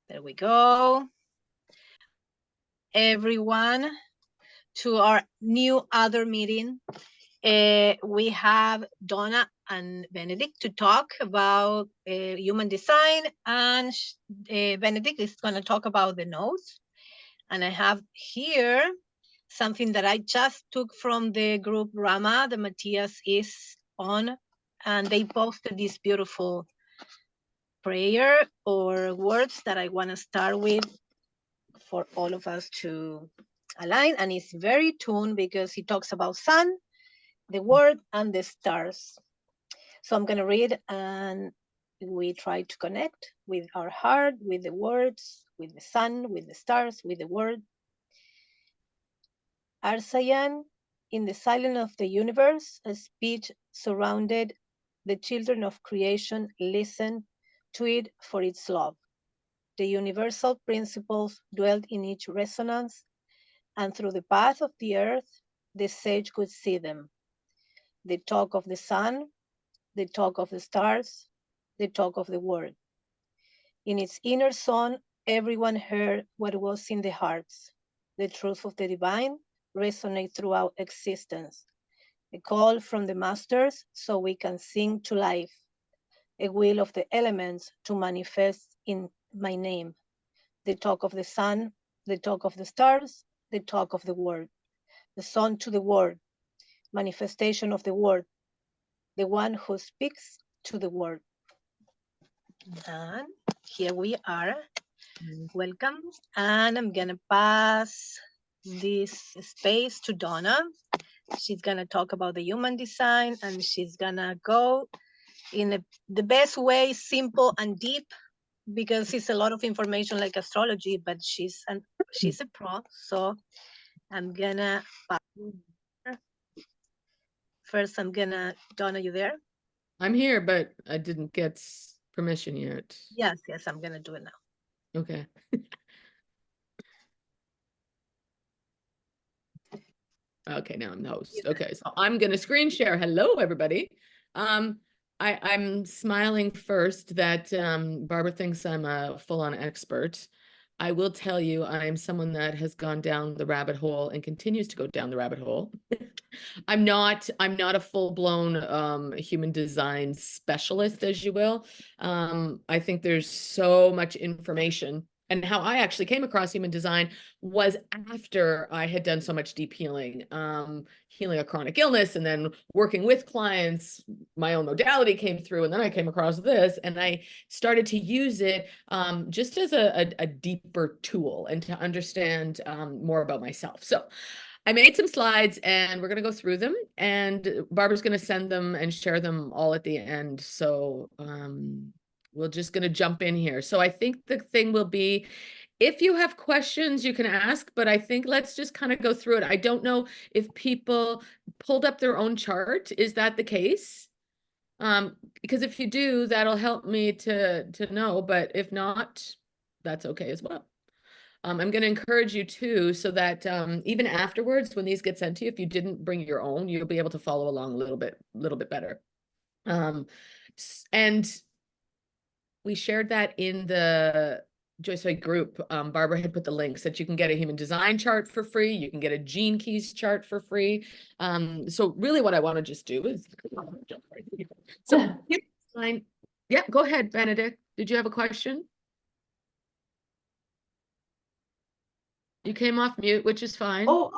There we go. Everyone, to our new other meeting. We have Donna and Benedict to talk about human design, and Benedict is going to talk about the nose. And I have here something that I just took from the group Rama, the Matthias is on, and they posted this beautiful prayer or words that I want to start with for all of us to align. And it's very tuned because he talks about sun, the word, and the stars. So I'm going to read, and we try to connect with our heart, with the words, with the sun, with the stars, with the word. Arsayan, in the silence of the universe, a speech surrounded the children of creation listened to it for its love. The universal principles dwelt in each resonance, and through the path of the earth, the sage could see them. The talk of the sun, the talk of the stars, the talk of the world. In its inner zone, everyone heard what was in the hearts. The truth of the divine resonates throughout existence. A call from the masters so we can sing to life. A will of the elements to manifest in my name. The talk of the sun, the talk of the stars, the talk of the word. The sun to the word, manifestation of the word, the one who speaks to the word. And here we are. Welcome. And I'm going to pass this space to Donna. She's going to talk about the human design, and she's going to go in the best way, simple and deep, because it's a lot of information like astrology, but she's a pro. So I'm going to first, Donna, you there? I'm here, but I didn't get permission yet. Yes, I'm going to do it now. Okay. Okay, now I'm the host. Okay, so I'm going to screen share. Hello, everybody. I'm smiling first that Barbara thinks I'm a full-on expert. I will tell you, I am someone that has gone down the rabbit hole and continues to go down the rabbit hole. I'm not a full-blown human design specialist, as you will. I think there's so much information. And how I actually came across human design was after I had done so much deep healing, healing a chronic illness, and then working with clients. My own modality came through, and then I came across this, and I started to use it just as a deeper tool and to understand more about myself. So I made some slides, and we're going to go through them, and Barbara's going to send them and share them all at the end. So we're just going to jump in here. So I think the thing will be, if you have questions, you can ask, but I think let's just kind of go through it. I don't know if people pulled up their own chart. Is that the case? Because if you do, that'll help me to know, but if not, that's okay as well. I'm going to encourage you too, so that even afterwards, when these get sent to you, if you didn't bring your own, you'll be able to follow along a little bit better. And we shared that in the Joysoy group. Barbara had put the links that you can get a human design chart for free. You can get a gene keys chart for free. So really what I want to just do is jump right here. So yeah, go ahead, Benedict. Did you have a question? You came off mute, which is fine. Oh,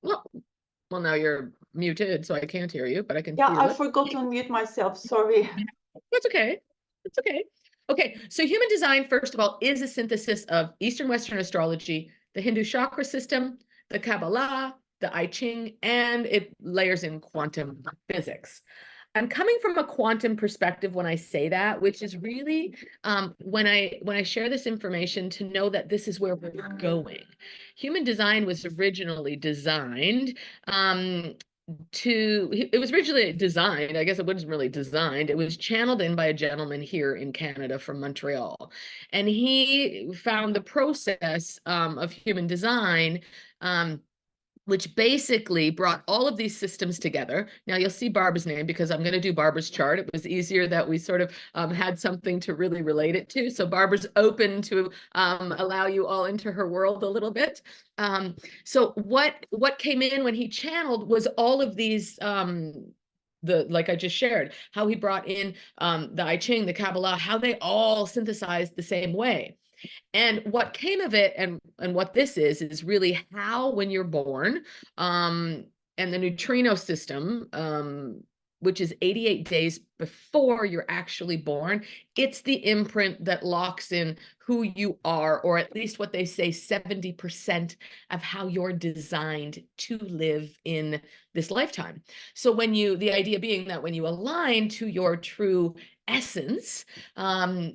well, now you're muted, so I can't hear you, but I can. Yeah, I forgot to unmute myself. Sorry. That's okay. It's okay. Okay, so human design, first of all, is a synthesis of Eastern Western astrology, the Hindu chakra system, the Kabbalah, the I Ching, and it layers in quantum physics. I'm coming from a quantum perspective when I say that, which is really when I share this information, to know that this is where we're going. Human design was originally designed it was originally designed, I guess it wasn't really designed, it was channeled in by a gentleman here in Canada from Montreal. And he found the process of human design which basically brought all of these systems together. Now you'll see Barbara's name because I'm going to do Barbara's chart. It was easier that we sort of had something to really relate it to. So Barbara's open to allow you all into her world a little bit. So what came in when he channeled was all of these like I just shared, how he brought in the I Ching, the Kabbalah, how they all synthesized the same way. And what came of it, and what this is really how, when you're born, and the neutrino system, which is 88 days before you're actually born, it's the imprint that locks in who you are, or at least what they say, 70% of how you're designed to live in this lifetime. So when the idea being that when you align to your true essence,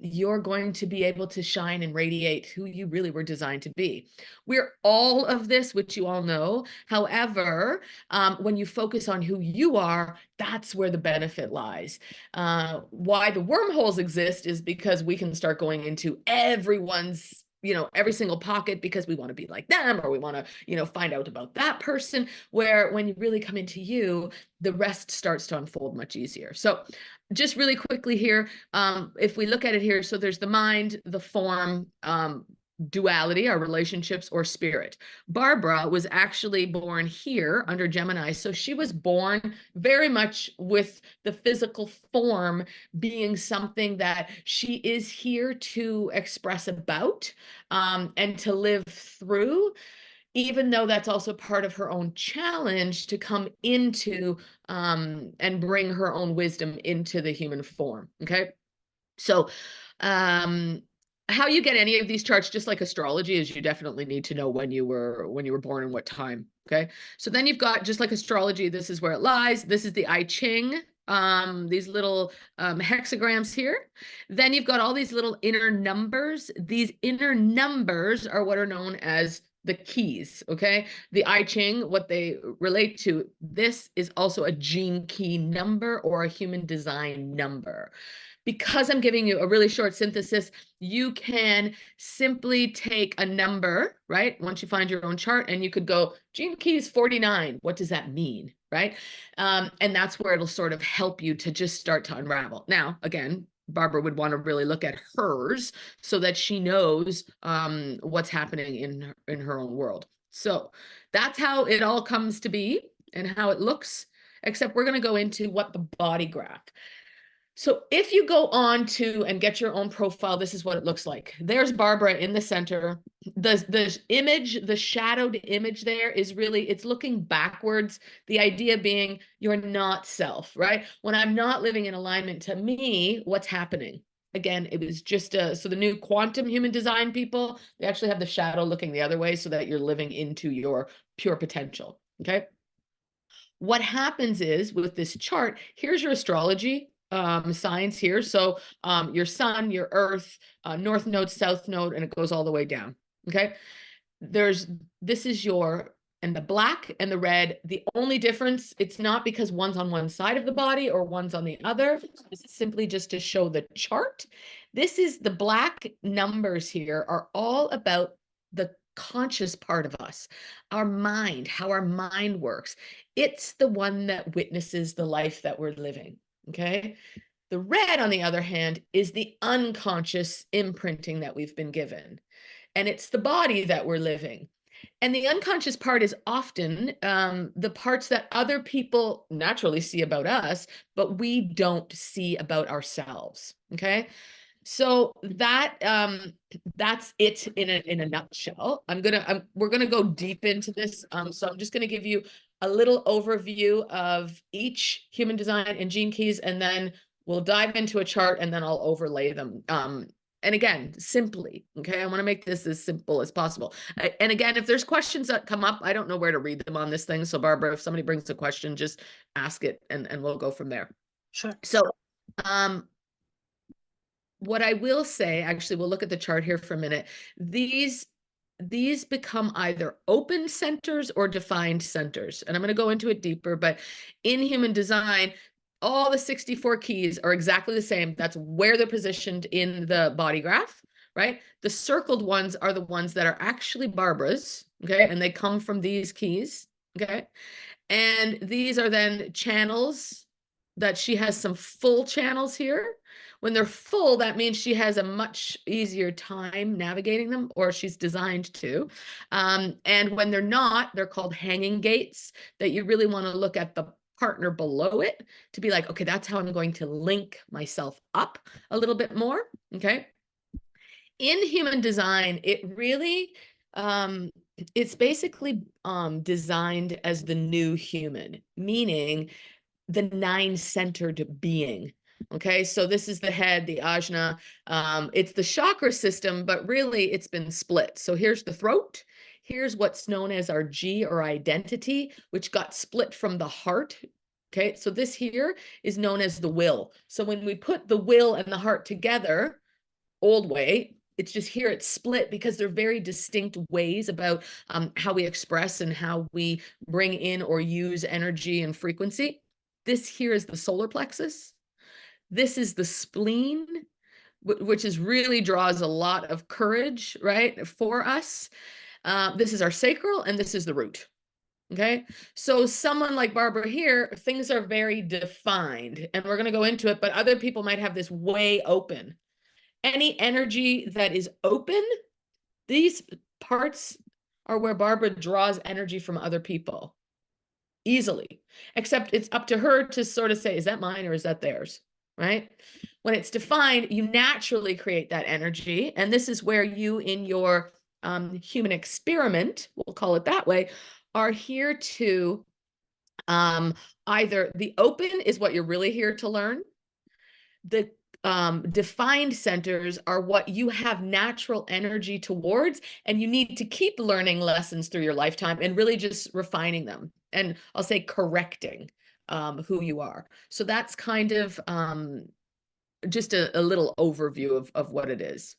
you're going to be able to shine and radiate who you really were designed to be. We're all of this, which you all know. However, when you focus on who you are, that's where the benefit lies. Why the wormholes exist is because we can start going into everyone's, every single pocket, because we want to be like them, or we want to, find out about that person, where when you really come into you, the rest starts to unfold much easier. So just really quickly here, if we look at it here, so there's the mind, the form, duality, our relationships, or spirit. Barbara was actually born here under Gemini. So she was born very much with the physical form being something that she is here to express about, and to live through, even though that's also part of her own challenge to come into and bring her own wisdom into the human form. Okay. So how you get any of these charts, just like astrology, is you definitely need to know when you were born and what time. Okay. So then you've got, just like astrology, this is where it lies. This is the I Ching, these little hexagrams here. Then you've got all these little inner numbers. These inner numbers are what are known as the keys. Okay. The I Ching, what they relate to, this is also a gene key number or a human design number. Because I'm giving you a really short synthesis, you can simply take a number, right? Once you find your own chart, and you could go, gene keys 49. What does that mean, right? And that's where it'll sort of help you to just start to unravel. Now, again, Barbara would want to really look at hers so that she knows what's happening in her own world. So that's how it all comes to be and how it looks, except we're going to go into what the body graph. So if you go on to and get your own profile, this is what it looks like. There's Barbara in the center. The image, the shadowed image there is really, it's looking backwards. The idea being you're not self, right? When I'm not living in alignment to me, what's happening? Again, it was just so the new quantum human design people, they actually have the shadow looking the other way so that you're living into your pure potential, okay? What happens is with this chart, here's your astrology signs here. So your sun, your earth, north node, south node, and it goes all the way down. Okay. This is your, and the black and the red, the only difference, it's not because one's on one side of the body or one's on the other. This is simply just to show the chart. This is the black numbers here are all about the conscious part of us, our mind, how our mind works. It's the one that witnesses the life that we're living. Okay. The red, on the other hand, is the unconscious imprinting that we've been given. And it's the body that we're living. And the unconscious part is often the parts that other people naturally see about us, but we don't see about ourselves. Okay. So that's it in a nutshell. We're gonna go deep into this. So I'm just gonna give you a little overview of each human design and gene keys, and then we'll dive into a chart, and then I'll overlay them. And again, simply, okay, I want to make this as simple as possible. And again, if there's questions that come up, I don't know where to read them on this thing. So Barbara, if somebody brings a question, just ask it, and we'll go from there. Sure. So what I will say, actually, we'll look at the chart here for a minute. These become either open centers or defined centers. And I'm going to go into it deeper, but in human design, all the 64 keys are exactly the same. That's where they're positioned in the body graph, right? The circled ones are the ones that are actually Barbara's, okay? And they come from these keys, Okay. And these are then channels that she has some full channels here. When they're full, that means she has a much easier time navigating them, or she's designed to. And when they're not, they're called hanging gates, that you really want to look at the partner below it to be like, okay, that's how I'm going to link myself up a little bit more. Okay. In human design, it really, it's basically designed as the new human, meaning the nine-centered being. Okay, so this is the head, the ajna. It's the chakra system, but really it's been split. So here's the throat. Here's what's known as our G, or identity, which got split from the heart. Okay, so this here is known as the will. So when we put the will and the heart together, old way, it's just here it's split because they're very distinct ways about how we express and how we bring in or use energy and frequency. This here is the solar plexus. This is the spleen, which is really draws a lot of courage, right, for us. This is our sacral, and this is the root. Okay, so someone like Barbara here, things are very defined, and we're going to go into it, but other people might have this way open. Any energy that is open, these parts are where Barbara draws energy from other people easily, except it's up to her to sort of say, is that mine or is that theirs, right? When it's defined, you naturally create that energy. And this is where you, in your human experiment, we'll call it that way, are here to either the open is what you're really here to learn. The defined centers are what you have natural energy towards, and you need to keep learning lessons through your lifetime and really just refining them. And I'll say correcting who you are. So that's kind of just a little overview of what it is.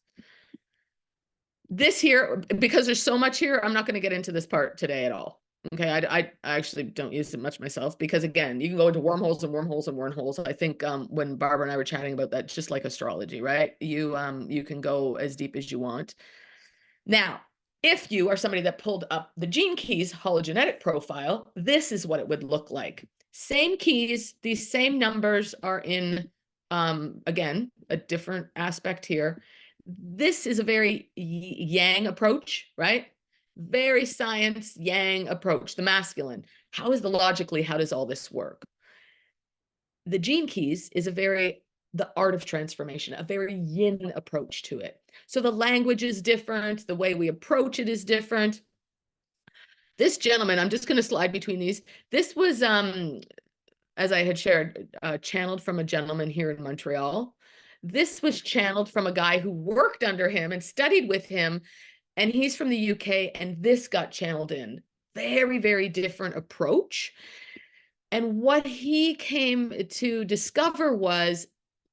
This here, because there's so much here, I'm not going to get into this part today at all. Okay, I actually don't use it much myself because, again, you can go into wormholes and wormholes and wormholes. I think when Barbara and I were chatting about that, just like astrology, right? You can go as deep as you want. Now, if you are somebody that pulled up the Gene Keys hologenetic profile, this is what it would look like. Same keys, these same numbers are in, again, a different aspect here. This is a very yang approach, right? Very science yang approach, the masculine. How does all this work? The Gene Keys is the art of transformation, a very yin approach to it. So the language is different, the way we approach it is different. This gentleman, I'm just going to slide between these. This was, as I had shared, channeled from a gentleman here in Montreal. This was channeled from a guy who worked under him and studied with him, and he's from the UK, and this got channeled in. Very, very different approach. And what he came to discover was,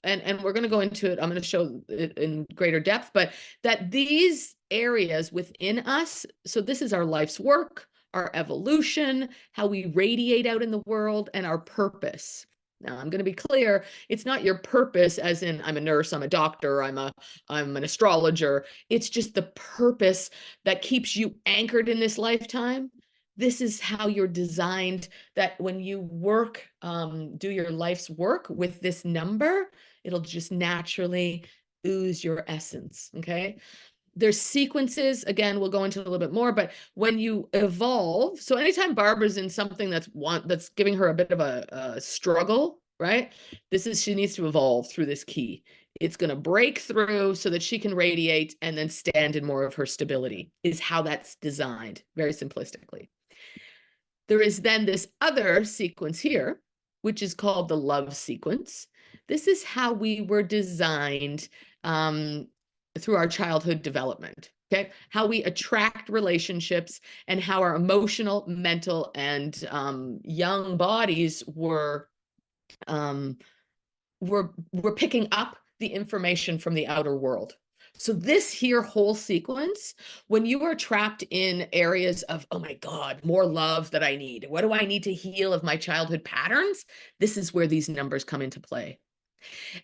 and we're going to go into it, I'm going to show it in greater depth, but that these areas within us, so this is our life's work, our evolution, how we radiate out in the world, and our purpose. Now, I'm going to be clear, it's not your purpose as in I'm a nurse, I'm a doctor, I'm an astrologer. It's just the purpose that keeps you anchored in this lifetime. This is how you're designed, that when you work, do your life's work with this number, it'll just naturally ooze your essence, okay? There's sequences, again, we'll go into a little bit more, but when you evolve, so anytime Barbara's in something that's giving her a bit of a struggle, right? She needs to evolve through this key. It's going to break through so that she can radiate and then stand in more of her stability, is how that's designed, very simplistically. There is then this other sequence here, which is called the love sequence. This is how we were designed through our childhood development, okay? How we attract relationships and how our emotional, mental, and young bodies were picking up the information from the outer world. So this here whole sequence, when you are trapped in areas of, oh my God, more love that I need. What do I need to heal of my childhood patterns? This is where these numbers come into play.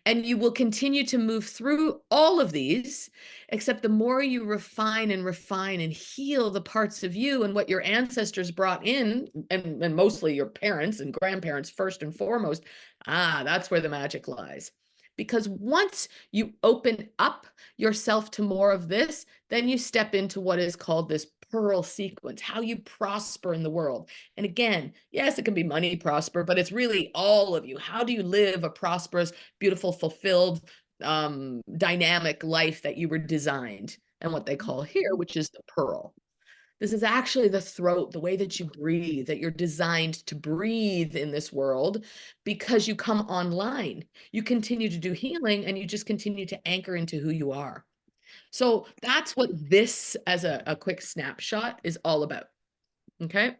And you will continue to move through all of these, except the more you refine and heal the parts of you and what your ancestors brought in, and mostly your parents and grandparents first and foremost, that's where the magic lies. Because once you open up yourself to more of this, then you step into what is called this pearl sequence, how you prosper in the world. And again, yes, it can be money prosper, but it's really all of you. How do you live a prosperous, beautiful, fulfilled, dynamic life that you were designed, and what they call here, which is the pearl. This is actually the throat, the way that you breathe, that you're designed to breathe in this world, because you come online. You continue to do healing, and you just continue to anchor into who you are. So that's what this, as a quick snapshot, is all about. Okay.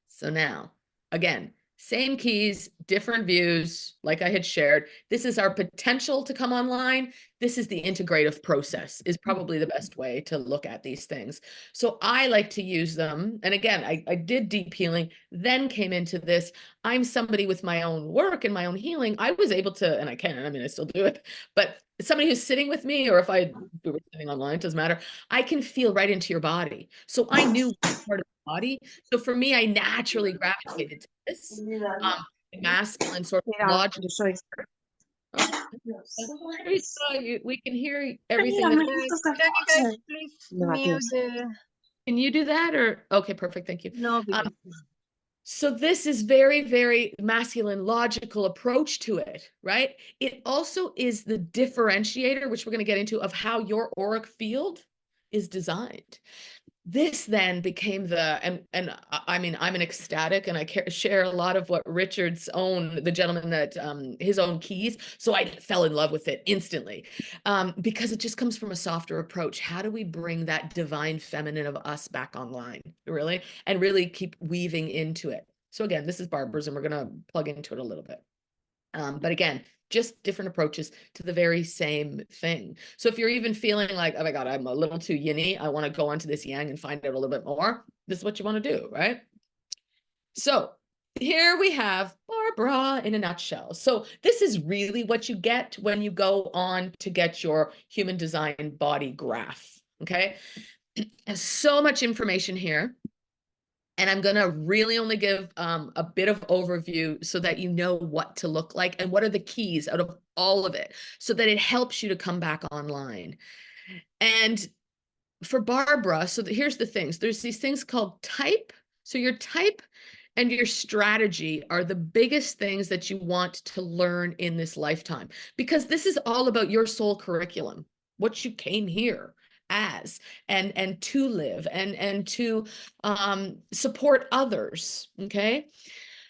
So now, again, same keys, different views, like I had shared. This is our potential to come online. This is the integrative process, is probably the best way to look at these things. So I like to use them. And again, I did deep healing, then came into this. I'm somebody with my own work and my own healing. I was able to, and I can, I mean, I still do it, but somebody who's sitting with me, or if we were sitting online, it doesn't matter. I can feel right into your body. So I knew part of the body. So for me, I naturally gravitated to this masculine sort of logic. Oh, we can hear everything. Can you guys please mute the... Can you do that? Or okay, perfect. Thank you. No, because... So this is very, very masculine, logical approach to it, right? It also is the differentiator, which we're going to get into, of how your auric field is designed. This then became the, and I mean, I'm an ecstatic, and I share a lot of what Richard's own, the gentleman that, his own keys. So I fell in love with it instantly, because it just comes from a softer approach. How do we bring that divine feminine of us back online, really, and really keep weaving into it? So again, this is Barbara's, and we're going to plug into it a little bit. But again, just different approaches to the very same thing. So if you're even feeling like, oh my God, I'm a little too yinny, I want to go onto this yang and find out a little bit more, this is what you want to do, right? So here we have Barbara in a nutshell. So this is really what you get when you go on to get your human design body graph, okay? There's so much information here. And I'm going to really only give a bit of overview so that you know what to look like and what are the keys out of all of it, so that it helps you to come back online. And for Barbara, so here's the things. There's these things called type. So your type and your strategy are the biggest things that you want to learn in this lifetime, because this is all about your soul curriculum, what you came here as, and to live, and to support others. Okay.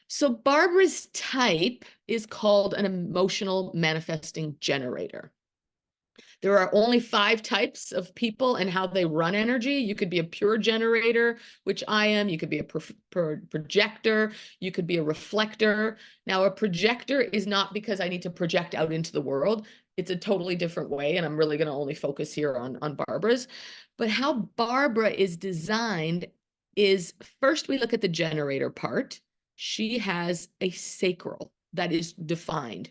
So Barbara's type is called an emotional manifesting generator. There are only 5 types of people and how they run energy. You could be a pure generator, which I am. You could be a projector. You could be a reflector. Now, a projector is not because I need to project out into the world. It's a totally different way, and I'm really going to only focus here on Barbara's. But how Barbara is designed is, first we look at the generator part. She has a sacral that is defined.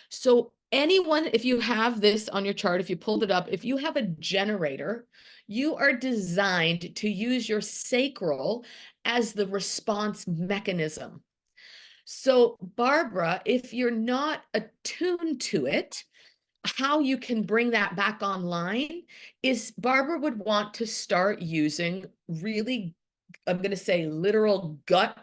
So anyone, if you have this on your chart, if you pulled it up, if you have a generator, you are designed to use your sacral as the response mechanism. So Barbara, if you're not attuned to it, how you can bring that back online is Barbara would want to start using really, I'm going to say, literal gut.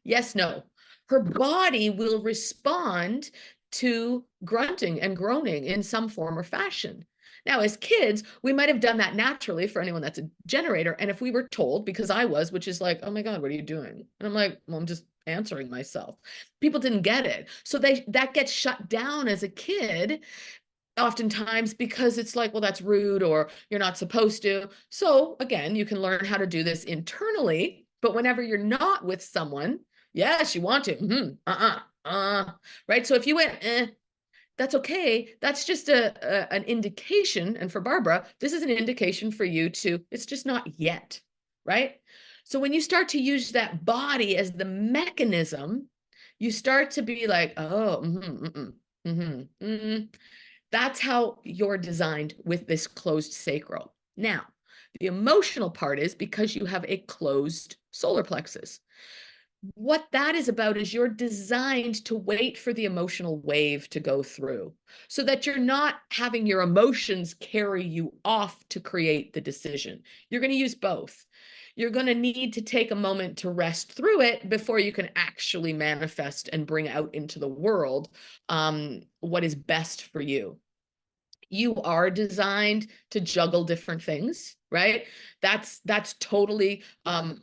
Yes, no. Her body will respond to grunting and groaning in some form or fashion. Now, as kids, we might have done that naturally for anyone that's a generator. And if we were told, because I was, which is like, oh my God, what are you doing? And I'm like, well, I'm just answering myself. People didn't get it. So that gets shut down as a kid, oftentimes, because it's like, well, that's rude, or you're not supposed to. So again, you can learn how to do this internally, but whenever you're not with someone, yes, you want to, right? So if you went, that's okay. That's just an indication. And for Barbara, this is an indication for you to, it's just not yet, right? So when you start to use that body as the mechanism You start to be like, oh, that's how you're designed with this closed sacral. Now, the emotional part is because you have a closed solar plexus. What that is about is you're designed to wait for the emotional wave to go through so that you're not having your emotions carry you off to create the decision. You're going to use both. You're going to need to take a moment to rest through it before you can actually manifest and bring out into the world what is best for you. You are designed to juggle different things, right? That's totally a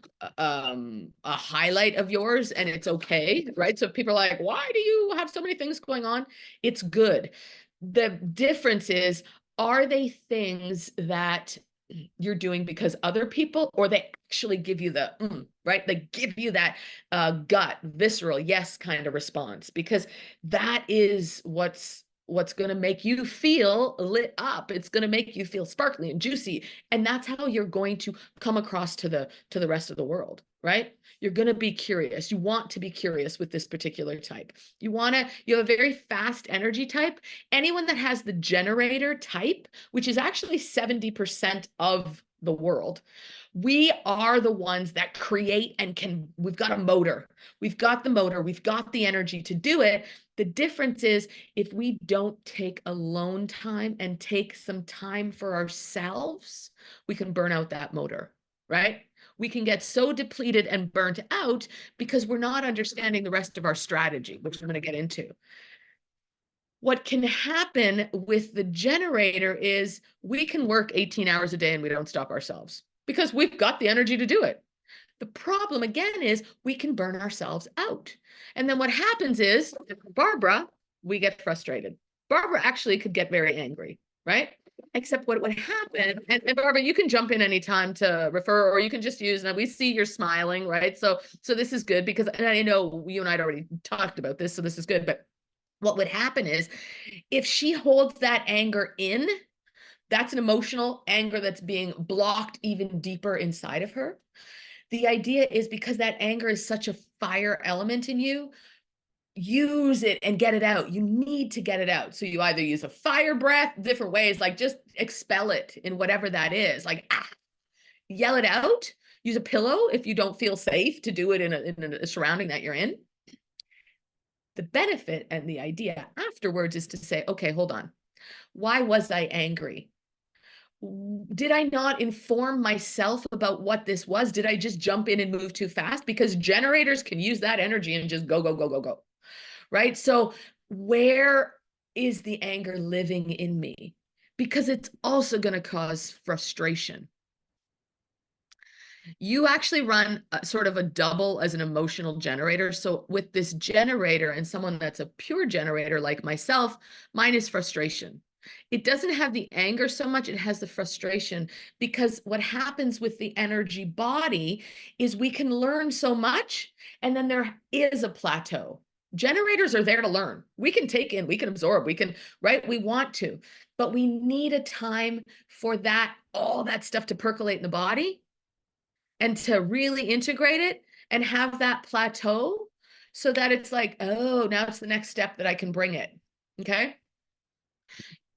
highlight of yours, and it's okay, right? So if people are like, why do you have so many things going on? It's good. The difference is, are they things that you're doing because other people, or they actually give you the right? They give you that gut, visceral, yes kind of response, because that is what's going to make you feel lit up. It's going to make you feel sparkly and juicy, and that's how you're going to come across to the rest of the world, right? You're going to be curious. You want to be curious with this particular type. You have a very fast energy type. Anyone that has the generator type, which is actually 70% of the world, we are the ones that create and we've got a motor. We've got the motor, we've got the energy to do it. The difference is, if we don't take alone time and take some time for ourselves, we can burn out that motor, right? We can get so depleted and burnt out because we're not understanding the rest of our strategy, which I'm going to get into. What can happen with the generator is we can work 18 hours a day and we don't stop ourselves because we've got the energy to do it. The problem again is we can burn ourselves out. And then what happens is, Barbara, we get frustrated. Barbara actually could get very angry, right? Except what would happen, and Barbara, you can jump in anytime to refer, or you can just use, and we see you're smiling, right? So this is good because, and I know you and I had already talked about this, so this is good. But what would happen is, if she holds that anger in, that's an emotional anger that's being blocked even deeper inside of her. The idea is, because that anger is such a fire element in you, use it and get it out. You need to get it out. So you either use a fire breath, different ways, like just expel it in whatever that is, like yell it out. Use a pillow if you don't feel safe to do it in a surrounding that you're in. The benefit and the idea afterwards is to say, okay, hold on. Why was I angry? Did I not inform myself about what this was? Did I just jump in and move too fast? Because generators can use that energy and just go, go, go, go, go, right? So where is the anger living in me? Because it's also going to cause frustration. You actually run sort of a double as an emotional generator. So with this generator and someone that's a pure generator like myself, mine is frustration. It doesn't have the anger so much, it has the frustration, because what happens with the energy body is we can learn so much, and then there is a plateau. Generators are there to learn. We can take in, we can absorb, we can, right? We want to, but we need a time for that, all that stuff to percolate in the body and to really integrate it and have that plateau so that it's like, oh, now it's the next step that I can bring it. Okay.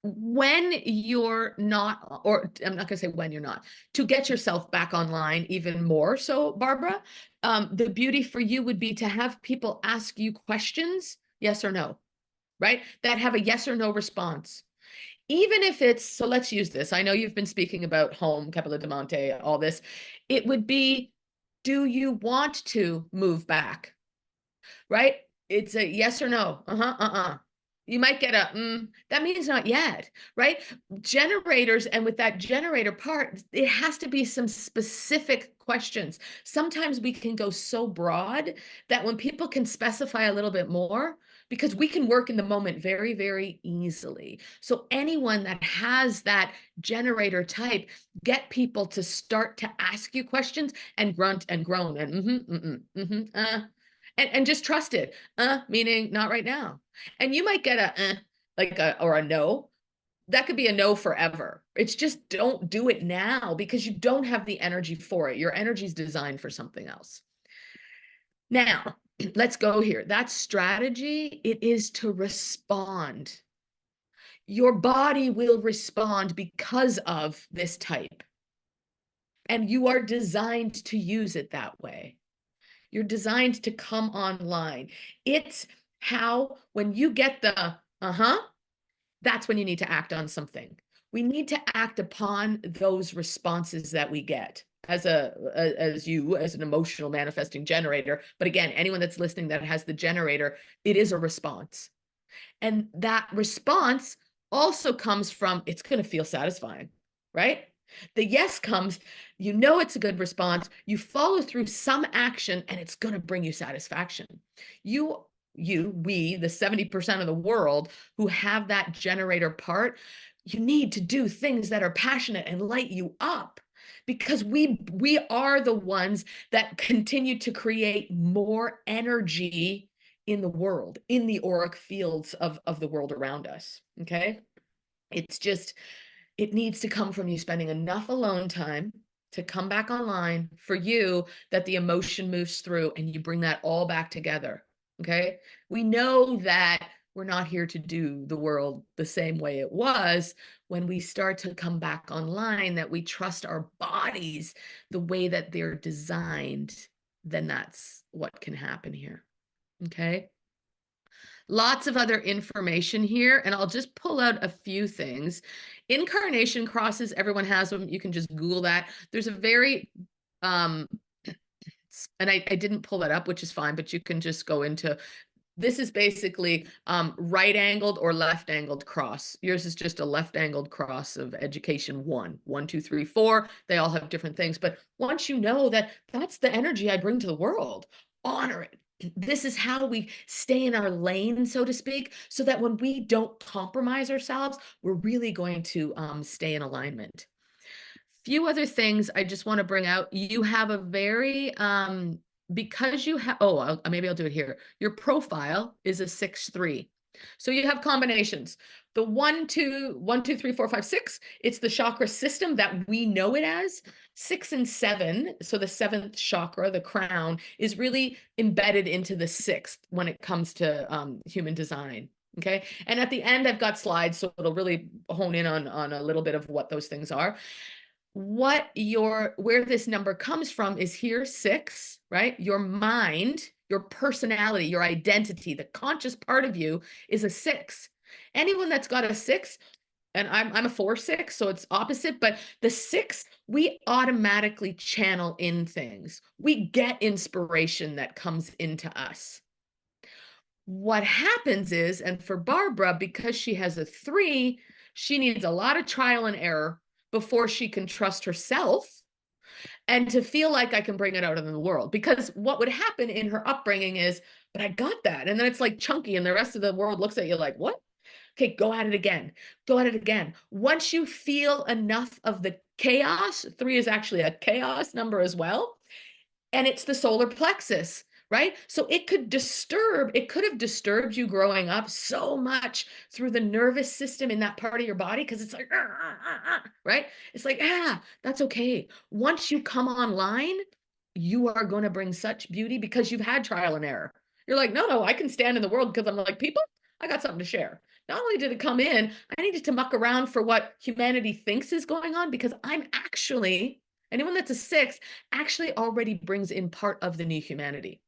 When you're not, or I'm not going to say when you're not, to get yourself back online even more so, Barbara, the beauty for you would be to have people ask you questions, yes or no, right? That have a yes or no response. Even if it's, so let's use this. I know you've been speaking about home, Capella de Monte, all this. It would be, do you want to move back? Right? It's a yes or no. You might get a, that means not yet, right? Generators, and with that generator part, it has to be some specific questions. Sometimes we can go so broad that when people can specify a little bit more, because we can work in the moment very, very easily. So anyone that has that generator type, get people to start to ask you questions and grunt and groan and and just trust it. Meaning not right now. And you might get a or a no. That could be a no forever. It's just, don't do it now because you don't have the energy for it. Your energy is designed for something else. Now, let's go here. That strategy, it is to respond. Your body will respond because of this type. And you are designed to use it that way. You're designed to come online. It's how, when you get the that's when you need to act on something. We need to act upon those responses that we get as an emotional manifesting generator. But again, anyone that's listening that has the generator, it is a response. And that response also comes from, it's going to feel satisfying, right? The yes comes, you know it's a good response, you follow through some action, and it's going to bring you satisfaction. We, the 70% of the world who have that generator part, you need to do things that are passionate and light you up, because we are the ones that continue to create more energy in the world, in the auric fields of the world around us. Okay. It's just, it needs to come from you spending enough alone time to come back online for you, that the emotion moves through and you bring that all back together. Okay. We know that we're not here to do the world the same way it was. When we start to come back online, that we trust our bodies the way that they're designed, then that's what can happen here. Okay. Lots of other information here, and I'll just pull out a few things. Incarnation crosses, everyone has them. You can just Google that. There's a very, and I didn't pull that up, which is fine, but you can just go into, this is basically right angled or left angled cross. Yours is just a left angled cross of education 1, 1, 2, 3, 4. They all have different things. But once you know that that's the energy I bring to the world, honor it. This is how we stay in our lane, so to speak, so that when we don't compromise ourselves, we're really going to stay in alignment. Few other things I just want to bring out. You have a very, because you have, maybe I'll do it here. Your profile is a 6-3. So you have combinations. The 1, 2, 1, 2, 3, 4, 5, 6. It's the chakra system that we know it as. 6 and 7. So the 7th chakra, the crown, is really embedded into the 6th when it comes to human design. Okay. And at the end, I've got slides, so it'll really hone in on a little bit of what those things are. Where this number comes from is here, 6, right? Your mind, your personality, your identity, the conscious part of you is a 6. Anyone that's got a 6, and I'm a 4-6, so it's opposite, but the 6, we automatically channel in things. We get inspiration that comes into us. What happens is, and for Barbara, because she has a 3, she needs a lot of trial and error before she can trust herself and to feel like I can bring it out in the world. Because what would happen in her upbringing is, but I got that. And then it's like chunky and the rest of the world looks at you like, what? Okay, go at it again. Go at it again. Once you feel enough of the chaos, 3 is actually a chaos number as well. And it's the solar plexus, right? So it could have disturbed you growing up so much through the nervous system in that part of your body, because it's like, right? It's like, that's okay. Once you come online, you are going to bring such beauty because you've had trial and error. You're like, no, I can stand in the world because I'm like, people, I got something to share. Not only did it come in, I needed to muck around for what humanity thinks is going on, because I'm actually, anyone that's a 6 actually already brings in part of the new humanity.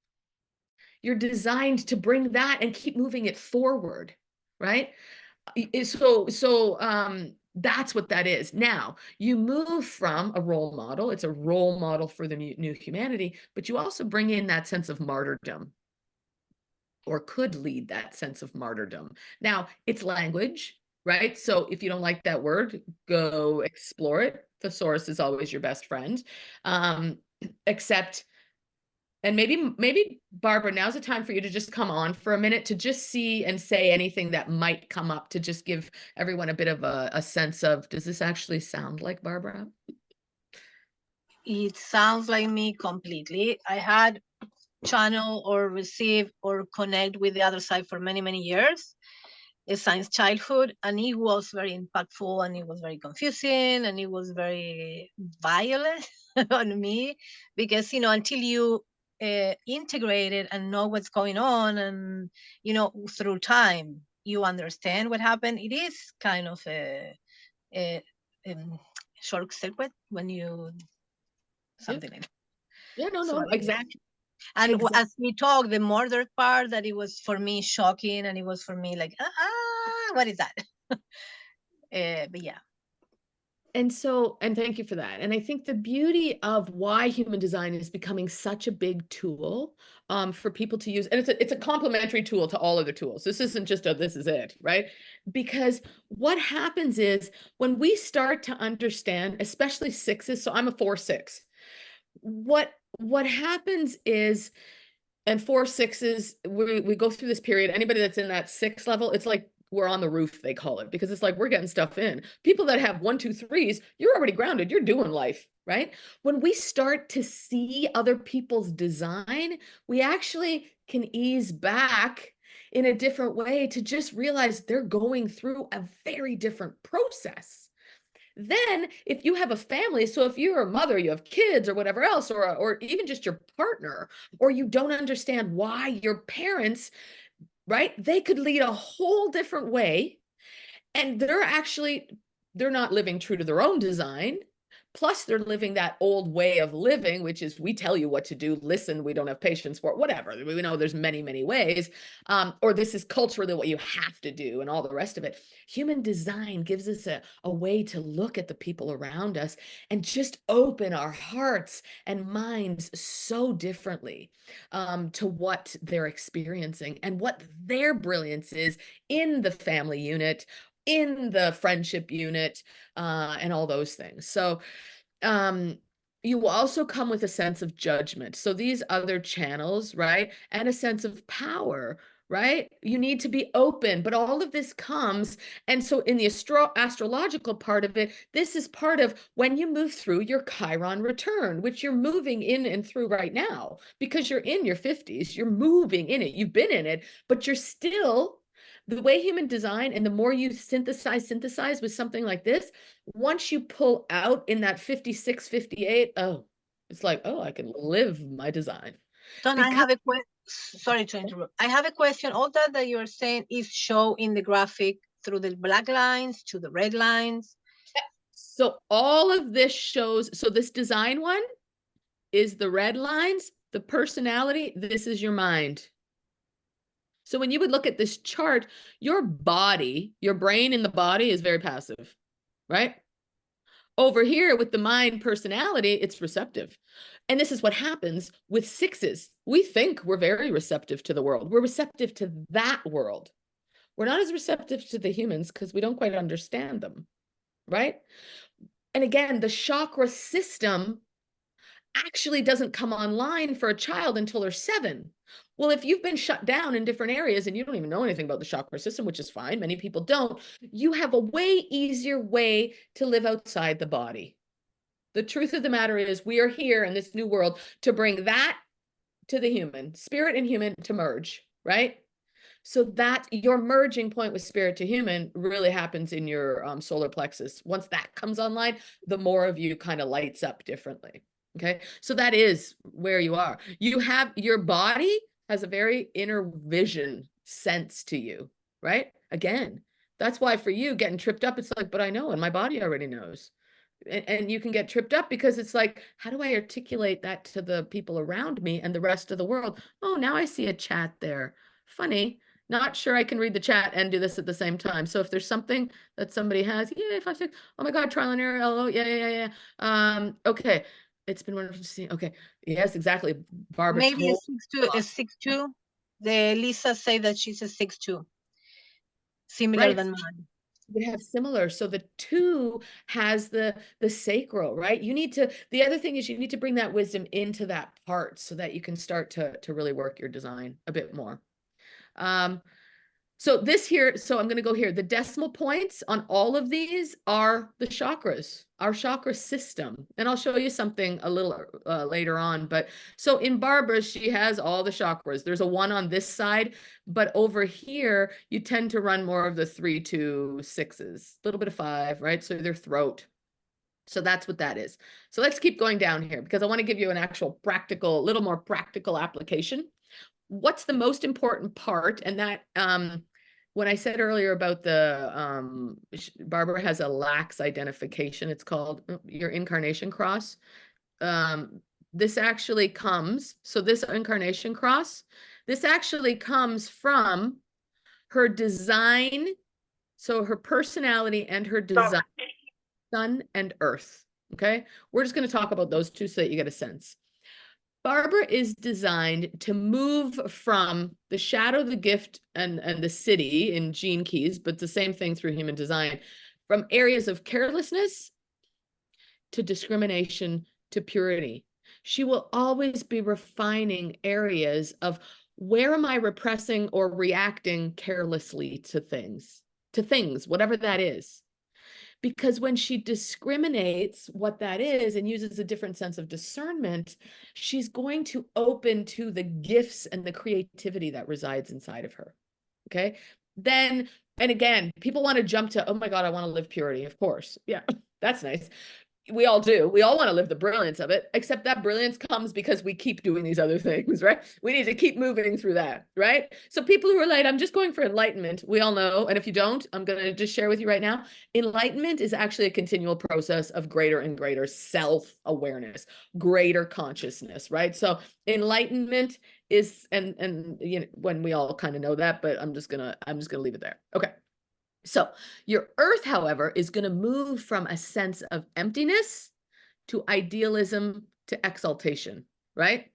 You're designed to bring that and keep moving it forward, right? So that's what that is. Now, you move from a role model, it's a role model for the new humanity, but you also bring in that sense of martyrdom, or could lead that sense of martyrdom. Now, it's language, right? So if you don't like that word, go explore it. Thesaurus is always your best friend. Except, and maybe Barbara, now's the time for you to just come on for a minute to just see and say anything that might come up, to just give everyone a bit of a sense of, does this actually sound like Barbara? It sounds like me completely. I had channel or receive or connect with the other side for many, many years since childhood, and it was very impactful, and it was very confusing, and it was very violent on me, because until you integrate it and know what's going on, and through time you understand what happened. It is kind of a short circuit when you something like that. Yeah, no, So, no, exactly. and Exactly. as we talk, the murder part, that it was for me shocking, and it was for me like, what is that? But yeah. And thank you for that. And I think the beauty of why human design is becoming such a big tool for people to use, and it's a complementary tool to all other tools. This isn't just this is it, right? Because what happens is when we start to understand, especially sixes, so I'm a 4-6. What happens is, and 4-6s, we go through this period. Anybody that's in that 6 level, it's like we're on the roof, they call it, because it's like we're getting stuff in. People that have 1, 2, 3s, you're already grounded, you're doing life, right? When we start to see other people's design, we actually can ease back in a different way to just realize they're going through a very different process. Then if you have a family, so if you're a mother, you have kids or whatever else, or even just your partner, or you don't understand why your parents, right? They could lead a whole different way, and they're not living true to their own design. Plus, they're living that old way of living, which is we tell you what to do, listen, we don't have patience for it, whatever. We know there's many, many ways. Or this is culturally what you have to do and all the rest of it. Human design gives us a way to look at the people around us and just open our hearts and minds so differently to what they're experiencing and what their brilliance is in the family unit, in the friendship unit, and all those things. So you also come with a sense of judgment. So these other channels, right? And a sense of power, right? You need to be open, but all of this comes. And so in the astrological part of it, this is part of when you move through your Chiron return, which you're moving in and through right now, because you're in your 50s, you're moving in it, you've been in it, but you're still the way human design, and the more you synthesize with something like this, once you pull out in that 56, 58, it's like, oh, I can live my design. Don, I Because have a question. Sorry to interrupt. I have a question. All that you're saying is shown in the graphic through the black lines to the red lines. so all of this shows, so this design one is the red lines, the personality, this is your mind. So when you would look at this chart, your body, your brain in the body is very passive, right? Over here with the mind personality, it's receptive. And this is what happens with sixes. We think we're very receptive to the world. We're receptive to that world. We're not as receptive to the humans because we don't quite understand them, right? And again, the chakra system actually doesn't come online for a child until they're 7. Well, if you've been shut down in different areas and you don't even know anything about the chakra system, which is fine, many people don't, you have a way easier way to live outside the body. The truth of the matter is we are here in this new world to bring that to the human, spirit and human to merge, right? So that your merging point with spirit to human really happens in your solar plexus. Once that comes online, the more of you kind of lights up differently. Okay. So that is where you are. You have your body has a very inner vision sense to you, right? Again, that's why for you getting tripped up, it's like, but I know, and my body already knows. And you can get tripped up because it's like, how do I articulate that to the people around me and the rest of the world? Oh, now I see a chat there. Funny. Not sure I can read the chat and do this at the same time. So if there's something that somebody has, yeah, 5, 6, oh my God, trial and error, hello, yeah. Okay. It's been wonderful to see. Okay. Yes, exactly. Barbara Maybe a told 6'2", a 6'2". The Lisa say that she's a 6'2", similar right. than mine. Would have similar. So the 2 has the sacral, right? You need to, the other thing is you need to bring that wisdom into that part so that you can start to really work your design a bit more. So this here, so I'm going to go here. The decimal points on all of these are the chakras, our chakra system. And I'll show you something a little later on. But so in Barbara, she has all the chakras. There's a 1 on this side, but over here, you tend to run more of the 3, 2, 6s, a little bit of 5, right? So their throat. So that's what that is. So let's keep going down here because I want to give you an actual practical, little more practical application. What's the most important part? And that, when I said earlier about the, Barbara has a lax identification, it's called your incarnation cross. This actually comes, so this incarnation cross, this actually comes from her design. So her personality and her design, sun and earth. Okay. We're just going to talk about those two so that you get a sense. Barbara is designed to move from the shadow, the gift, and the city in Gene Keys, but the same thing through human design, from areas of carelessness to discrimination to purity. She will always be refining areas of where am I repressing or reacting carelessly to things, whatever that is. Because when she discriminates what that is and uses a different sense of discernment, she's going to open to the gifts and the creativity that resides inside of her. Okay. Then, and again, people want to jump to, oh my God, I want to live purity. Of course. Yeah, that's nice. We all do. We all want to live the brilliance of it, except that brilliance comes because we keep doing these other things, right? We need to keep moving through that, right? So people who are like, I'm just going for enlightenment, we all know. And if you don't, I'm going to just share with you right now. Enlightenment is actually a continual process of greater and greater self-awareness, greater consciousness, right? So enlightenment is, and you know, when we all kind of know that, but I'm just gonna leave it there. Okay. So your earth, however, is going to move from a sense of emptiness to idealism to exaltation, right?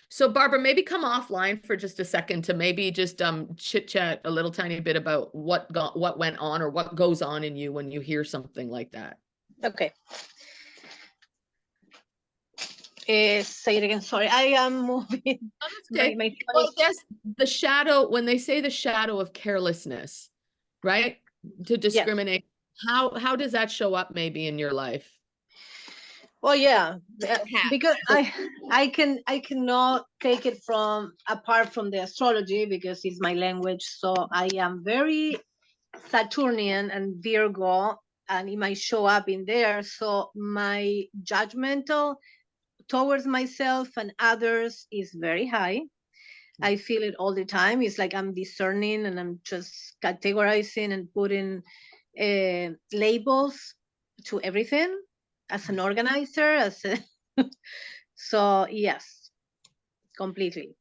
So Barbara, maybe come offline for just a second to maybe just chit chat a little tiny bit about what went on or what goes on in you when you hear something like that. Okay. Say it again. Sorry, I am moving. Oh, that's okay. My Well, yes, the shadow, when they say the shadow of carelessness, right? To discriminate, yes. How does that show up maybe in your life? Well, yeah, because I cannot take it from apart from the astrology because it's my language. So I am very Saturnian and Virgo, and it might show up in there. So my judgmental towards myself and others is very high. I feel it all the time. It's like I'm discerning and I'm just categorizing and putting labels to everything as an organizer. So yes, completely.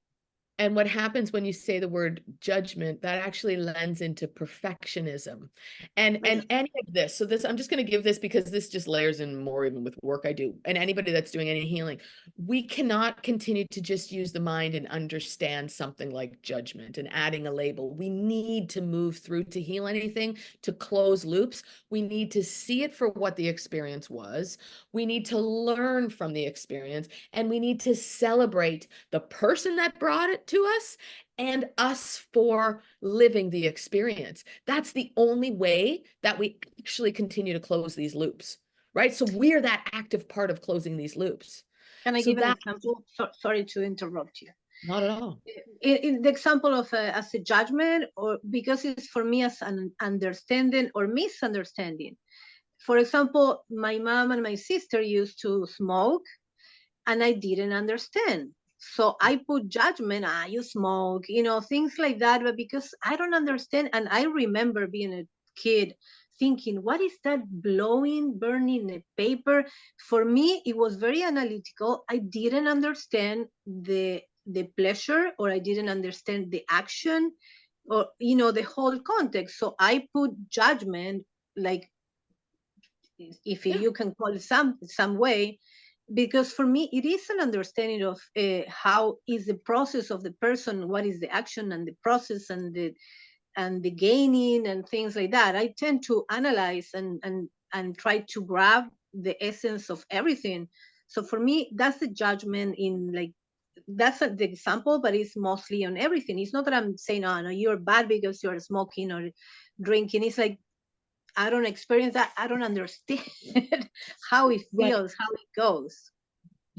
And what happens when you say the word judgment, that actually lends into perfectionism. And any of this, so this, I'm just going to give this because this just layers in more even with work I do. And anybody that's doing any healing, we cannot continue to just use the mind and understand something like judgment and adding a label. We need to move through to heal anything, to close loops. We need to see it for what the experience was. We need to learn from the experience, and we need to celebrate the person that brought it to us and us for living the experience. That's the only way that we actually continue to close these loops, right? So we're that active part of closing these loops. Can I give an example? Sorry to interrupt you. Not at all. In the example of as a judgment, or because it's for me as an understanding or misunderstanding. For example, my mom and my sister used to smoke and I didn't understand. So I put judgment, you smoke, things like that. But because I don't understand, and I remember being a kid thinking, what is that blowing, burning the paper? For me, it was very analytical. I didn't understand the pleasure, or I didn't understand the action, or the whole context. So I put judgment, like, if you can call it some way, because for me it is an understanding of how is the process of the person, what is the action and the process and the gaining and things like that. I tend to analyze and try to grab the essence of everything. So for me, that's the judgment in, like, that's the example, but it's mostly on everything. It's not that I'm saying, oh no, you're bad because you're smoking or drinking. It's like, I don't experience that. I don't understand how it feels, how it goes.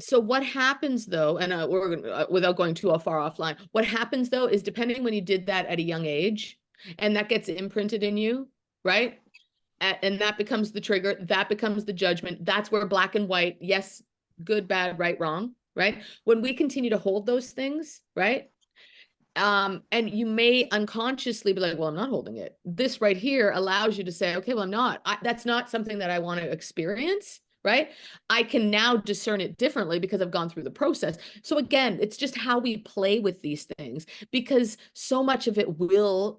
So what happens though, and we're without going too far offline, what happens though is depending when you did that at a young age, and that gets imprinted in you, right? And that becomes the trigger. That becomes the judgment. That's where black and white, yes, good, bad, right, wrong, right? When we continue to hold those things, right? And you may unconsciously be like, well, I'm not holding it. This right here allows you to say, okay, well, I'm not. That's not something that I want to experience, right? I can now discern it differently because I've gone through the process. So again, it's just how we play with these things, because so much of it will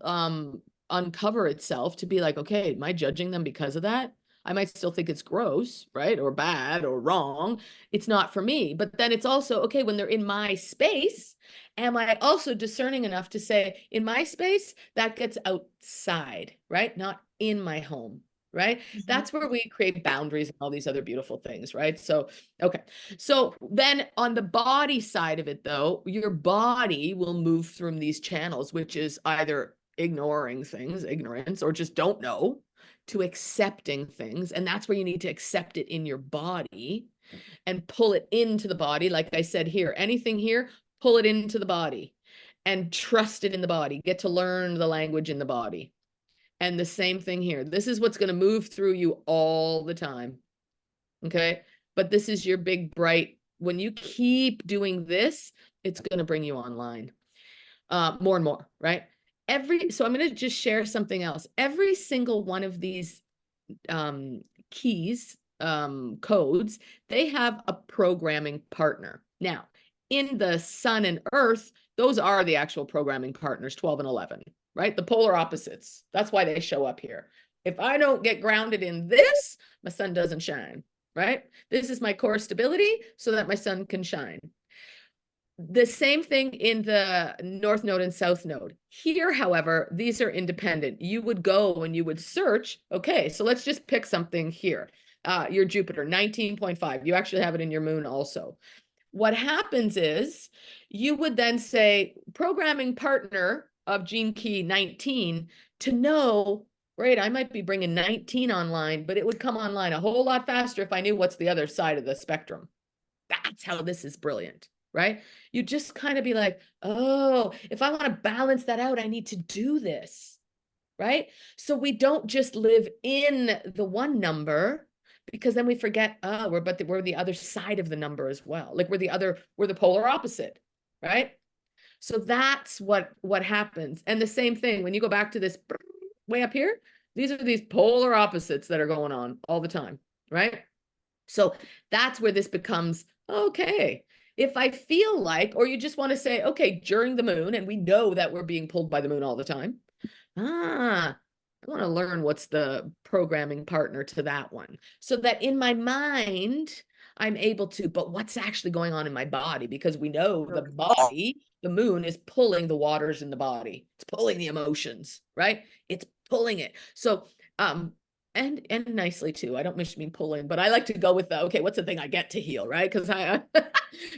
uncover itself to be like, okay, am I judging them because of that? I might still think it's gross, right? Or bad or wrong. It's not for me. But then it's also, okay, when they're in my space, am I also discerning enough to say, in my space, that gets outside, right? Not in my home, right? That's where we create boundaries and all these other beautiful things, right? So, okay. So then on the body side of it, though, your body will move through these channels, which is either ignoring things, ignorance, or just don't know, to accepting things. And that's where you need to accept it in your body and pull it into the body. Like I said here, anything here, pull it into the body and trust it in the body. Get to learn the language in the body. And the same thing here. This is what's going to move through you all the time. Okay. But this is your big bright. When you keep doing this, it's going to bring you online more and more, right? So I'm going to just share something else. Every single one of these keys, codes, they have a programming partner. Now, in the sun and earth, those are the actual programming partners, 12 and 11, right? The polar opposites. That's why they show up here. If I don't get grounded in this, my sun doesn't shine, right? This is my core stability so that my sun can shine. The same thing in the North Node and South Node. Here, however, these are independent. You would go and you would search. Okay, so let's just pick something here. Your Jupiter, 19.5. You actually have it in your moon also. What happens is you would then say, programming partner of gene key 19, to know, great, I might be bringing 19 online, but it would come online a whole lot faster if I knew what's the other side of the spectrum. That's how this is brilliant, right? You just kind of be like, oh, if I want to balance that out, I need to do this, right? So we don't just live in the one number, because then we forget, oh, we're the other side of the number as well. Like we're the polar opposite, right? So that's what happens. And the same thing, when you go back to this way up here, these are these polar opposites that are going on all the time, right? So that's where this becomes, okay, if I feel like, or you just want to say, okay, during the moon, and we know that we're being pulled by the moon all the time. I want to learn what's the programming partner to that one, so that in my mind, I'm able to, but what's actually going on in my body? Because we know the body, the moon is pulling the waters in the body. It's pulling the emotions, right? It's pulling it. So, and nicely too. I don't mean pulling, but I like to go with the, okay, what's the thing I get to heal, right? Because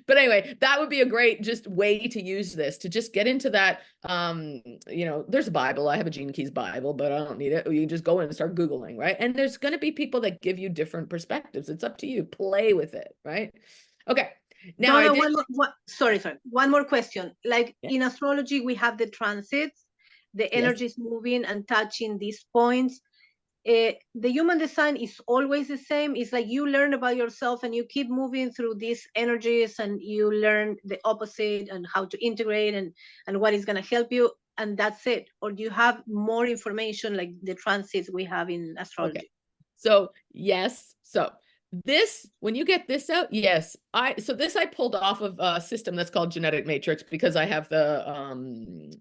but anyway, that would be a great just way to use this, to just get into that. There's a Bible. I have a Gene Keys Bible, but I don't need it. You just go in and start Googling, right? And there's going to be people that give you different perspectives. It's up to you. Play with it, right? Okay. Now, sorry. One more question. Like in astrology, we have the transits, the energies moving and touching these points. The human design is always the same. It's like you learn about yourself and you keep moving through these energies and you learn the opposite and how to integrate and what is going to help you, and that's it. Or do you have more information like the transits we have in astrology? Okay. So yes. So this, when you get this out, yes. This I pulled off of a system that's called Genetic Matrix, because I have the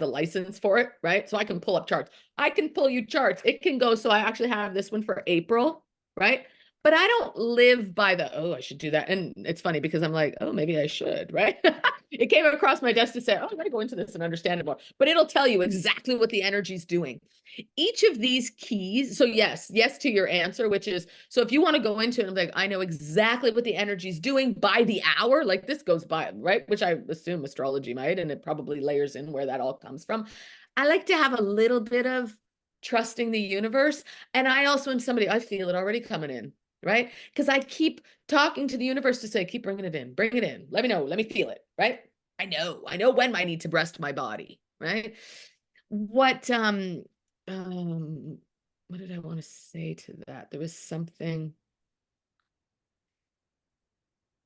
license for it, right? So I can pull up charts. I can pull you charts. It can go. So I actually have this one for April, right? But I don't live by I should do that. And it's funny because I'm like, oh, maybe I should, right? It came across my desk to say, oh, I got to go into this and understand it more. But it'll tell you exactly what the energy's doing. Each of these keys. So yes to your answer, which is, so if you want to go into it, I'm like, I know exactly what the energy's doing by the hour, like this goes by, right? Which I assume astrology might, and it probably layers in where that all comes from. I like to have a little bit of trusting the universe. And I also am somebody, I feel it already coming in, right? Because I keep talking to the universe to say, keep bringing it in, let me know, let me feel it, right? I know when I need to rest my body, right? What what did I want to say to that? There was something,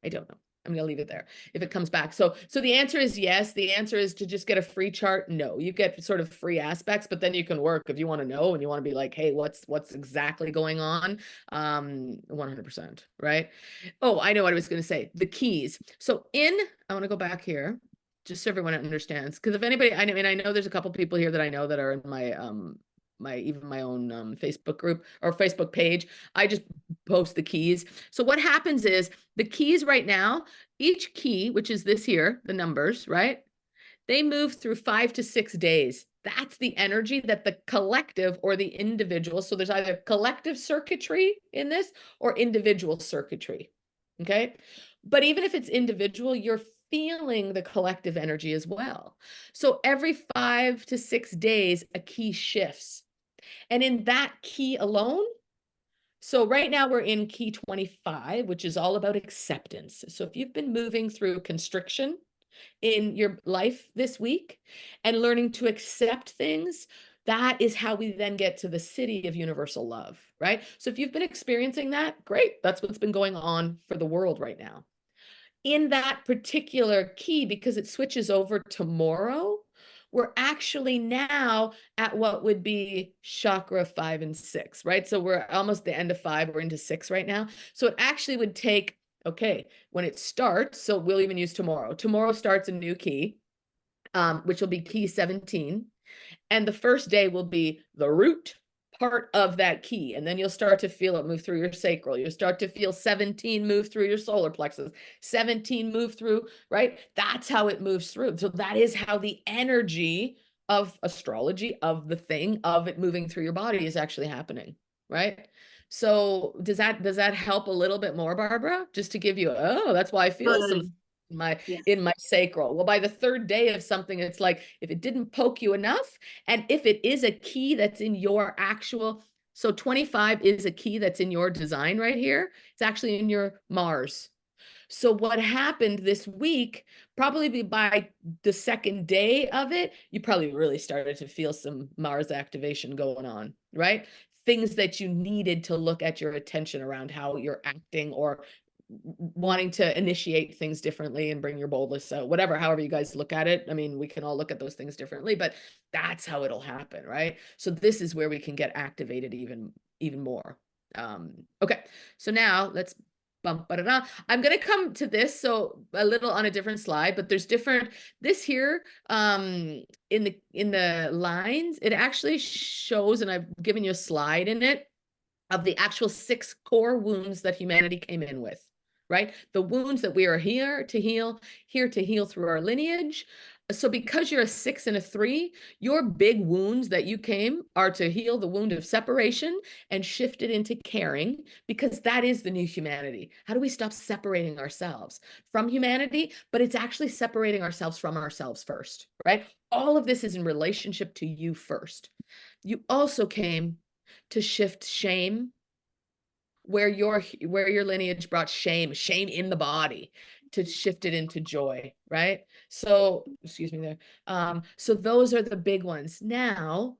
I don't know. I'm going to leave it there if it comes back. So the answer is yes. The answer is to just get a free chart. No, you get sort of free aspects, but then you can work if you want to know and you want to be like, hey, what's exactly going on? 100%, right? Oh, I know what I was going to say. The keys. So I want to go back here just so everyone understands. Because if anybody, I know there's a couple people here that I know that are in my my own Facebook group or Facebook page. I just post the keys. So what happens is the keys right now, each key, which is this here, the numbers, right? They move through 5 to 6 days. That's the energy that the collective or the individual. So there's either collective circuitry in this or individual circuitry. Okay. But even if it's individual, you're feeling the collective energy as well. So every 5 to 6 days, a key shifts. And in that key alone, so right now we're in key 25, which is all about acceptance. So if you've been moving through constriction in your life this week and learning to accept things, that is how we then get to the city of universal love, right? So if you've been experiencing that, great. That's what's been going on for the world right now. In that particular key, because it switches over tomorrow, we're actually now at what would be chakra 5 and 6, right? So we're almost the end of 5, we're into 6 right now. So it actually would take, okay, when it starts, so we'll even use tomorrow. Tomorrow starts a new key, which will be key 17. And the first day will be the root part of that key. And then you'll start to feel it move through your sacral. You'll start to feel 17 move through your solar plexus, 17 move through, right? That's how it moves through. So that is how the energy of astrology, of the thing, of it moving through your body is actually happening, right? So does that help a little bit more, Barbara? Just to give you, oh, that's why I feel some Totally. Yes. in my sacral. Well, by the third day of something, it's like if it didn't poke you enough, and if it is a key that's in your actual, so 25 is a key that's in your design right here. It's actually in your Mars. So what happened this week, probably by the second day of it, you probably really started to feel some Mars activation going on, right? Things that you needed to look at your attention around how you're acting or wanting to initiate things differently and bring your boldness out, whatever, however you guys look at it. I mean, we can all look at those things differently, but that's how it'll happen, right? So this is where we can get activated even more. Okay, so now let's bump it on. I'm going to come to this so a little on a different slide, but there's different, this here in the lines, it actually shows, and I've given you a slide in it of the actual 6 core wounds that humanity came in with, right? The wounds that we are here to heal through our lineage. So because you're a 6 and a 3, your big wounds that you came are to heal the wound of separation and shift it into caring, because that is the new humanity. How do we stop separating ourselves from humanity? But it's actually separating ourselves from ourselves first, right? All of this is in relationship to you first. You also came to shift shame where your lineage brought shame in the body, to shift it into joy, right? So excuse me there. So those are the big ones. Now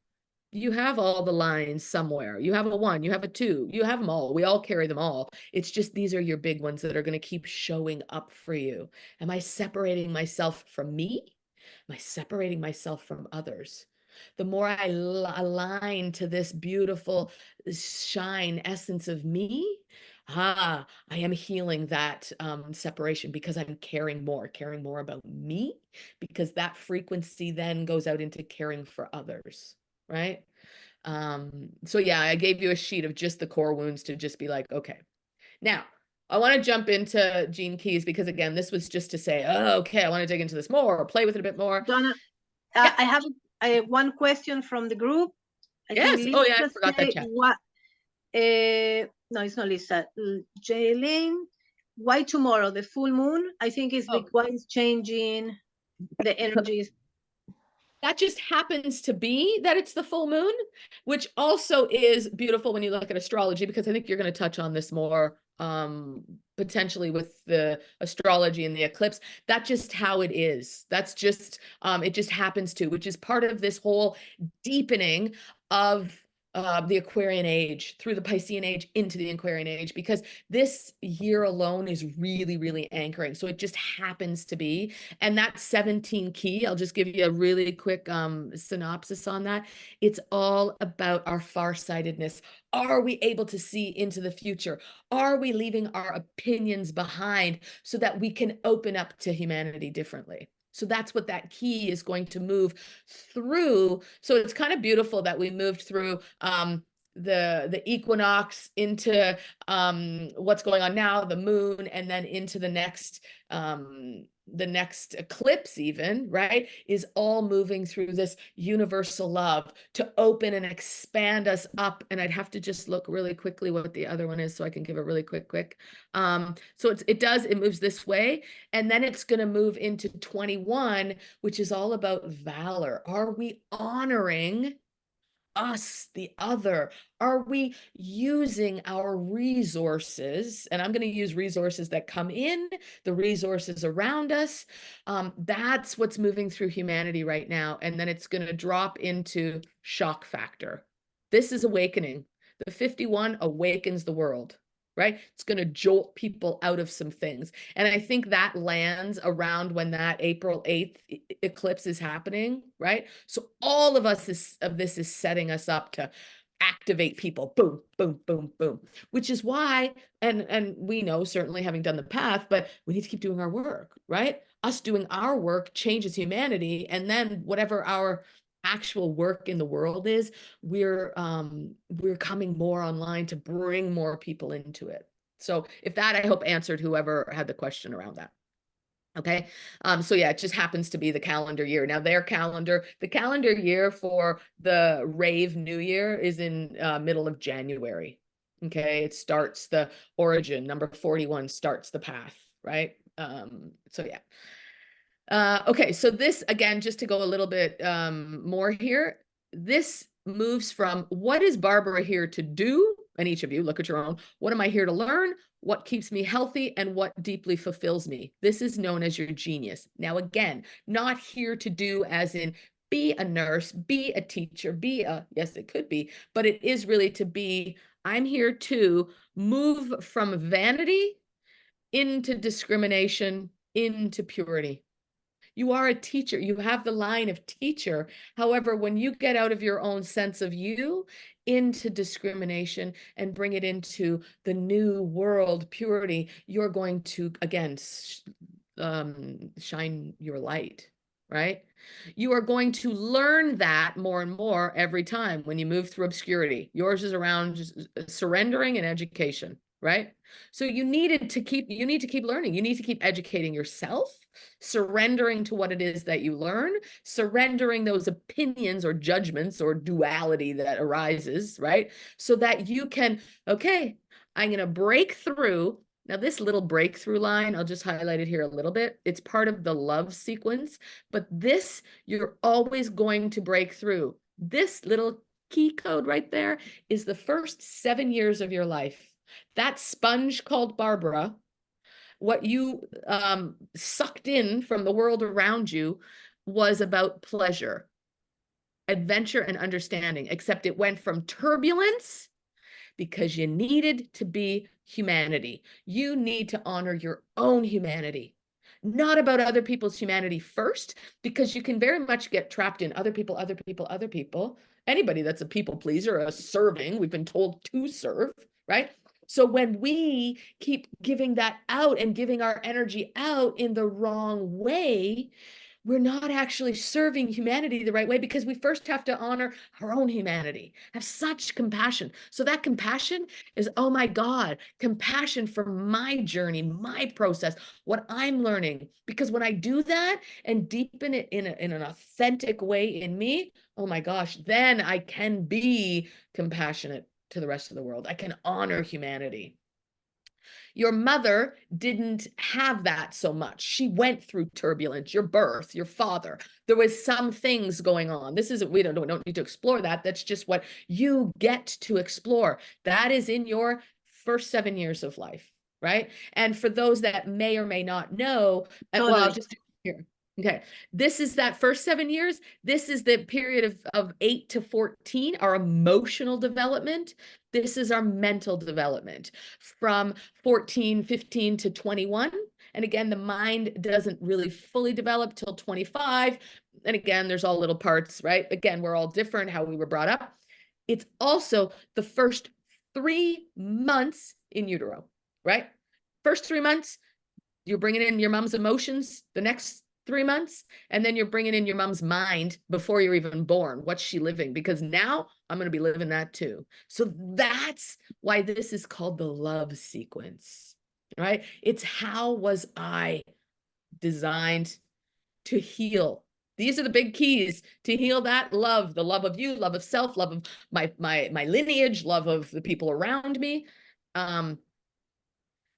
you have all the lines somewhere. You have a 1, you have a 2, you have them all. We all carry them all. It's just these are your big ones that are going to keep showing up for you. Am I separating myself from me? Am I separating myself from others? The more I align to this beautiful shine essence of me, I am healing that separation, because I'm caring more about me, because that frequency then goes out into caring for others, right? So yeah, I gave you a sheet of just the core wounds to just be like, okay, now I want to jump into Gene Keys, because again, this was just to say, oh, okay, I want to dig into this more or play with it a bit more. Donna, Yeah. I have one question from the group. I think Yes. Lisa Oh yeah, I forgot that said chat. what? No, it's not Lisa. Jaylene, why tomorrow? The full moon? I think it's Oh. why it's changing the energies. That just happens to be that it's the full moon, which also is beautiful when you look at astrology, because I think you're going to touch on this more potentially with the astrology and the eclipse. That's just how it is. That's just it just happens to, which is part of this whole deepening of the Aquarian age, through the Piscean age into the Aquarian age, because this year alone is really, really anchoring. So it just happens to be. And that 17 key, I'll just give you a really quick synopsis on that. It's all about our farsightedness. Are we able to see into the future? Are we leaving our opinions behind so that we can open up to humanity differently? So that's what that key is going to move through. So it's kind of beautiful that we moved through the equinox into what's going on now, the moon, and then into the next eclipse even, right, is all moving through this universal love to open and expand us up. And I'd have to just look really quickly what the other one is so I can give a really quick. So it moves this way, and then it's going to move into 21, which is all about valor. Are we honoring us, the other? Are we using our resources? And I'm going to use resources that come in, the resources around us. That's what's moving through humanity right now. And then it's going to drop into shock factor. This is awakening. The 51 awakens the world, right? It's going to jolt people out of some things. And I think that lands around when that April 8th eclipse is happening, right? So all of this is setting us up to activate people. Boom, boom, boom, boom. Which is why, and we know, certainly having done the path, but we need to keep doing our work, right? Us doing our work changes humanity. And then whatever our actual work in the world is, we're coming more online to bring more people into it. So if that, I hope, answered whoever had the question around that. Okay. So yeah, it just happens to be the calendar year. Now the calendar year for the rave new year is in middle of January. Okay. It starts the origin. Number 41 starts the path, right? So yeah. Okay, so this, again, just to go a little bit more here, this moves from what is Barbara here to do? And each of you, look at your own. What am I here to learn? What keeps me healthy? And what deeply fulfills me? This is known as your genius. Now, again, not here to do as in be a nurse, be a teacher, yes, it could be, but it is really to be, I'm here to move from vanity into discrimination, into purity. You are a teacher. You have the line of teacher. However, when you get out of your own sense of you into discrimination and bring it into the new world purity, you're going to, again, shine your light, right? You are going to learn that more and more every time when you move through obscurity. Yours is around just surrendering and education, right? So you need to keep learning. You need to keep educating yourself, surrendering to what it is that you learn, surrendering those opinions or judgments or duality that arises, right? So that you can, okay, I'm going to break through. Now, this little breakthrough line, I'll just highlight it here a little bit. It's part of the love sequence, but this, you're always going to break through. This little key code right there is the first 7 years of your life. That sponge called Barbara, what you sucked in from the world around you was about pleasure, adventure, and understanding, except it went from turbulence because you needed to be humanity. You need to honor your own humanity, not about other people's humanity first, because you can very much get trapped in other people, other people, other people. Anybody that's a people pleaser, a serving, we've been told to serve, right? So when we keep giving that out and giving our energy out in the wrong way, we're not actually serving humanity the right way, because we first have to honor our own humanity, have such compassion. So that compassion is, oh my God, compassion for my journey, my process, what I'm learning. Because when I do that and deepen it in an authentic way in me, oh my gosh, then I can be compassionate to the rest of the world. I can honor humanity. Your mother didn't have that so much. She went through turbulence, your birth, your father. There was some things going on. This isn't, we don't need to explore that. That's just what you get to explore. That is in your first 7 years of life, right? And for those that may or may not know, well, I'll just do here. Okay, this is that first 7 years. This is the period of 8 to 14, our emotional development. This is our mental development from 14, 15 to 21. And again, the mind doesn't really fully develop till 25. And again, there's all little parts, right? Again, we're all different, how we were brought up. It's also the first 3 months in utero, right? First 3 months, you're bringing in your mom's emotions. The next 3 months, and then you're bringing in your mom's mind before you're even born. What's she living? Because now I'm going to be living that too. So that's why this is called the love sequence, right? It's how was I designed to heal. These are the big keys to heal that love, the love of you, love of self, love of my lineage, love of the people around me.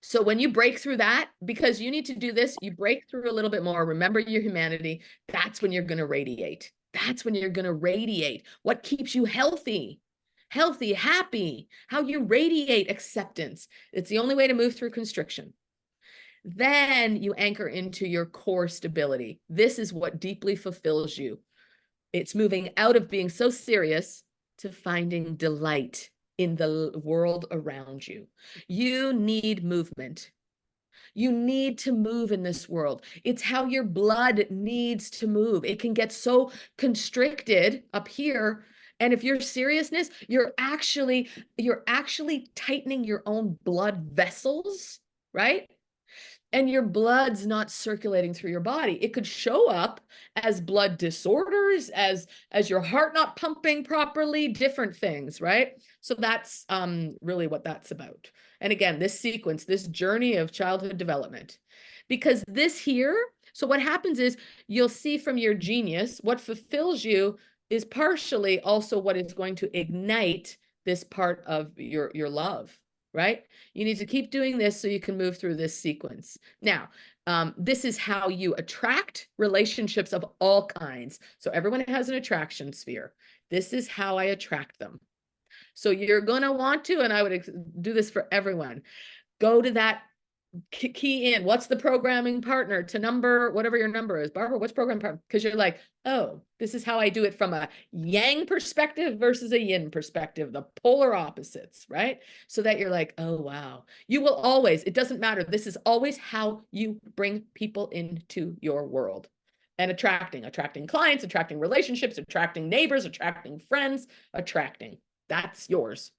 So when you break through that, because you need to do this, you break through a little bit more, remember your humanity, that's when you're going to radiate. That's when you're going to radiate. What keeps you healthy, happy, how you radiate acceptance. It's the only way to move through constriction. Then you anchor into your core stability. This is what deeply fulfills you. It's moving out of being so serious to finding delight in the world around you. You need movement. You need to move in this world. It's how your blood needs to move. It can get so constricted up here. And if your seriousness, you're actually tightening your own blood vessels, right? And your blood's not circulating through your body. It could show up as blood disorders, as your heart not pumping properly, different things, right? So that's really what that's about. And again, this sequence, this journey of childhood development, because this here, so what happens is you'll see from your genius, what fulfills you is partially also what is going to ignite this part of your love, right? You need to keep doing this so you can move through this sequence. Now, this is how you attract relationships of all kinds. So everyone has an attraction sphere. This is how I attract them. So you're going to want to, and I would do this for everyone, go to that key in what's the programming partner to number, whatever your number is. Barbara, what's program partner? Because you're like, oh, this is how I do it from a yang perspective versus a yin perspective, the polar opposites, right? So that you're like, oh, wow. You will always, it doesn't matter. This is always how you bring people into your world. And attracting clients, attracting relationships, attracting neighbors, attracting friends, attracting. That's yours.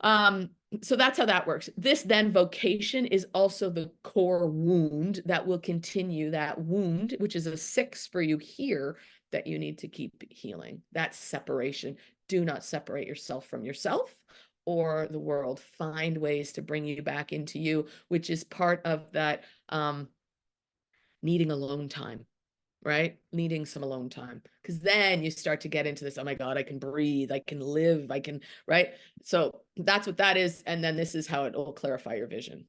So that's how that works. This then vocation is also the core wound that will continue that wound, which is a 6 for you here that you need to keep healing. That separation. Do not separate yourself from yourself or the world. Find ways to bring you back into you, which is part of that needing alone time. Right? Needing some alone time. Because then you start to get into this, oh my God, I can breathe, I can live, I can, right? So that's what that is. And then this is how it will clarify your vision.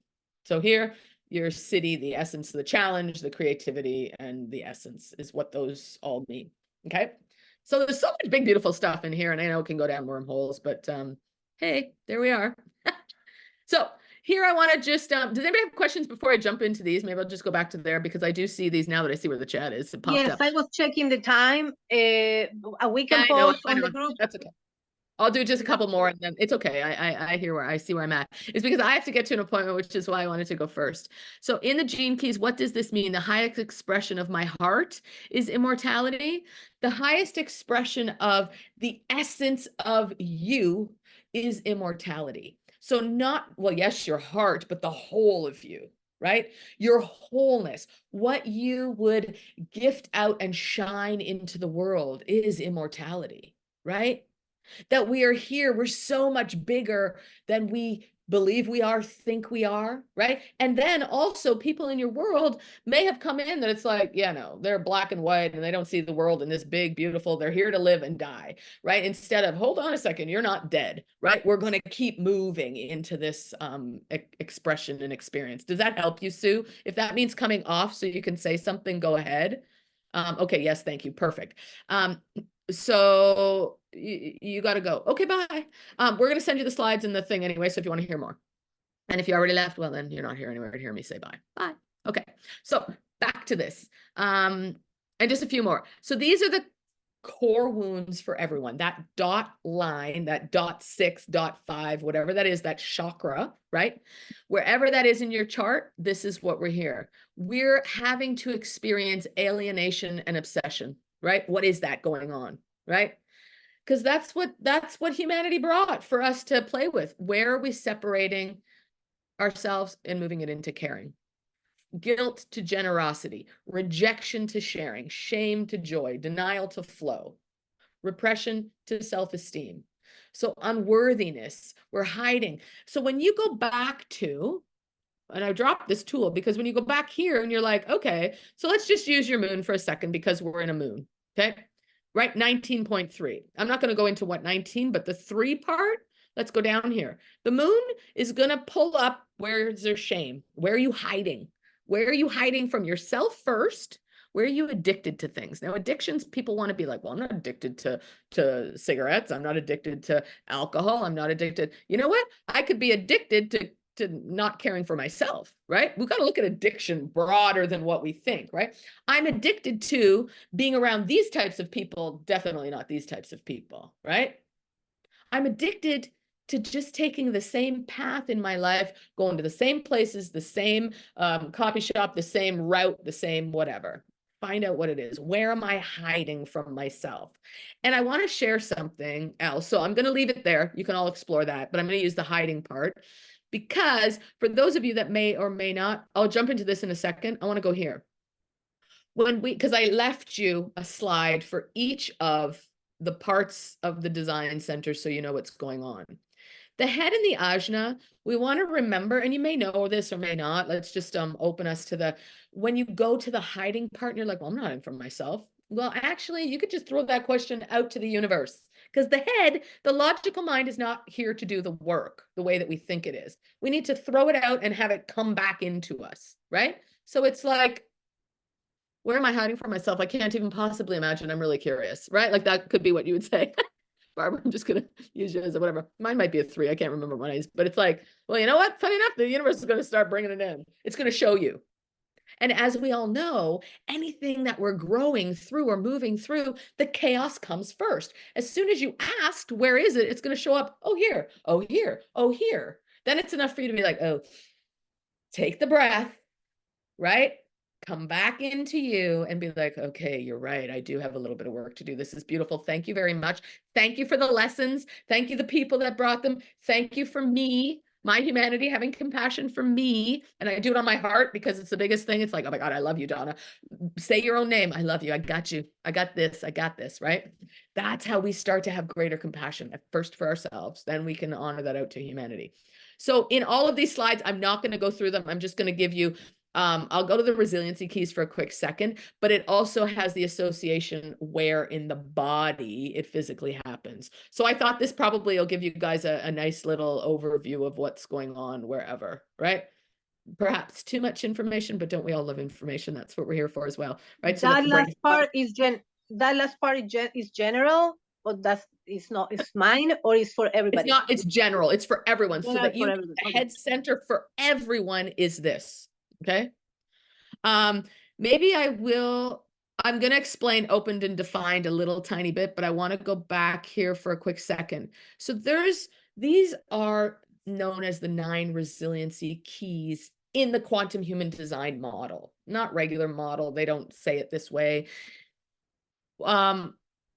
So here, your city, the essence, the challenge, the creativity, and the essence is what those all mean. Okay. So there's so much big, beautiful stuff in here. And I know it can go down wormholes, but hey, there we are. So here I want to just, does anybody have questions before I jump into these? Maybe I'll just go back to there because I do see these now that I see where the chat is. It popped Yes, up. I was checking the time. We can Yeah, I know, post on the group. That's okay. I'll do just a couple more and then it's okay. I hear where I see where I'm at. It's because I have to get to an appointment, which is why I wanted to go first. So in the gene keys, what does this mean? The highest expression of my heart is immortality. The highest expression of the essence of you is immortality. So not, well, yes, your heart, but the whole of you, right? Your wholeness, what you would gift out and shine into the world is immortality, right? That we are here, we're so much bigger than we believe we are, think we are, right? And then also people in your world may have come in that it's like, yeah, no, they're black and white and they don't see the world in this big, beautiful, they're here to live and die, right? Instead of, hold on a second, you're not dead, right? We're going to keep moving into this expression and experience. Does that help you, Sue? If that means coming off so you can say something, go ahead. Okay, yes, thank you, perfect. So you got to go. Okay, bye. We're going to send you the slides and the thing anyway. So if you want to hear more, and if you already left, well, then you're not here anywhere to hear me say bye. Bye. Okay. So back to this. And just a few more. So these are the core wounds for everyone. That dot line, that dot 6, dot 5, whatever that is, that chakra, right? Wherever that is in your chart, this is what we're here. We're having to experience alienation and obsession, right? What is that going on, right? Because that's what humanity brought for us to play with. Where are we separating ourselves and moving it into caring? Guilt to generosity, rejection to sharing, shame to joy, denial to flow, repression to self-esteem. So unworthiness, we're hiding. So when you go back to, and I dropped this tool because when you go back here and you're like, okay, so let's just use your moon for a second because we're in a moon, okay? Right, 19.3. I'm not going to go into what 19, but the 3 part, let's go down here. The moon is going to pull up where's there shame? Where are you hiding? Where are you hiding from yourself first? Where are you addicted to things? Now, addictions, people want to be like, well, I'm not addicted to cigarettes. I'm not addicted to alcohol. I'm not addicted. You know what? I could be addicted to not caring for myself, right? We've got to look at addiction broader than what we think, right? I'm addicted to being around these types of people, definitely not these types of people, right? I'm addicted to just taking the same path in my life, going to the same places, the same coffee shop, the same route, the same whatever. Find out what it is. Where am I hiding from myself? And I want to share something else. So I'm going to leave it there. You can all explore that, but I'm going to use the hiding part because for those of you that may or may not, I'll jump into this in a second. I want to go here. Because I left you a slide for each of the parts of the design center so you know what's going on. The head and the ajna, we want to remember, and you may know this or may not, let's just open us to the, when you go to the hiding part and you're like, well, I'm not hiding from myself. Well, actually, you could just throw that question out to the universe because the head, the logical mind is not here to do the work the way that we think it is. We need to throw it out and have it come back into us, right? So it's like, where am I hiding from myself? I can't even possibly imagine. I'm really curious, right? Like that could be what you would say. Barbara, I'm just going to use you as a whatever. Mine might be a 3. I can't remember what it is, but it's like, well, you know what? Funny enough, the universe is going to start bringing it in. It's going to show you. And as we all know, anything that we're growing through or moving through, the chaos comes first. As soon as you asked, where is it? It's going to show up. Oh, here. Oh, here. Oh, here. Then it's enough for you to be like, oh, take the breath, right? Come back into you and be like, okay, you're right. I do have a little bit of work to do. This is beautiful. Thank you very much. Thank you for the lessons. Thank you, the people that brought them. Thank you for me, my humanity, having compassion for me. And I do it on my heart because it's the biggest thing. It's like, oh my God, I love you, Donna. Say your own name. I love you. I got you. I got this. I got this, right? That's how we start to have greater compassion at first for ourselves. Then we can honor that out to humanity. So in all of these slides, I'm not going to go through them. I'm just going to give you I'll go to the resiliency keys for a quick second, but it also has the association where in the body it physically happens. So I thought this probably will give you guys a nice little overview of what's going on wherever, right? Perhaps too much information, but don't we all love information? That's what we're here for as well, right? So that last part is general, or it's not, it's mine, or it's for everybody? It's not, it's general, it's for everyone. General so that you, for everyone. the Okay. head center for everyone is this. Okay. Maybe I'm going to explain opened and defined a little tiny bit, but I want to go back here for a quick second. So these are known as the 9 resiliency keys in the quantum human design model, not regular model. They don't say it this way.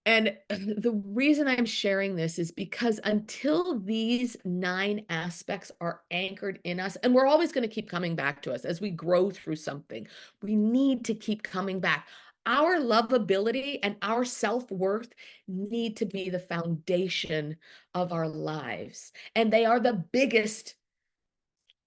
And the reason I'm sharing this is because until these 9 aspects are anchored in us, and we're always going to keep coming back to us as we grow through something, we need to keep coming back. Our lovability and our self-worth need to be the foundation of our lives. And they are the biggest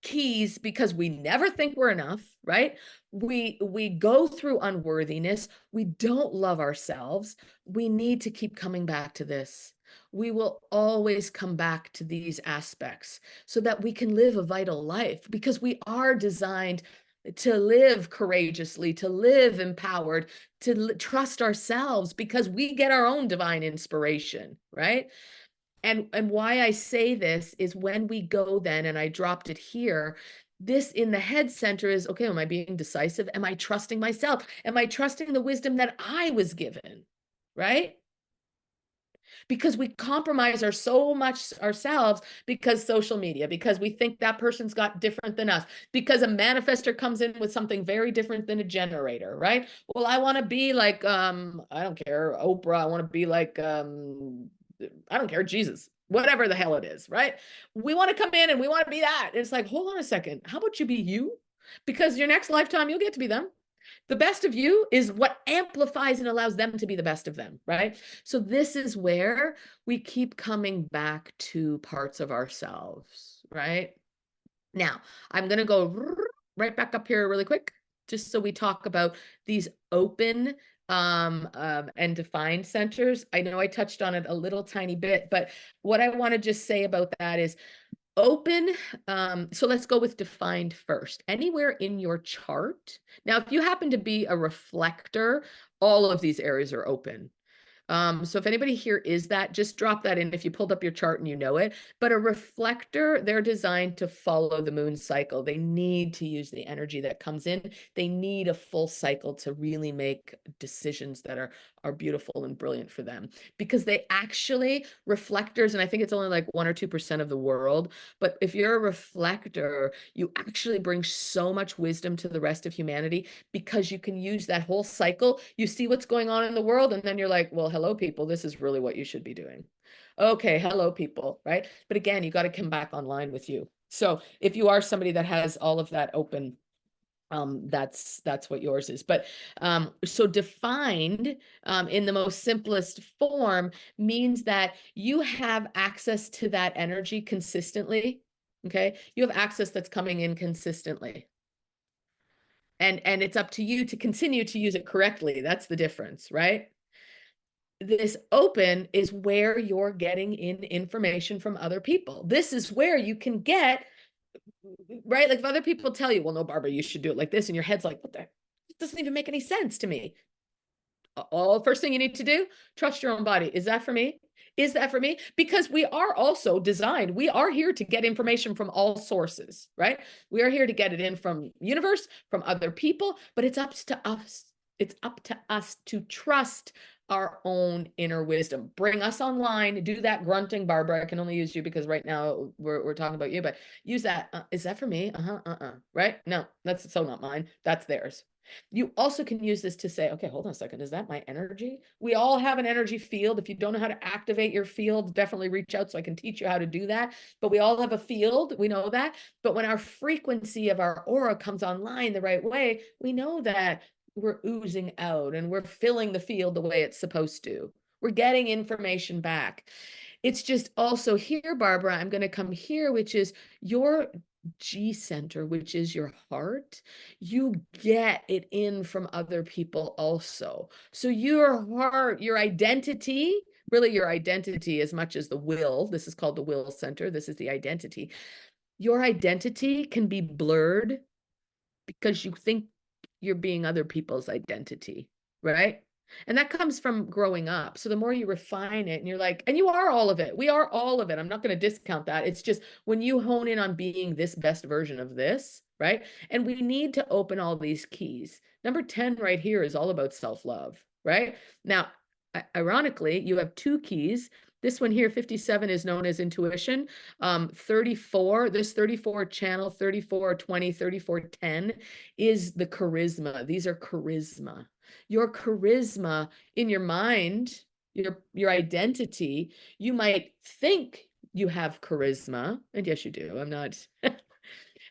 keys because we never think we're enough, right? We go through unworthiness. We don't love ourselves. We need to keep coming back to this. We will always come back to these aspects so that we can live a vital life, because we are designed to live courageously, to live empowered, to trust ourselves, because we get our own divine inspiration, right? And why I say this is when we go then, and I dropped it here, This in the head center is, okay, am I being decisive? Am I trusting myself? Am I trusting the wisdom that I was given? Right? Because we compromise so much ourselves because social media, because we think that person's got different than us, because a manifester comes in with something very different than a generator, right? Well, I want to be like, I don't care, Oprah. I want to be like, I don't care, Jesus, whatever the hell it is, right? We want to come in and we want to be that. It's like, hold on a second. How about you be you? Because your next lifetime, you'll get to be them. The best of you is what amplifies and allows them to be the best of them, right? So this is where we keep coming back to parts of ourselves, right? Now, I'm going to go right back up here really quick, just so we talk about these open and defined centers. I know I touched on it a little tiny bit, but what I want to just say about that is open. So let's go with defined first. Anywhere in your chart. Now, if you happen to be a reflector, all of these areas are open. So if anybody here is that, just drop that in if you pulled up your chart and you know it. But a reflector, they're designed to follow the moon cycle. They need to use the energy that comes in. They need a full cycle to really make decisions that are beautiful and brilliant for them. Because they actually, reflectors, and I think it's only like 1 or 2% of the world, but if you're a reflector, you actually bring so much wisdom to the rest of humanity because you can use that whole cycle. You see what's going on in the world, and then you're like, well, hello, people, this is really what you should be doing. Okay, hello, people, right? But again, you got to come back online with you. So if you are somebody that has all of that open, that's what yours is. But so defined in the most simplest form means that you have access to that energy consistently. Okay, you have access that's coming in consistently. And it's up to you to continue to use it correctly. That's the difference, right? This open is where you're getting in information from other people. This is where you can get, right? Like if other people tell you, well, no, Barbara, you should do it like this. And your head's like, what the? It doesn't even make any sense to me. First thing you need to do, trust your own body. Is that for me? Is that for me? Because we are also designed, we are here to get information from all sources, right? We are here to get it in from universe, from other people, but it's up to us. It's up to us to trust our own inner wisdom. Bring us online, do that grunting, Barbara. I can only use you because right now we're talking about you, but use that. Is that for me? Right? No, that's so not mine. That's theirs. You also can use this to say, okay, hold on a second. Is that my energy? We all have an energy field. If you don't know how to activate your field, definitely reach out so I can teach you how to do that. But we all have a field. We know that. But when our frequency of our aura comes online the right way, we know that we're oozing out and we're filling the field the way it's supposed to. We're getting information back. It's just also here, Barbara, I'm going to come here, which is your G center, which is your heart. You get it in from other people also. So your heart, your identity, really your identity as much as the will, this is called the will center, this is the identity. Your identity can be blurred because you think you're being other people's identity, right? And that comes from growing up. So the more you refine it and you're like, and you are all of it. We are all of it. I'm not going to discount that. It's just when you hone in on being this best version of this, right? And we need to open all these keys. Number 10 right here is all about self-love, right? Now, ironically, you have 2 keys. This one here, 57, is known as intuition. 34, this 34 channel, 3420, 3410 is the charisma. These are charisma. Your charisma in your mind, your identity, you might think you have charisma, and yes, you do. I'm not.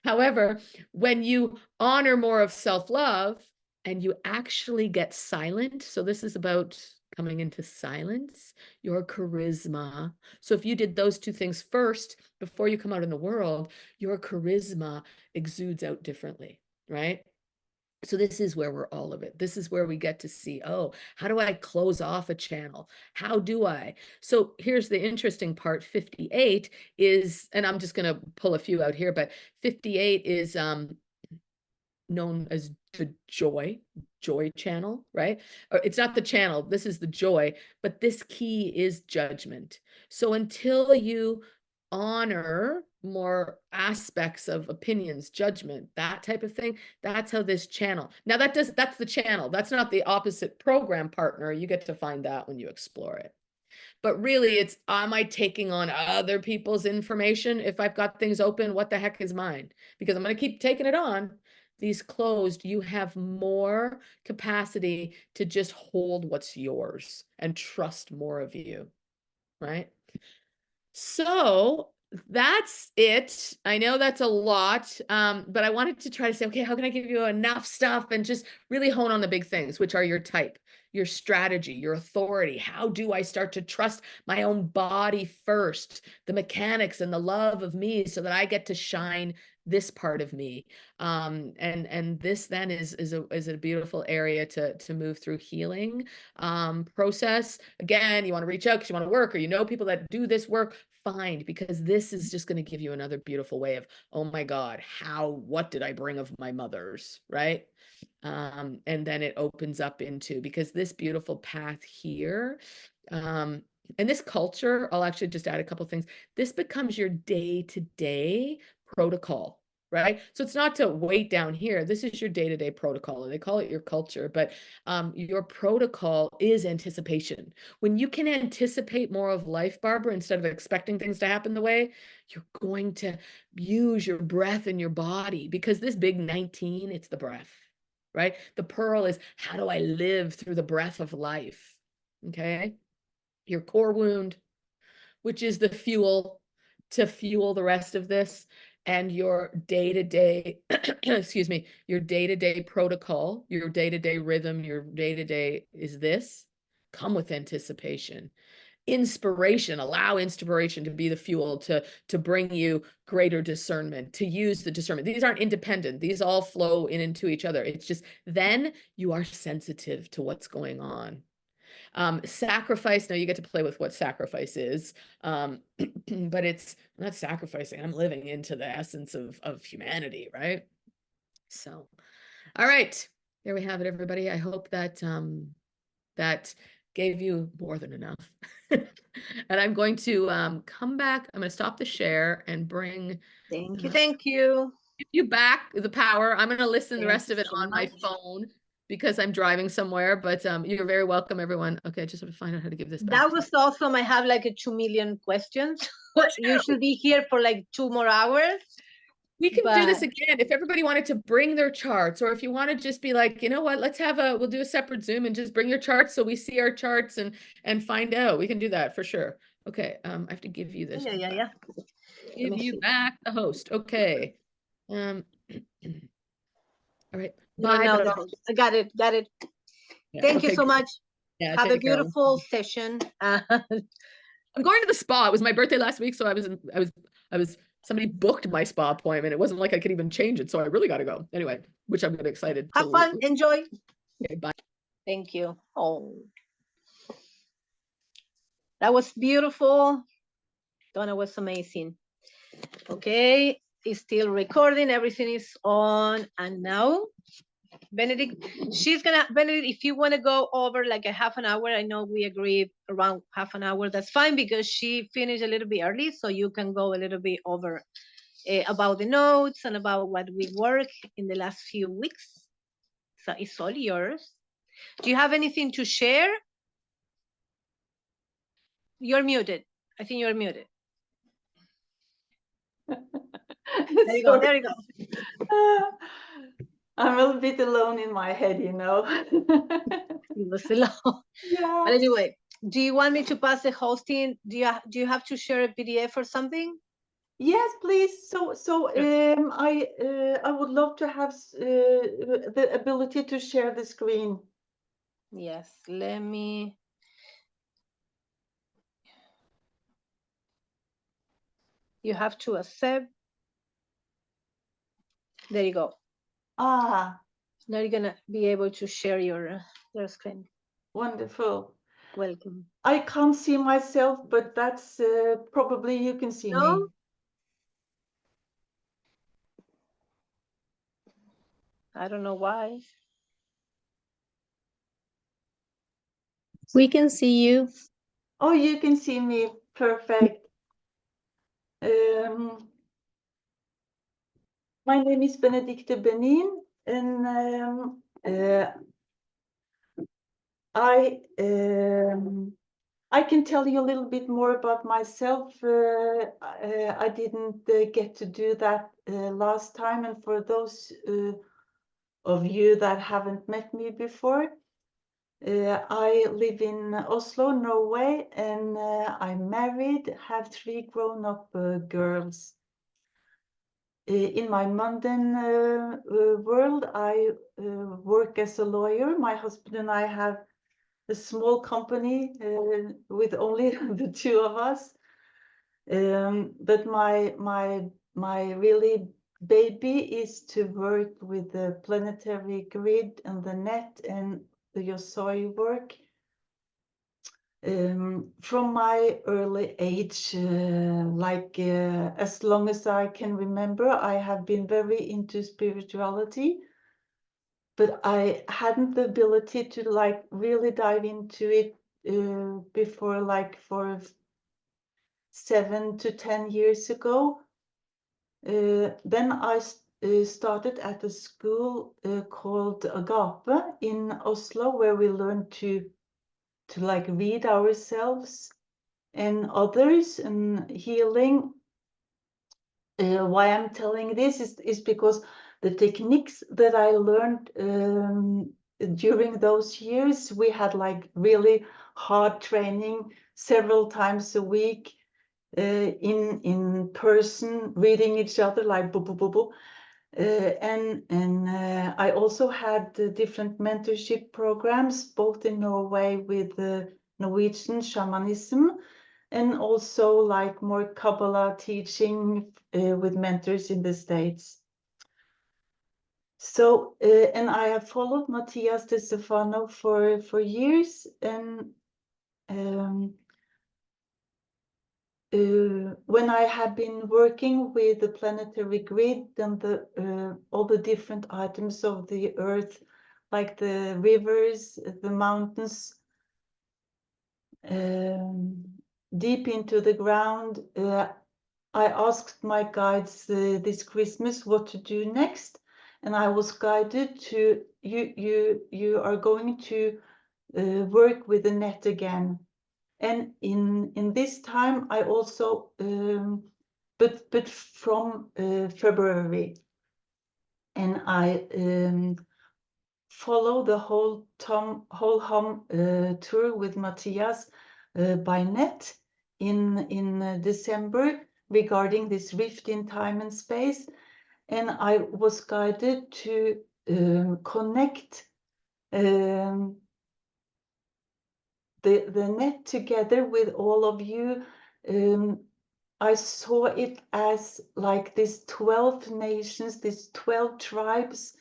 However, when you honor more of self-love and you actually get silent, so this is about coming into silence, your charisma. So if you did those 2 things first before you come out in the world, your charisma exudes out differently, right? So this is where we're all of it. This is where we get to see, oh, how do I close off a channel? How do I? So here's the interesting part. 58 is, and I'm just going to pull a few out here, but 58 is known as the joy channel, right? Or it's not the channel, this is the joy, but this key is judgment. So until you honor more aspects of opinions, judgment, that type of thing. That's how this channel. Now that's the channel. That's not the opposite program partner. You get to find that when you explore it. But really it's, am I taking on other people's information? If I've got things open, what the heck is mine? Because I'm going to keep taking it on. These closed, you have more capacity to just hold what's yours and trust more of you, right? So that's it. I know that's a lot, but I wanted to try to say, okay, how can I give you enough stuff and just really hone on the big things, which are your type, your strategy, your authority. How do I start to trust my own body first, the mechanics and the love of me so that I get to shine this part of me. And this then is a beautiful area to move through healing process. Again, you want to reach out because you want to work, or you know people that do this work, find, because this is just going to give you another beautiful way of, oh my God, what did I bring of my mother's, right? And then it opens up into, because this beautiful path here, and this culture, I'll actually just add a couple things. This becomes your day-to-day protocol, right? So it's not to wait down here. This is your day-to-day protocol, and they call it your culture, but your protocol is anticipation. When you can anticipate more of life, Barbara, instead of expecting things to happen the way, you're going to use your breath in your body, because this big 19, it's the breath, right? The pearl is, how do I live through the breath of life? Okay. Your core wound, which is the fuel to fuel the rest of this, and your day-to-day, excuse me, your day-to-day protocol, your day-to-day rhythm, your day-to-day is this. Come with anticipation. Inspiration, allow inspiration to be the fuel to bring you greater discernment, to use the discernment. These aren't independent. These all flow into each other. It's just then you are sensitive to what's going on. Sacrifice, now you get to play with what sacrifice is, but it's not sacrificing. I'm living into the essence of humanity, right? So, all right, there we have it, everybody. I hope that that gave you more than enough. And I'm going to come back. I'm going to stop the share and bring Thank you. you back the power. I'm going to listen the Thank rest you of it so on my much. phone because I'm driving somewhere, but you're very welcome, everyone. Okay, I just have to find out how to give this back. That was awesome. I have like 2 million questions. You should be here for like 2 more hours. We can do this But again if everybody wanted to bring their charts, or if you want to just be like, you know what, we'll do a separate Zoom and just bring your charts so we see our charts and find out. We can do that for sure. Okay, I have to give you this. yeah. Give you back the host. Okay. All right. You are Bye. now But the host. I got it. yeah, Thank you okay, so good. much. Yeah, Have a take care. beautiful session. I'm going to the spa. It was my birthday last week, so I was somebody booked my spa appointment. It wasn't like I could even change it, so I really got to go. Anyway, which I'm really excited to. Have fun. Enjoy. Okay, bye. Thank you. Oh, that was beautiful. Donna was amazing. Okay, it's still recording. Everything is on. And now, Benedict, Benedict, if you want to go over like a half an hour, I know we agreed around half an hour. That's fine, because she finished a little bit early. So you can go a little bit over about the notes and about what we worked in the last few weeks. So it's all yours. Do you have anything to share? You're muted. I think you're muted. There you go. There you go. I'm a little bit alone in my head, you know. You was alone. Yeah. But anyway, do you want me to pass the hosting? Do you have to share a PDF or something? Yes, please. So I would love to have the ability to share the screen. Yes, let me. You have to accept. There you go. Ah, Now you're gonna be able to share your screen. wonderful. Welcome. I can't see myself, but that's probably you can see me. No? I don't know why. We can see you. Oh, you can see me. Perfect. My name is Benedicte Benin, and I can tell you a little bit more about myself. I didn't get to do that last time, and for those of you that haven't met me before, I live in Oslo, Norway, and I'm married, have 3 grown-up girls. In my mundane world, I work as a lawyer. My husband and I have a small company with only the 2 of us. But my really baby is to work with the planetary grid and the net and the Yosoi work. From my early age, as long as I can remember, I have been very into spirituality, but I hadn't the ability to like really dive into it before, like for 7 to 10 years ago. Then I started at a school called Agape in Oslo, where we learned to like read ourselves and others and healing. Why I'm telling this is because the techniques that I learned during those years, we had like really hard training several times a week in person, reading each other like boo boo boo boo. And I also had different mentorship programs, both in Norway with Norwegian shamanism, and also like more Kabbalah teaching with mentors in the States. So, and I have followed Matthias de Stefano for years, and when I have been working with the planetary grid and all the different items of the earth, like the rivers, the mountains, deep into the ground, I asked my guides this Christmas what to do next, and I was guided to you are going to work with the net again. And in this time, I also, but from February, and I follow the whole hum tour with Matthias by net in December regarding this rift in time and space, and I was guided to connect the net together with all of you. I saw it as like these 12 nations, these 12 tribes,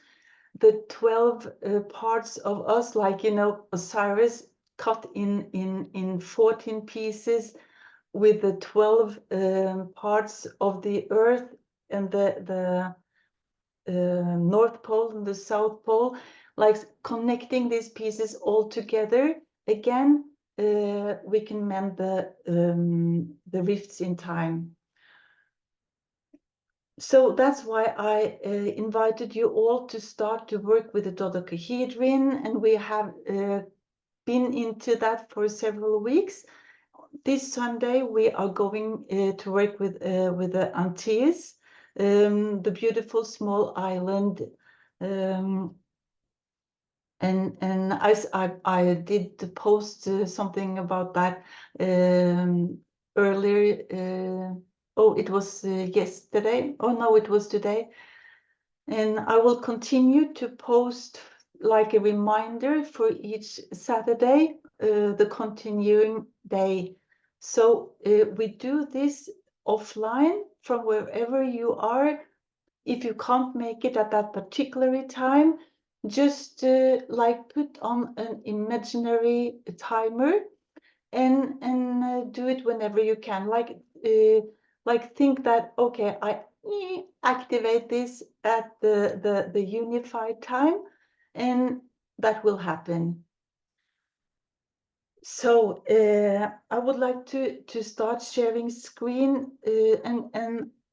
the 12 parts of us, like, you know, Osiris cut in 14 pieces with the 12 parts of the earth and the North Pole and the South Pole, like connecting these pieces all together. Again, we can mend the rifts in time. So that's why I invited you all to start to work with the dodecahedron, and we have been into that for several weeks. This Sunday we are going to work with the Antilles, the beautiful small island. And I did post something about that earlier. Oh, it was yesterday. Oh no, it was today. And I will continue to post like a reminder for each Saturday, the continuing day. So we do this offline from wherever you are. If you can't make it at that particular time, just like put on an imaginary timer and do it whenever you can. Like think that, okay, I activate this at the unified time, and that will happen. So I would like to start sharing screen,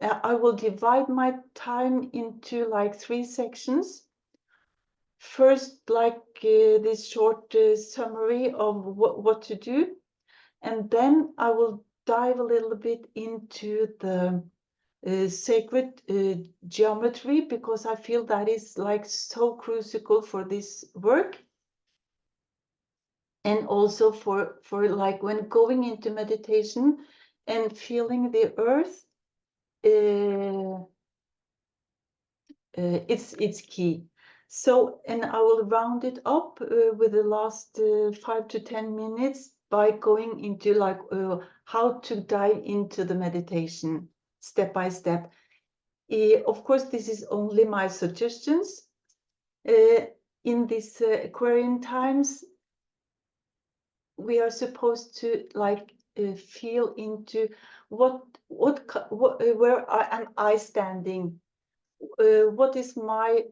I will divide my time into like 3 sections. First, like this short summary of what to do. And then I will dive a little bit into the sacred geometry, because I feel that is like so crucial for this work. And also for like when going into meditation and feeling the earth, it's key. So, and I will round it up with the last 5 to 10 minutes by going into like how to dive into the meditation step by step. Of course, this is only my suggestions. In these Aquarian times, we are supposed to like feel into where am I standing? What is my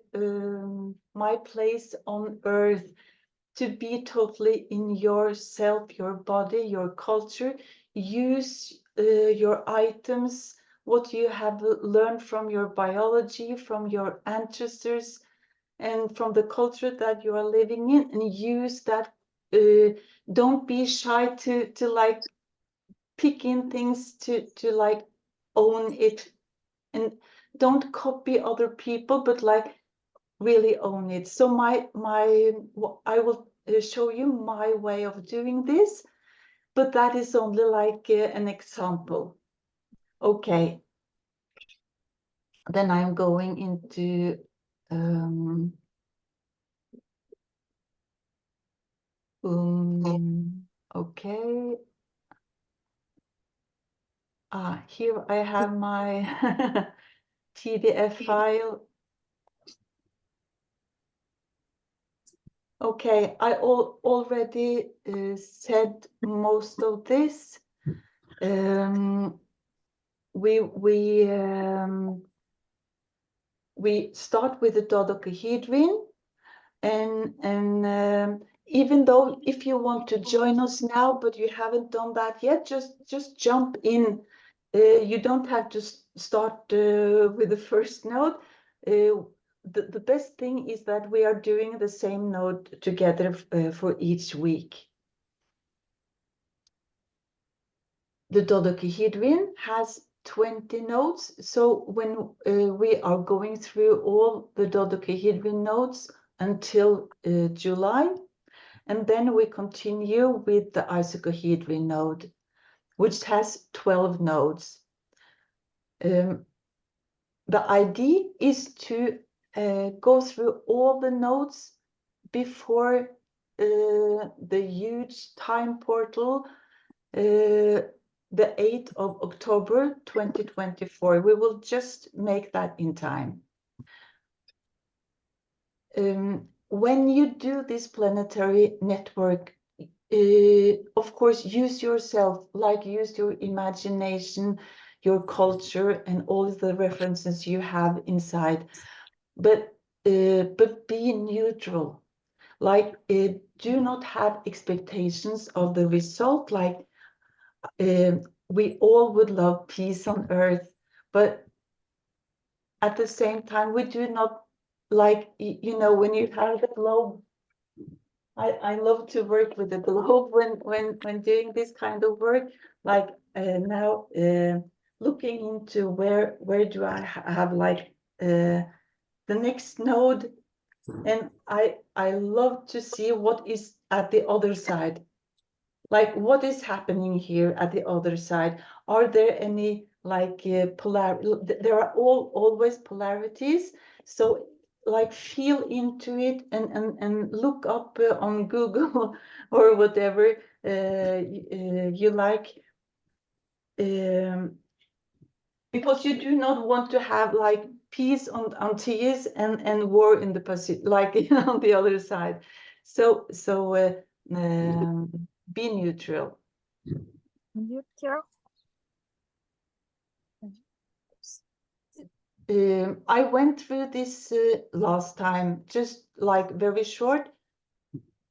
place on earth? To be totally in yourself, your body, your culture. Use your items, what you have learned from your biology, from your ancestors, and from the culture that you are living in, and use that. Don't be shy to like pick in things, to like own it, and don't copy other people, but like really own it. So I will show you my way of doing this, but that is only like an example. Okay, then I'm going into okay. Here I have my PDF file. Okay, I already said most of this. We start with the dodecahedron, and even though if you want to join us now, but you haven't done that yet, just jump in. You don't have to start with the first node. The best thing is that we are doing the same node together for each week. The dodecahedron has 20 nodes. So when we are going through all the dodecahedron nodes until July, and then we continue with the icosahedron node, which has 12 nodes. The idea is to go through all the nodes before the huge time portal, the 8th of October 2024. We will just make that in time. When you do this planetary network, of course, use yourself, like use your imagination, your culture, and all the references you have inside. But be neutral. Like, do not have expectations of the result. Like, we all would love peace on earth, but at the same time, we do not like, you know, when you have the globe. I love to work with the globe when doing this kind of work. Like now, looking into where do I have like the next node, and I love to see what is at the other side. Like what is happening here at the other side? Are there any like there are always polarities. So like feel into it and look up on Google or whatever you like, because you do not want to have like peace on Ts and war in the Pacific, like on the other side. So be neutral. I went through this last time, just like very short.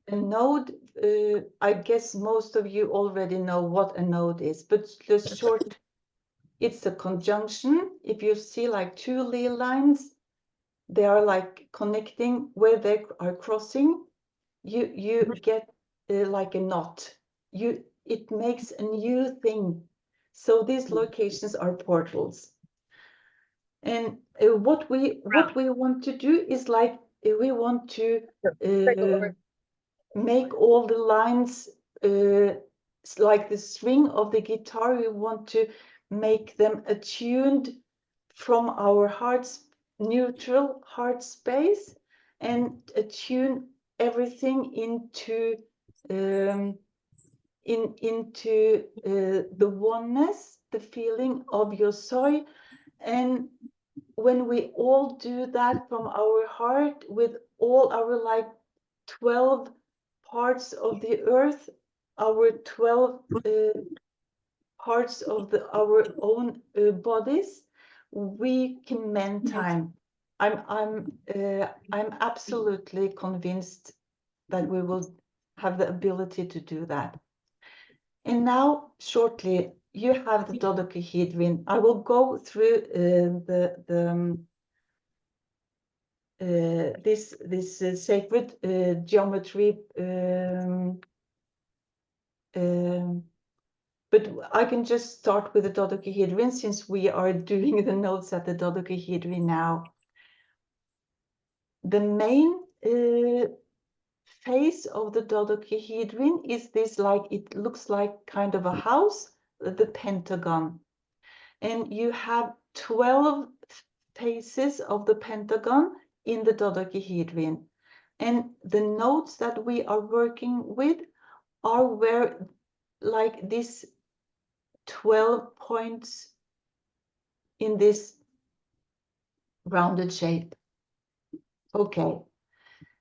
A node, I guess most of you already know what a node is, but just short it's a conjunction. If you see like two Lie lines, they are like connecting where they are crossing. You get like a knot. It makes a new thing. So these locations are portals. And what we want to do is like we want to make all the lines like the string of the guitar. We want to make them attuned from our heart's neutral heart space and attune everything into the oneness, the feeling of your soul. And when we all do that from our heart with all our like 12 parts of the earth, our 12 parts of our own bodies, we can mend time. I'm absolutely convinced that we will have the ability to do that. And now, shortly, you have the dodecahedron. I will go through this sacred geometry, but I can just start with the dodecahedron since we are doing the notes at the dodecahedron now. The main face of the dodecahedron is this, like, it looks like kind of a house, the pentagon. And you have 12 faces of the pentagon in the dodecahedron. And the notes that we are working with are where, like, this 12 points in this rounded shape. Okay.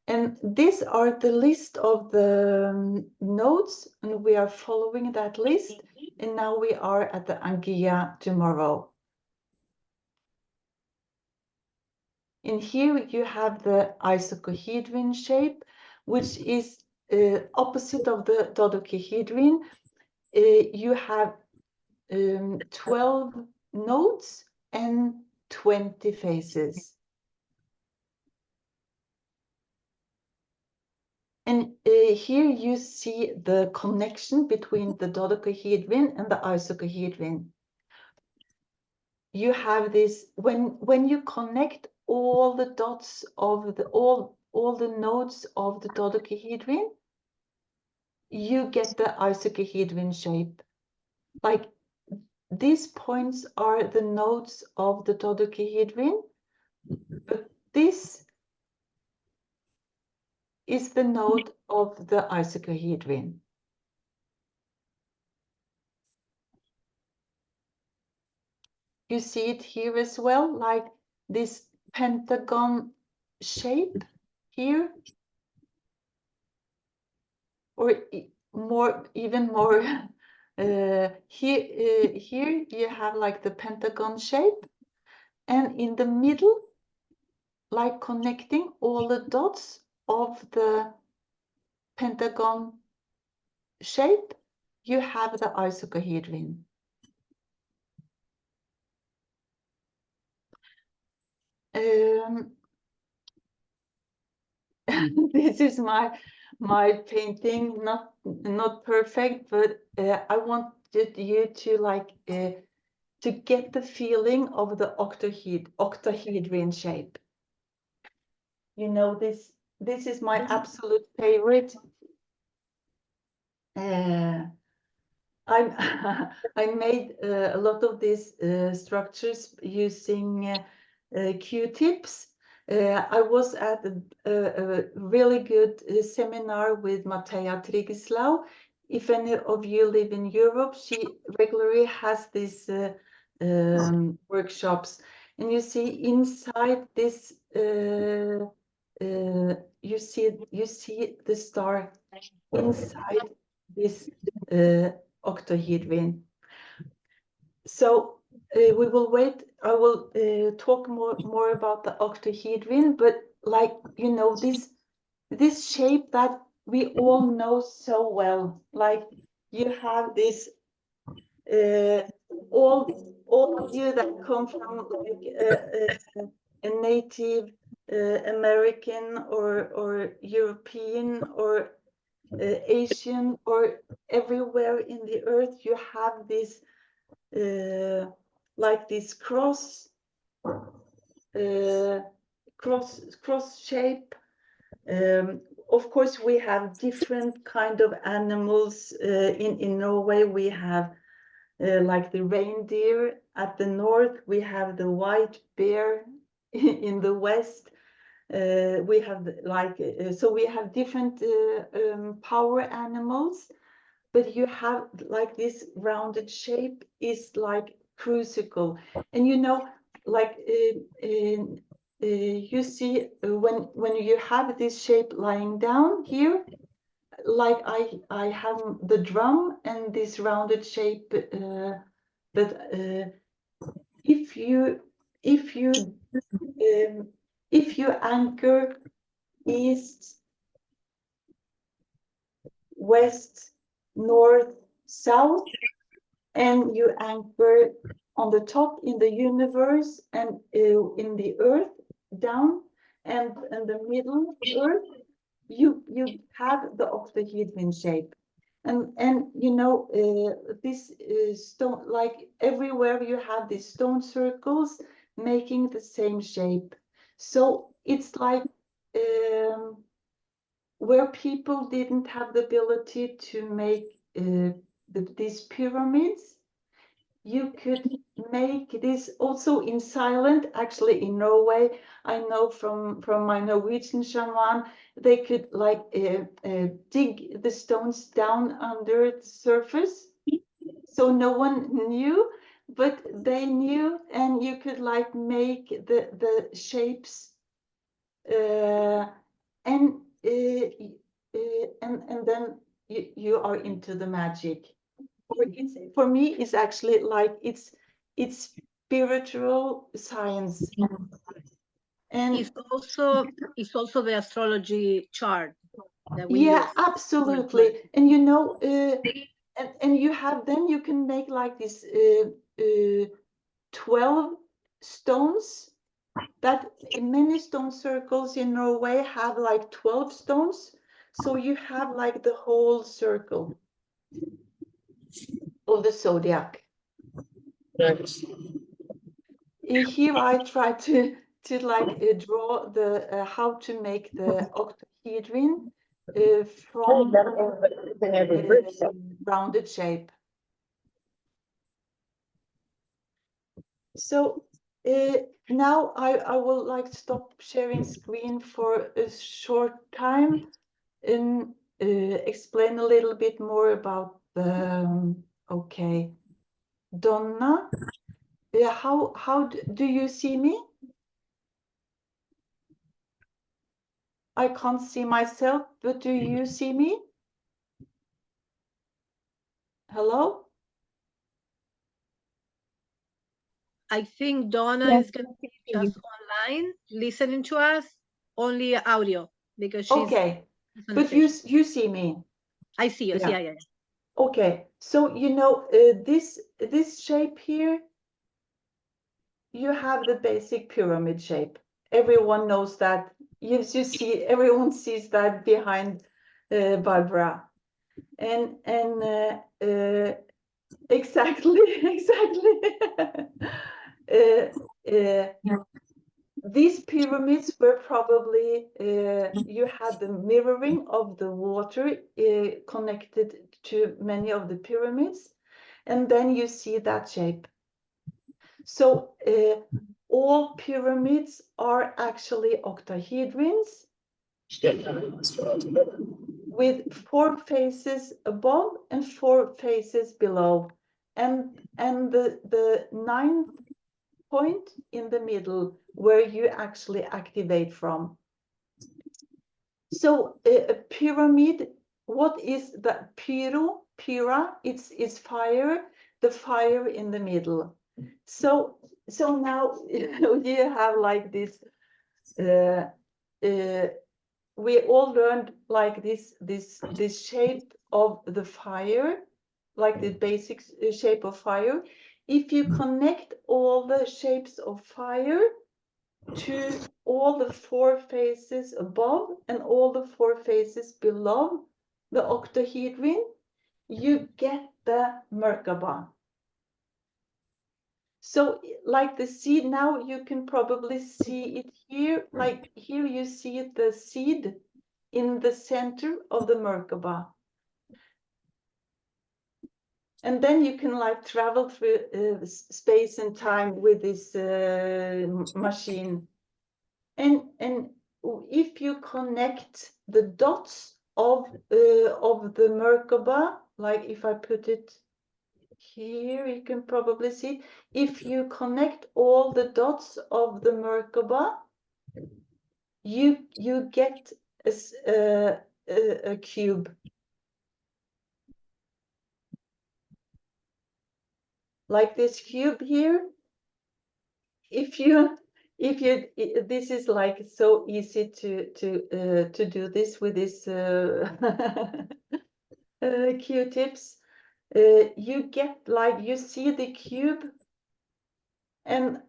And these are the list of the notes, and we are following that list. And now we are at the Angia tomorrow. And here you have the icosahedron shape, which is opposite of the dodecahedron. You have 12 notes and 20 faces. And here you see the connection between the dodecahedron and the icosahedron. You have this, when you connect all the dots of the all the nodes of the dodecahedron, you get the icosahedron shape. Like, these points are the nodes of the dodecahedron, but this is the node of the icosahedron. You see it here as well, like this pentagon shape here, or even more. Here you have like the pentagon shape, and in the middle, like connecting all the dots of the pentagon shape, you have the icosahedron. This is my painting, not perfect, but I wanted you to like to get the feeling of the octahedron shape. You know, this is my absolute favorite. I made a lot of these structures using Q-tips. I was at a really good seminar with Matea Trigislau. If any of you live in Europe, she regularly has these workshops. And you see inside this, you see the star inside this octahedron. So we will wait. I will talk more about the octahedron, but like, you know, this shape that we all know so well. Like, you have this all of you that come from like a Native American or European or Asian or everywhere in the earth, you have this like this cross shape. Of course, we have different kind of animals in Norway. We have like the reindeer at the north. We have the white bear in the west. We have like so we have different power animals, but you have like this rounded shape is like crucible, and you know, like you see when you have this shape lying down here, like I have the drum and this rounded shape, but if you if you anchor east, west, north, south, and you anchor on the top in the universe and in the earth down, and in the middle earth, you have the octahedron shape. And you know, this stone, like everywhere you have these stone circles making the same shape. So it's like where people didn't have the ability to make these pyramids, you could make this also in silent. Actually, in Norway, I know from my Norwegian shaman, they could like dig the stones down under the surface, so no one knew, but they knew, and you could like make the shapes, and then you are into the magic. For me, it's actually like it's spiritual science, and It's also the astrology chart that we yeah, use. absolutely. And you know, and you have, then you can make like this 12 stones. That many stone circles in Norway have like 12 stones, so you have like the whole circle of the zodiac. Here I try to like draw the how to make the octahedron from rounded shape. So now I will like stop sharing screen for a short time and explain a little bit more about the okay, Donna. How do you see me? I can't see myself, but do you see me? Hello? I think Donna is going to be just online listening to us, only audio, because she's Okay, on but station. you see me. I see you. Yeah. Yeah. Okay, so you know this shape here, you have the basic pyramid shape. Everyone knows that. You see, everyone sees that behind Barbara, and exactly, exactly. These pyramids were probably you had the mirroring of the water connected to many of the pyramids, and then you see that shape. So all pyramids are actually octahedrons with 4 faces above and 4 faces below, and the 9th point in the middle where you actually activate from. So a pyramid, what is the pyra? It's fire, the fire in the middle. So now you have like this. We all learned like this shape of the fire, like the basic shape of fire. if you connect all the shapes of fire to all the 4 faces above and all the 4 faces below the octahedron, you get the Merkaba. So like the seed, now you can probably see it here, like here you see the seed in the center of the Merkaba. And then you can like travel through space and time with this machine. And if you connect the dots of the Merkaba, like if I put it here, you can probably see, if you connect all the dots of the Merkaba, you get a cube. Like this cube here. If you this is like so easy to do this with this Q-tips. You get like, you see the cube and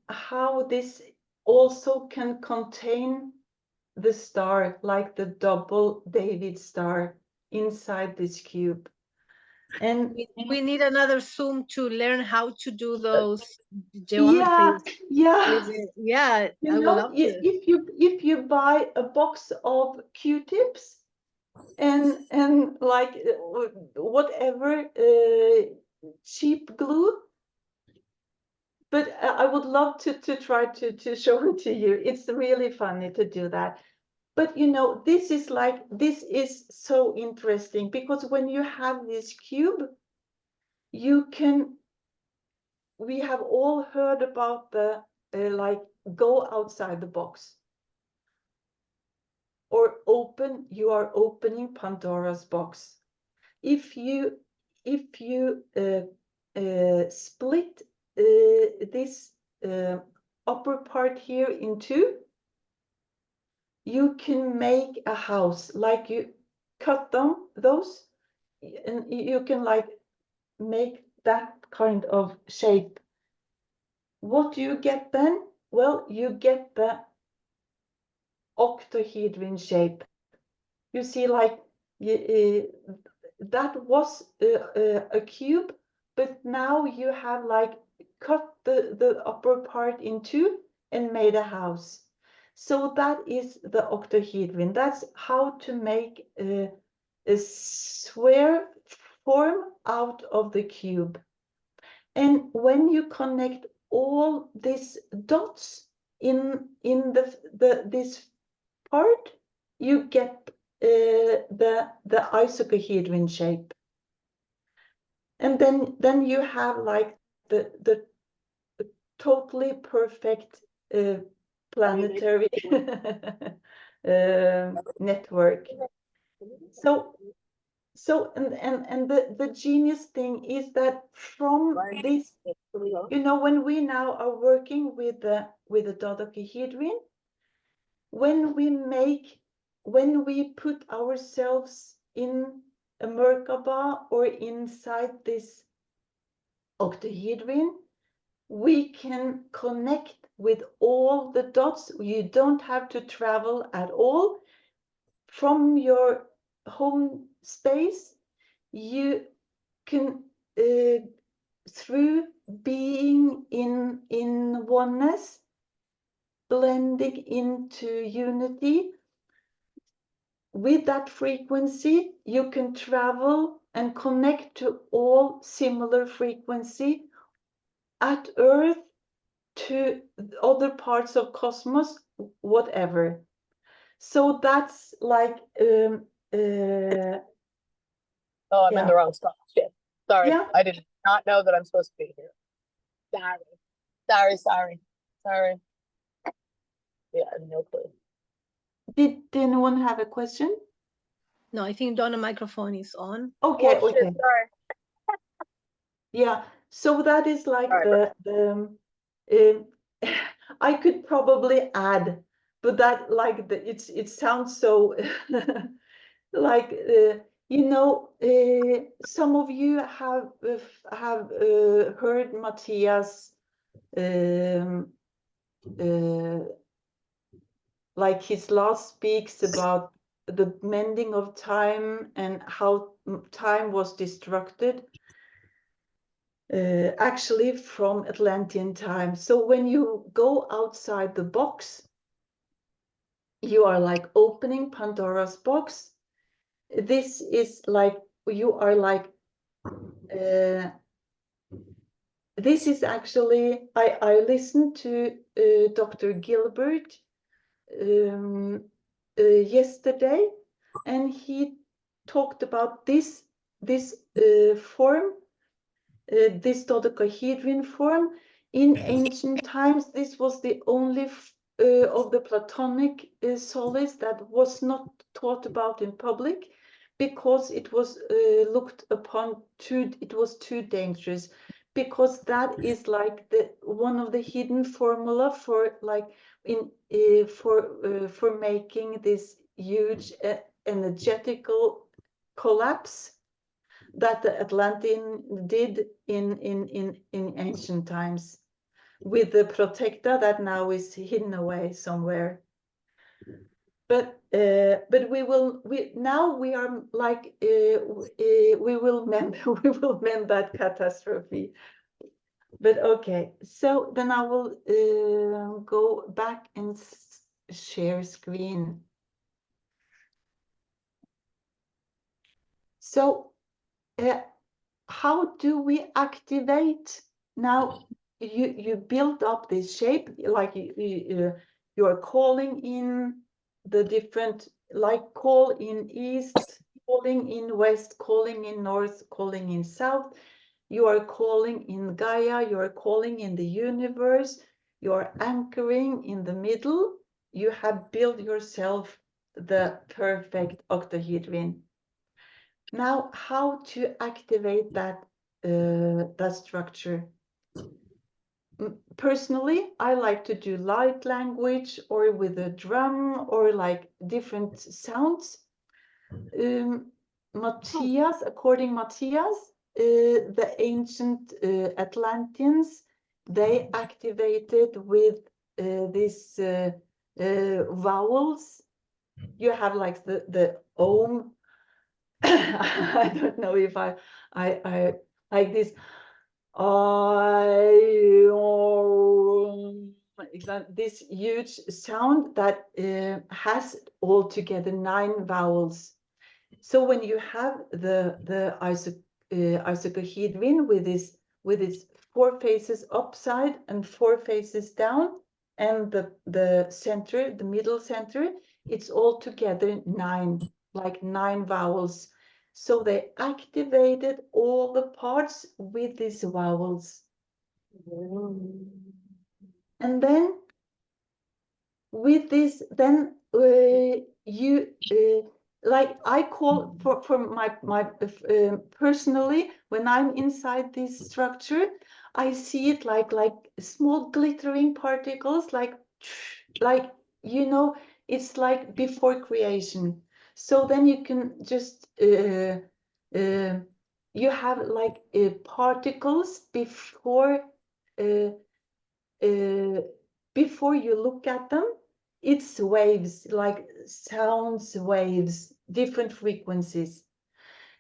how this also can contain the star, like the double David star inside this cube. And we need another Zoom to learn how to do those geometries. yeah. Yeah, You I would know, love to. if you buy a box of Q-tips and like whatever cheap glue, but I would love to try to show it to you. It's really funny to do that. But you know, this is so interesting, because when you have this cube, we have all heard about the like go outside the box, or you are opening Pandora's box. If you split this upper part here in two, you can make a house. Like you cut them those, and you can like make that kind of shape. What do you get then? Well, you get the octahedron shape. You see, like that was a cube, but now you have like cut the upper part in two and made a house. So that is the octahedron. That's how to make a sphere form out of the cube. And when you connect all these dots in this part, you get the icosahedron shape. And then you have like the totally perfect planetary network. So and the genius thing is that from this, you know, when we now are working with the dodecahedron, when we put ourselves in a Merkaba or inside this octahedron, we can connect with all the dots. You don't have to travel at all. From your home space, you can, through being in oneness, blending into unity, with that frequency, you can travel and connect to all similar frequency at Earth, to other parts of cosmos, whatever. So that's like Oh, I'm in yeah. the wrong spot. Shit. Sorry. Yeah. I did not know that I'm supposed to be here. Sorry. Yeah, no clue. Did anyone have a question? No, I think Donna's microphone is on. Okay, Oh, shit, okay. sorry. Yeah, so that is like All right. I could probably add, but that like it sounds so like You know, some of you have heard Matthias, like his last speaks about the mending of time and how time was destructed, actually from Atlantean time. So when you go outside the box, you are like opening Pandora's box. This is like, you are like, this is actually, I listened to Dr. Gilbert yesterday, and he talked about this form, this dodecahedron form. In ancient times, this was the only of the Platonic solids that was not taught about in public, because it was looked upon it was too dangerous, because that is like the one of the hidden formula for like for making this huge energetical collapse that the Atlantean did in ancient times, with the protecta that now is hidden away somewhere. But now we are like we will mend that catastrophe. But okay, so then I will go back and share screen. So how do we activate? Now you build up this shape, like you are calling in the different, like call in east, calling in west, calling in north, calling in south. You are calling in Gaia, you are calling in the universe, you are anchoring in the middle. You have built yourself the perfect octahedron. Now, how to activate that structure? Personally, I like to do light language, or with a drum, or like different sounds. Matthias, according Matthias, the ancient Atlanteans, they activated with these vowels. You have like the Om. I don't know if I like this. This huge sound that has altogether 9 vowels. So when you have the icosahedron with its 4 faces upside and 4 faces down, and the center, the middle center, it's altogether 9, like 9 vowels. So they activated all the parts with these vowels. And then with this, then you like I call for my personally, when I'm inside this structure, I see it like small glittering particles, like you know, it's like before creation. So then you can just you have like particles before before you look at them. It's waves, like sounds waves, different frequencies.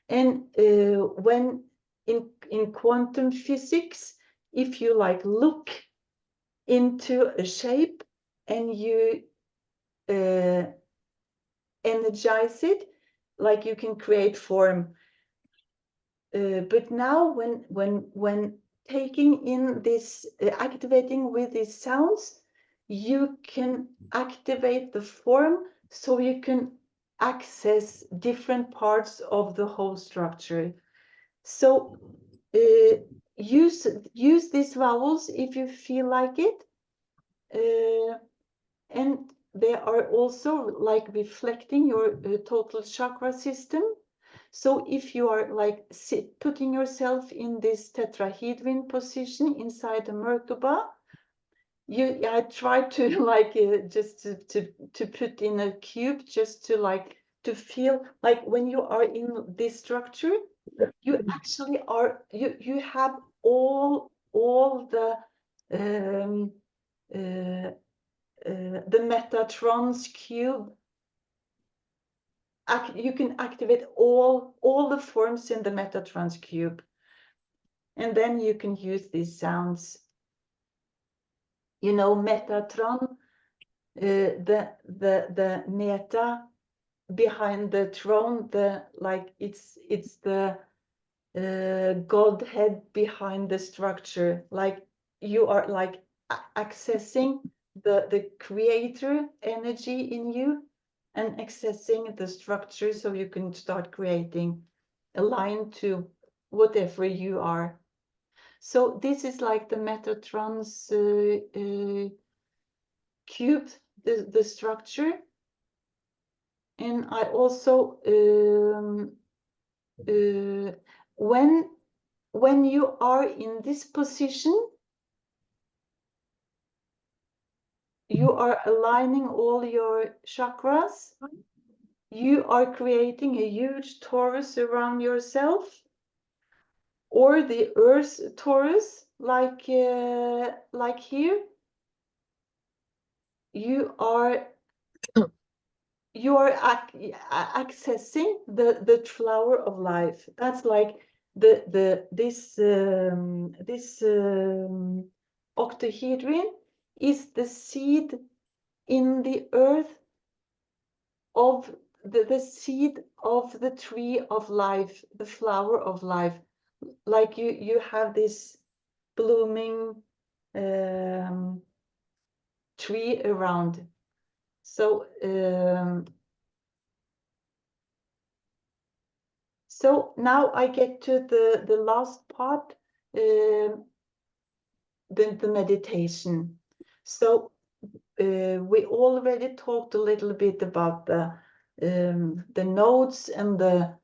And when in quantum physics, if you like look into a shape and you energize it, like you can create form. But now when taking in this, activating with these sounds, you can activate the form, so you can access different parts of the whole structure. So use these vowels if you feel like it. And they are also like reflecting your total chakra system. So if you are like putting yourself in this tetrahedron position inside the Merkaba, I try to like just to put in a cube, just to like to feel like when you are in this structure, you actually are, you have all the Metatrons cube. You can activate all the forms in the Metatrons cube, and then you can use these sounds. You know, Metatron, the meta behind the throne, it's the Godhead behind the structure. Like you are like accessing the creator energy in you and accessing the structure so you can start creating, aligned to whatever you are. So this is like the Metatron's cube, the structure. And I also when you are in this position, you are aligning all your chakras. You are creating a huge torus around yourself, or the earth torus, like here. You are accessing the flower of life. That's like this octahedron is the seed in the earth of the seed of the tree of life, the flower of life. Like you have this blooming tree around. So so now I get to the last part, the meditation. So we already talked a little bit about the nodes and the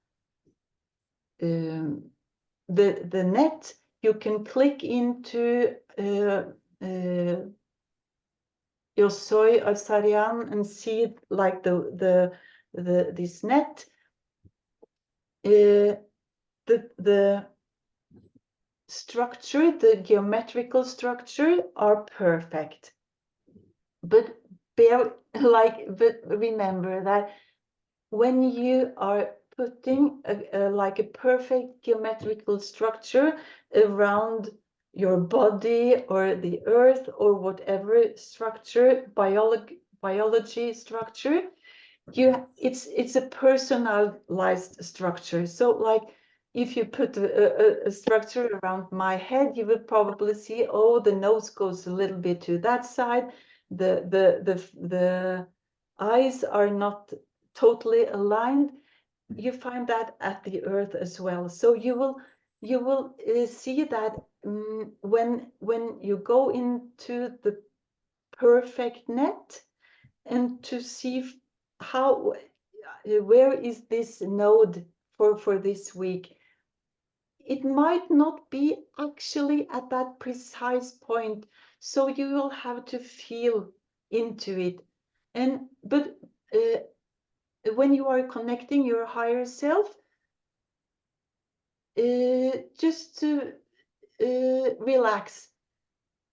net. You can click into your soy or Sarian and see like this net. The structure, the geometrical structure are perfect, but remember that when you are putting like a perfect geometrical structure around your body or the earth or whatever structure, biology structure, it's a personalized structure. So like if you put a structure around my head, you would probably see, oh, the nose goes a little bit to that side, the eyes are not totally aligned. You find that at the earth as well. So you will see that when you go into the perfect net and to see how where is this node for this week. It might not be actually at that precise point, so you will have to feel into it. But when you are connecting your higher self, just to relax.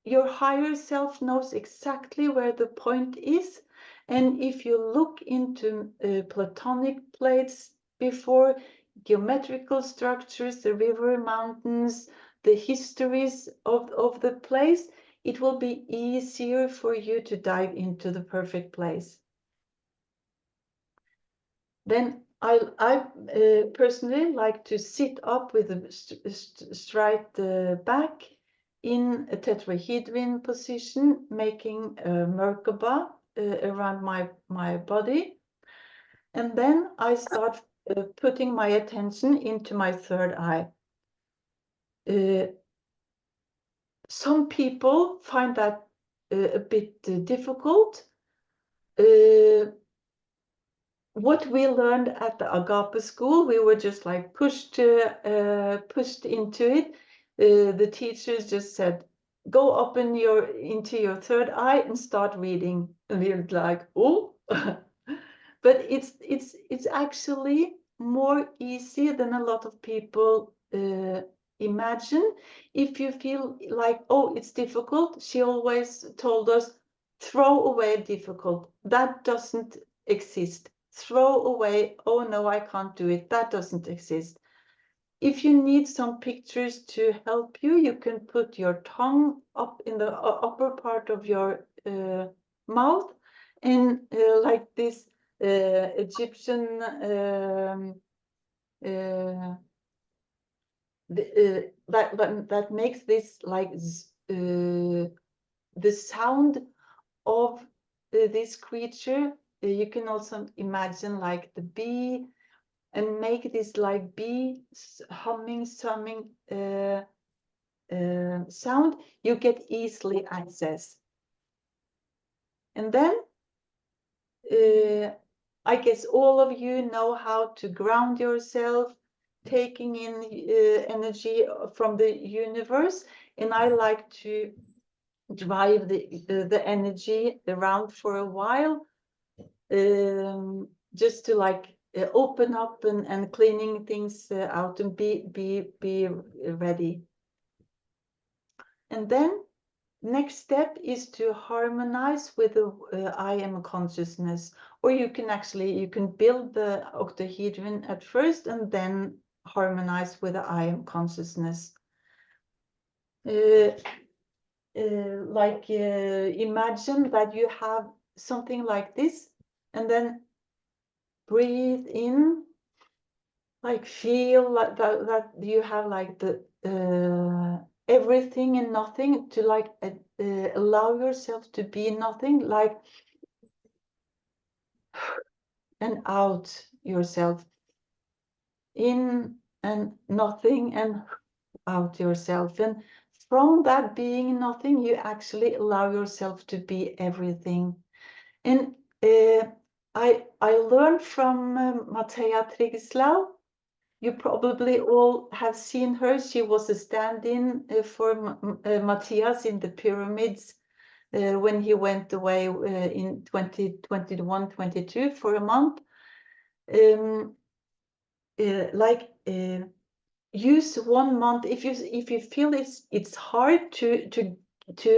Your higher self knows exactly where the point is. And if you look into platonic plates before, geometrical structures, the river, mountains, the histories of the place, it will be easier for you to dive into the perfect place. Then I personally like to sit up with a straight back in a tetrahedron position, making a Merkaba around my body. And then I start putting my attention into my third eye. Some people find that a bit difficult. What we learned at the Agape school, we were just like pushed into it. The teachers just said, go open into your third eye and start reading. And we were like, oh. But it's actually more easy than a lot of people imagine. If you feel like, oh, it's difficult, she always told us, throw away difficult. That doesn't exist. Throw away, oh no, I can't do it. That doesn't exist. If you need some pictures to help you, you can put your tongue up in the upper part of your mouth, and like this Egyptian that makes this like the sound of this creature. You can also imagine like the bee, and make this like bee humming sound. You get easily access. And then I guess all of you know how to ground yourself, taking in energy from the universe. And I like to drive the energy around for a while, just to like open up and cleaning things out and be ready. And then next step is to harmonize with the I am consciousness, or you can build the octahedron at first and then harmonize with the I am consciousness. Imagine that you have something like this, and then breathe in, like feel like that you have like the everything and nothing, to like allow yourself to be nothing, like, and out yourself, in and nothing, and out yourself. And from that being nothing, you actually allow yourself to be everything. And I learned from Matea Trigislau. You probably all have seen her. She was a stand-in for Matthias in the pyramids when he went away in 2021-22 for a month. Use 1 month if you feel it's hard to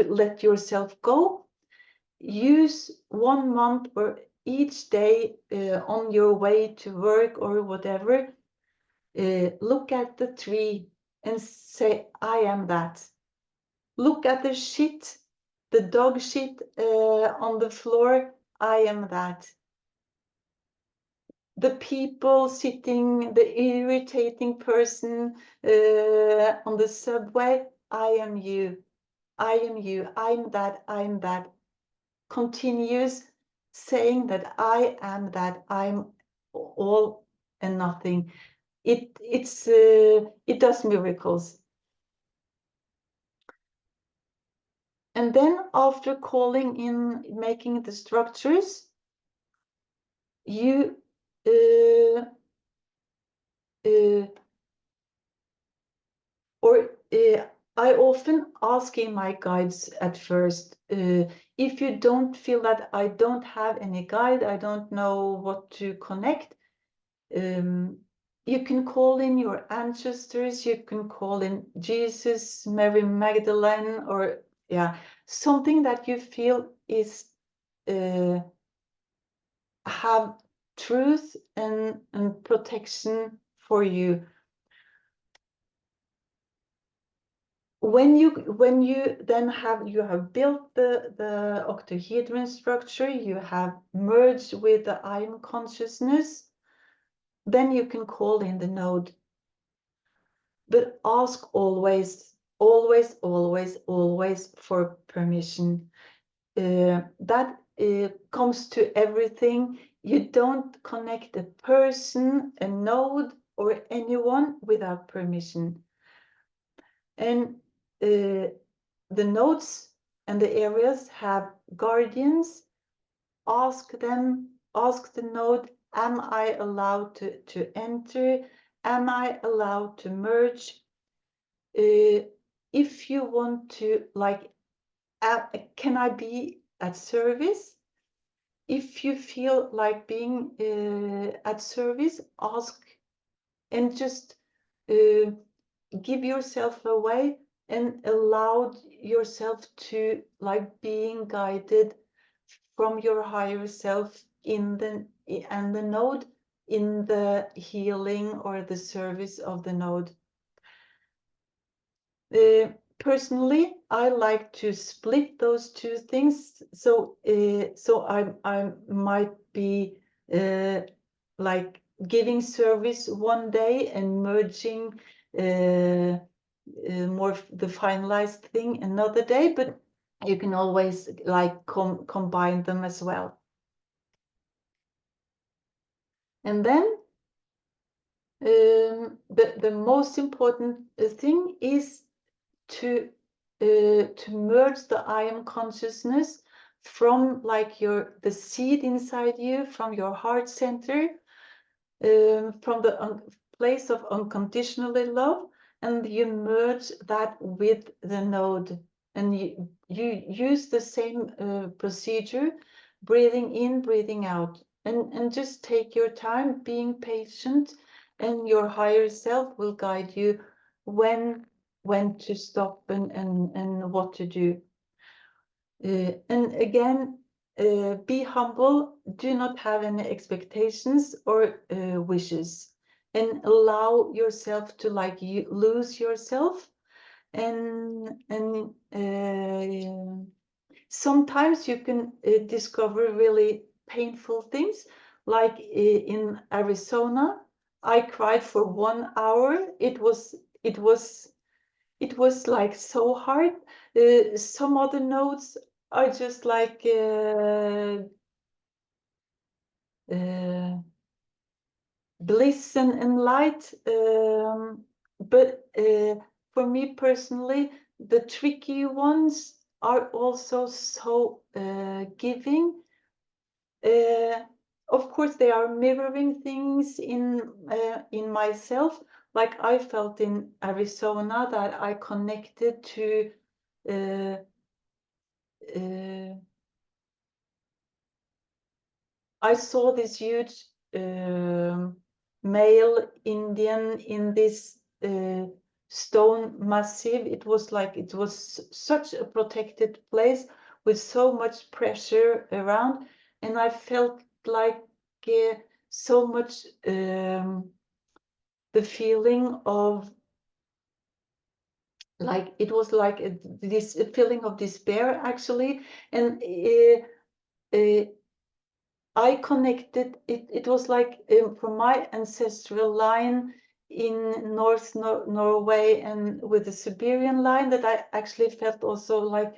let yourself go. Use 1 month or each day on your way to work or whatever. Look at the tree and say, I am that. Look at the shit, the dog shit on the floor, I am that. The people sitting, the irritating person on the subway, I am you, I am you, I'm that, I'm that. Continues saying that I am that, I'm all and nothing. It does miracles. And then after calling in, making the structures, you I often ask in my guides at first, if you don't feel that I don't have any guide, I don't know what to connect, you can call in your ancestors, you can call in Jesus, Mary Magdalene, or something that you feel is have truth and protection for you. When you then have built the octahedron structure, you have merged with the I am consciousness, then you can call in the node. But ask always, always, always, always for permission. That comes to everything. You don't connect a person, a node, or anyone without permission. And the nodes and the areas have guardians. Ask the node, am I allowed to enter? Am I allowed to merge? If you want to, like, can I be at service? if you feel like being at service, ask and just give yourself away and allow yourself to like being guided from your higher self in the and the node in the healing or the service of the node. Personally, I like to split those two things. So I might be like giving service one day and merging more the finalized thing another day, but you can always like combine them as well. And then the most important thing is to merge the I am consciousness from like the seed inside you, from your heart center, from the place of unconditionally love, and you merge that with the node, and you use the same procedure, breathing in, breathing out, and just take your time, being patient, and your higher self will guide you when to stop and what to do. And again, be humble, do not have any expectations or wishes, and allow yourself to like lose yourself. And sometimes you can discover really painful things, like in Arizona. I cried for 1 hour. It was like so hard. Some other notes are just like bliss and light. But for me personally, the tricky ones are also so giving. Of course, they are mirroring things in myself. Like I felt in Arizona that I connected to I saw this huge male Indian in this stone massive. It was like it was such a protected place with so much pressure around, and I felt like so much the feeling of like it was like this feeling of despair actually, and I connected it. It was like from my ancestral line in Norway and with the Siberian line that I actually felt also like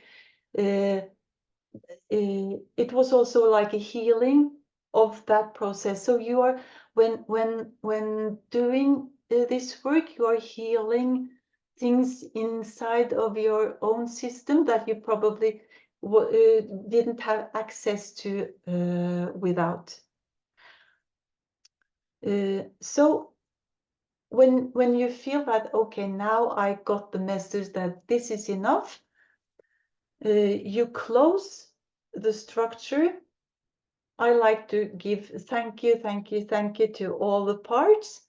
it was also like a healing of that process. So you are when doing this work, you are healing things inside of your own system that you probably didn't have access to without. So when you feel that, okay, now I got the message that this is enough, you close the structure. I like to give thank you to all the parts,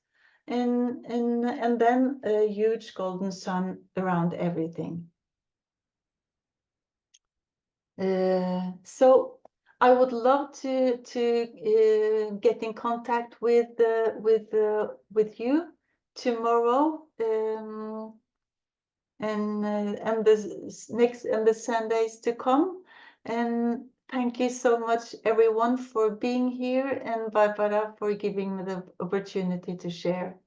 and then a huge golden sun around everything. So I would love to get in contact with you tomorrow, and the Sundays to come. And thank you so much, everyone, for being here, and Barbara for giving me the opportunity to share.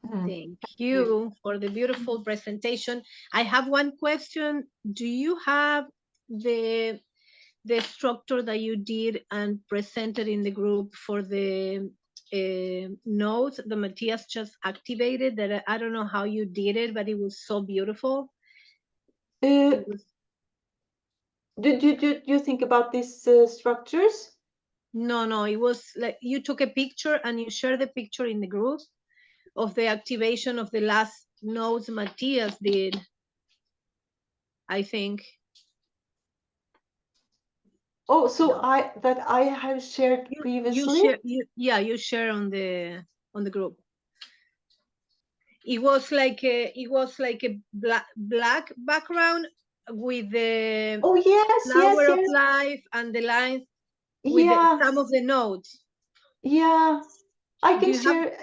Thank you for the beautiful presentation. I have one question. Do you have the structure that you did and presented in the group for the notes that Matthias just activated? That I don't know how you did it, but it was so beautiful. Did you think about these structures? No, it was like you took a picture and you shared the picture in the group of the activation of the last notes Matthias did, I think. Oh, so No. I have shared previously. You share on the group. It was like a black background with the Oh yes, yes, flower of yes. life and the lines with Yeah, some of the notes. yeah. I Do can you have? share.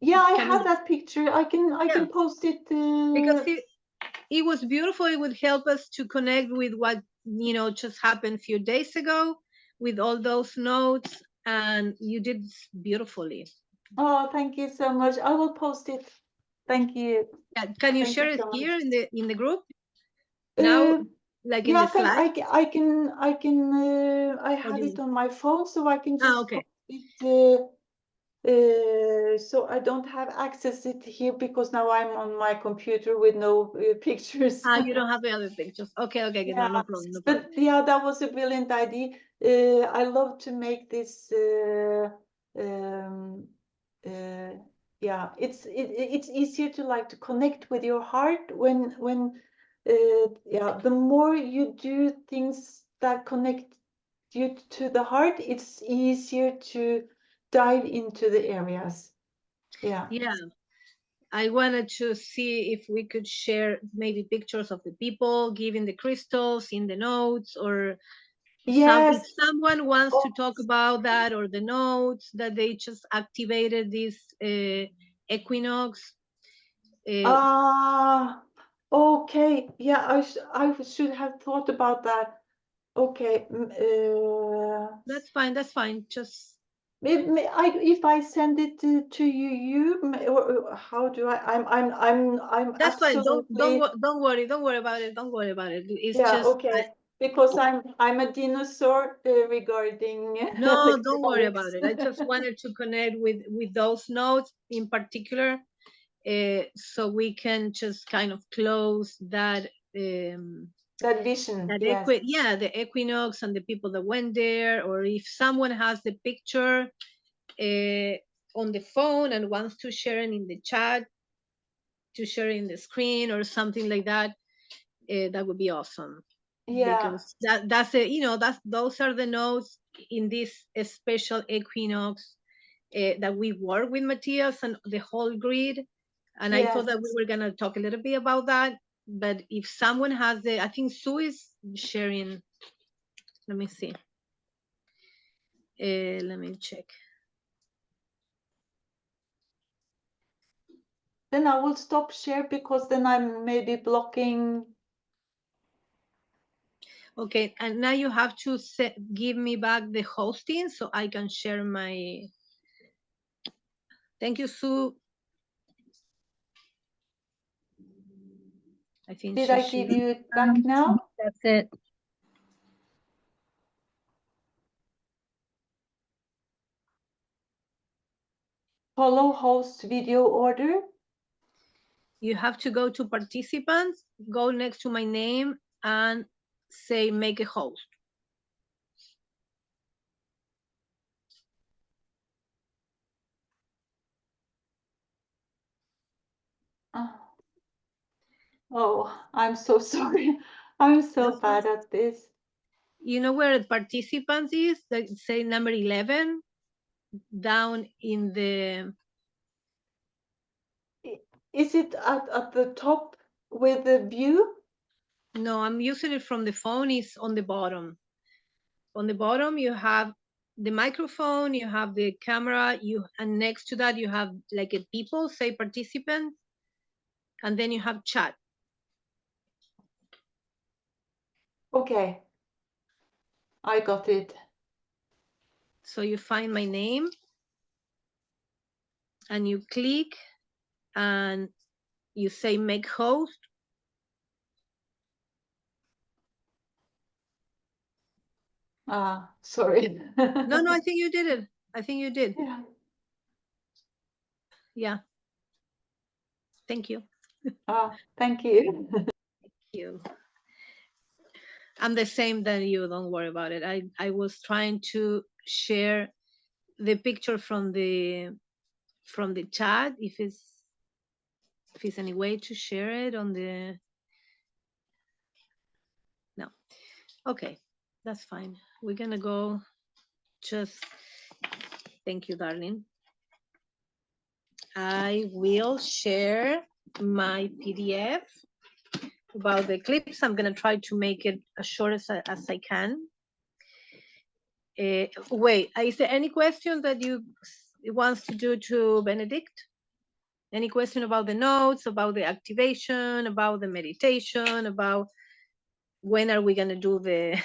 Yeah, I Can have you? that picture. I Yeah, can post it. because it was beautiful. It would help us to connect with what just happened a few days ago, with all those notes, and you did beautifully. Oh, thank you so much. I will post it. Thank you. Can you Thank you share it so much. here in the group now, like in Yeah, the slide? I Or do have it you? on my phone, so I can just Okay. post it. So I don't have access it here because now I'm on my computer with no pictures. You don't have the other pictures. Okay, okay, okay. No, Yeah, no problem, no problem. but yeah, that was a brilliant idea. I love to make this. Um, uh, yeah, it's easier to like to connect with your heart when yeah, the more you do things that connect you to the heart, it's easier to dive into the areas. Yeah. Yeah, I wanted to see if we could share maybe pictures of the people giving the crystals in the notes, or if Yes. someone wants Oh, to talk about that, or the notes that they just activated this equinox. Uh, ah, okay. Yeah, I should have thought about that. Okay. that's fine. That's fine. Just If I send it to or how do I'm that's fine. absolutely, Don't worry about it. Don't worry about it. It's yeah, just okay, because I'm a dinosaur regarding no, don't worry about electronics. it. I just wanted to connect with those notes in particular, so we can just kind of close That vision, yes, the equinox and the people that went there, or if someone has the picture uh, on the phone and wants to share it in the chat, to share in the screen or something like that, that would be awesome, yeah, because that's a, those are the notes in this special equinox that we work with Matthias and the whole grid. And I thought yes. that we were going to talk a little bit about that. But if someone has I think Sue is sharing. Let me see. Let me check. Then I will stop share because then I'm maybe blocking. Okay, and now you have to give me back the hosting so I can share my. Thank you, Sue. I think Did I give you it back now? that's it. Follow host video order. You have to go to participants, go next to my name, and say make a host. Oh, I'm so sorry. I'm so bad at this. You know where the participants is? That say number 11 down in the. Is it at the top with the view? No, I'm using it from the phone. It's on the bottom. On the bottom, you have the microphone, you have the camera, and next to that you have like a people, say participant, and then you have chat. Okay, I got it. So you find my name and you click and you say make host. Sorry. No, I think you did it. I think you did. Yeah. Yeah. Thank you. Thank you. You. I'm the same than you. Don't worry about it. I was trying to share the picture from the chat. If it's any way to share it on the. No. Okay. That's fine. We're gonna go just, thank you, darling. I will share my PDF about the eclipse. I'm gonna try to make it as short as I can. Wait, is there any question that you wants to do to Benedict? Any question about the notes, about the activation, about the meditation, about when are we gonna do the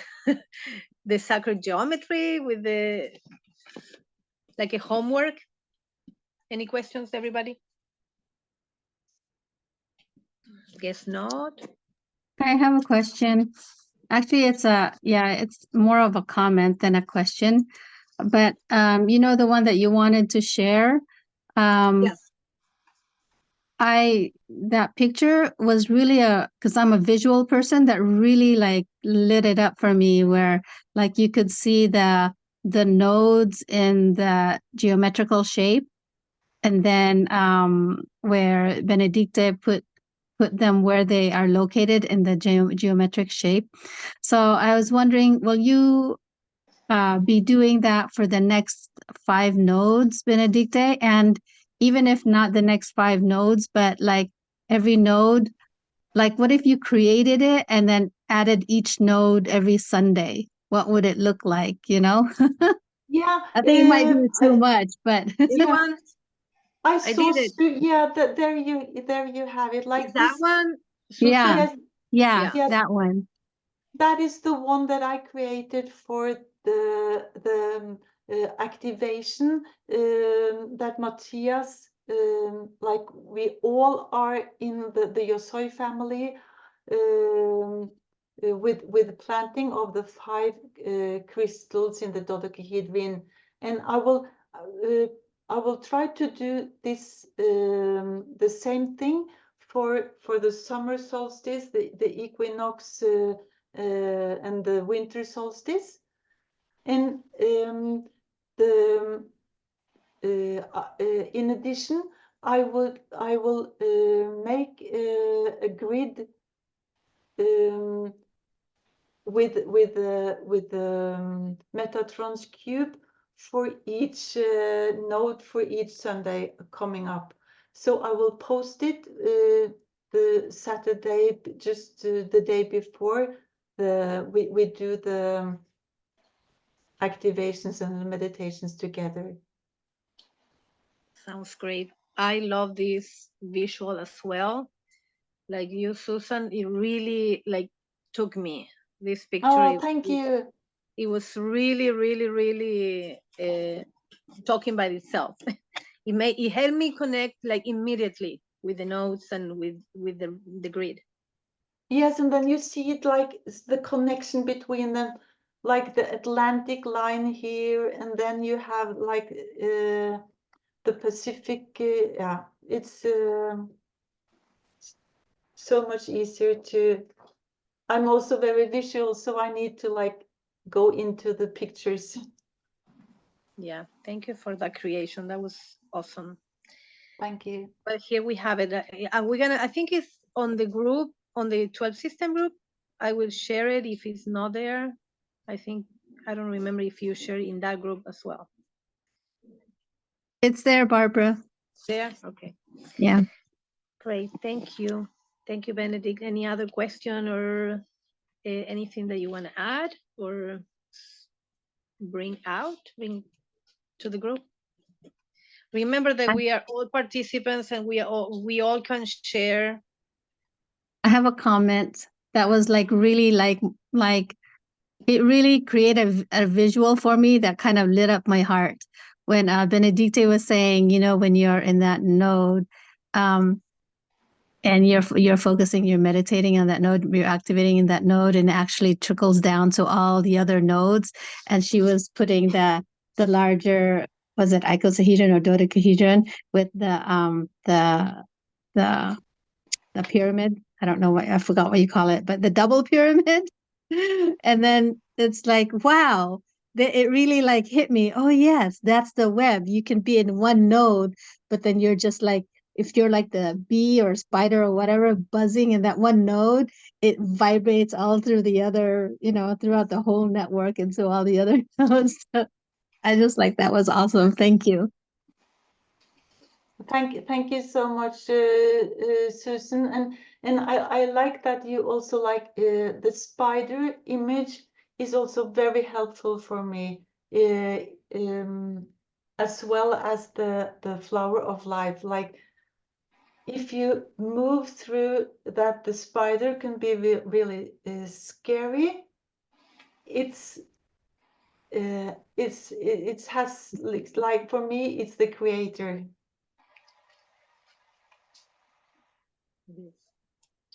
the sacred geometry with the like a homework? Any questions, everybody? Guess not. I have a question. Actually, it's more of a comment than a question. But you know, the one that you wanted to share, Yes. that picture was really because I'm a visual person, that really like lit it up for me, where like you could see the nodes in the geometrical shape, and then where Benedicte put them where they are located in the geometric shape. So I was wondering, will you be doing that for the next 5 nodes, Benedicte? And even if not the next 5 nodes, but like every node, like what if you created it and then added each node every Sunday? What would it look like, you know? Yeah, I think it might be too much, but This yeah. one, I I saw, did it. yeah, there you have it. Is Like that this. one, yeah, Susan? yeah, Yeah. Yes, that one. that is the one that I created for the activation that Matthias, like we all are in the Yosoi family, with planting of the 5 crystals in the dodecahedron, and I will try to do this the same thing for the summer solstice, the equinox, and the winter solstice, and the in addition, I will make a grid with the Metatron's cube for each node for each Sunday coming up. So I will post it the Saturday, just the day before we do the activations and the meditations together. Sounds great. I love this visual as well. Like you, Susan, it really like took me. This picture, Oh, thank you. it was really, really, really talking by itself. It helped me connect like immediately with the notes and with the grid. Yes, and then you see it like the connection between them, like the Atlantic line here, and then you have like the Pacific. Yeah, it's so much easier to. I'm also very visual, so I need to like go into the pictures. Yeah, thank you for that creation. That was awesome. Thank you. But here we have it. And we're gonna, I think it's on the group, on the 12 system group. I will share it if it's not there. I think, I don't remember if you share in that group as well. It's there, Barbara. There? Okay. Yeah. Great. Thank you. Thank you, Benedict. Any other question or anything that you want to add or bring to the group? Remember that we are all participants and we all can share. I have a comment that was like really like it really created a visual for me that kind of lit up my heart when Benedicte was saying, you know, when you're in that node, and you're focusing, you're meditating on that node, you're activating in that node, and it actually trickles down to all the other nodes. And she was putting the larger, was it icosahedron or dodecahedron, with the pyramid. I don't know what, I forgot what you call it, but the double pyramid. And then it's like, wow, it really like hit me. Oh yes, that's the web. You can be in one node, but then you're just like if you're like the bee or spider or whatever buzzing in that one node, it vibrates all through the other, throughout the whole network and so all the other nodes. So I just like that was awesome. Thank you. Thank you so much, Susan. And I like that you also like the spider image is also very helpful for me, as well as the flower of life. Like if you move through that, the spider can be really scary. It has like for me, it's the creator.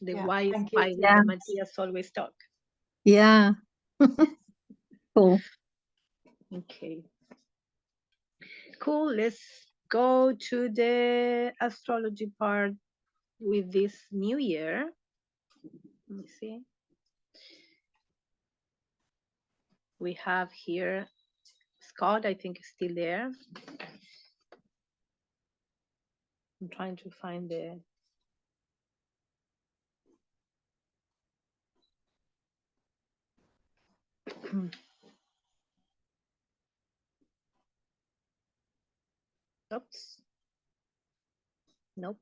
The Yeah, wise thank you. spider Yeah. that Matthias always talk. Yeah. Cool. Okay. Cool. Let's go to the astrology part with this new year. Let me see. We have here Scott, I think is still there. I'm trying to find the oops. Nope.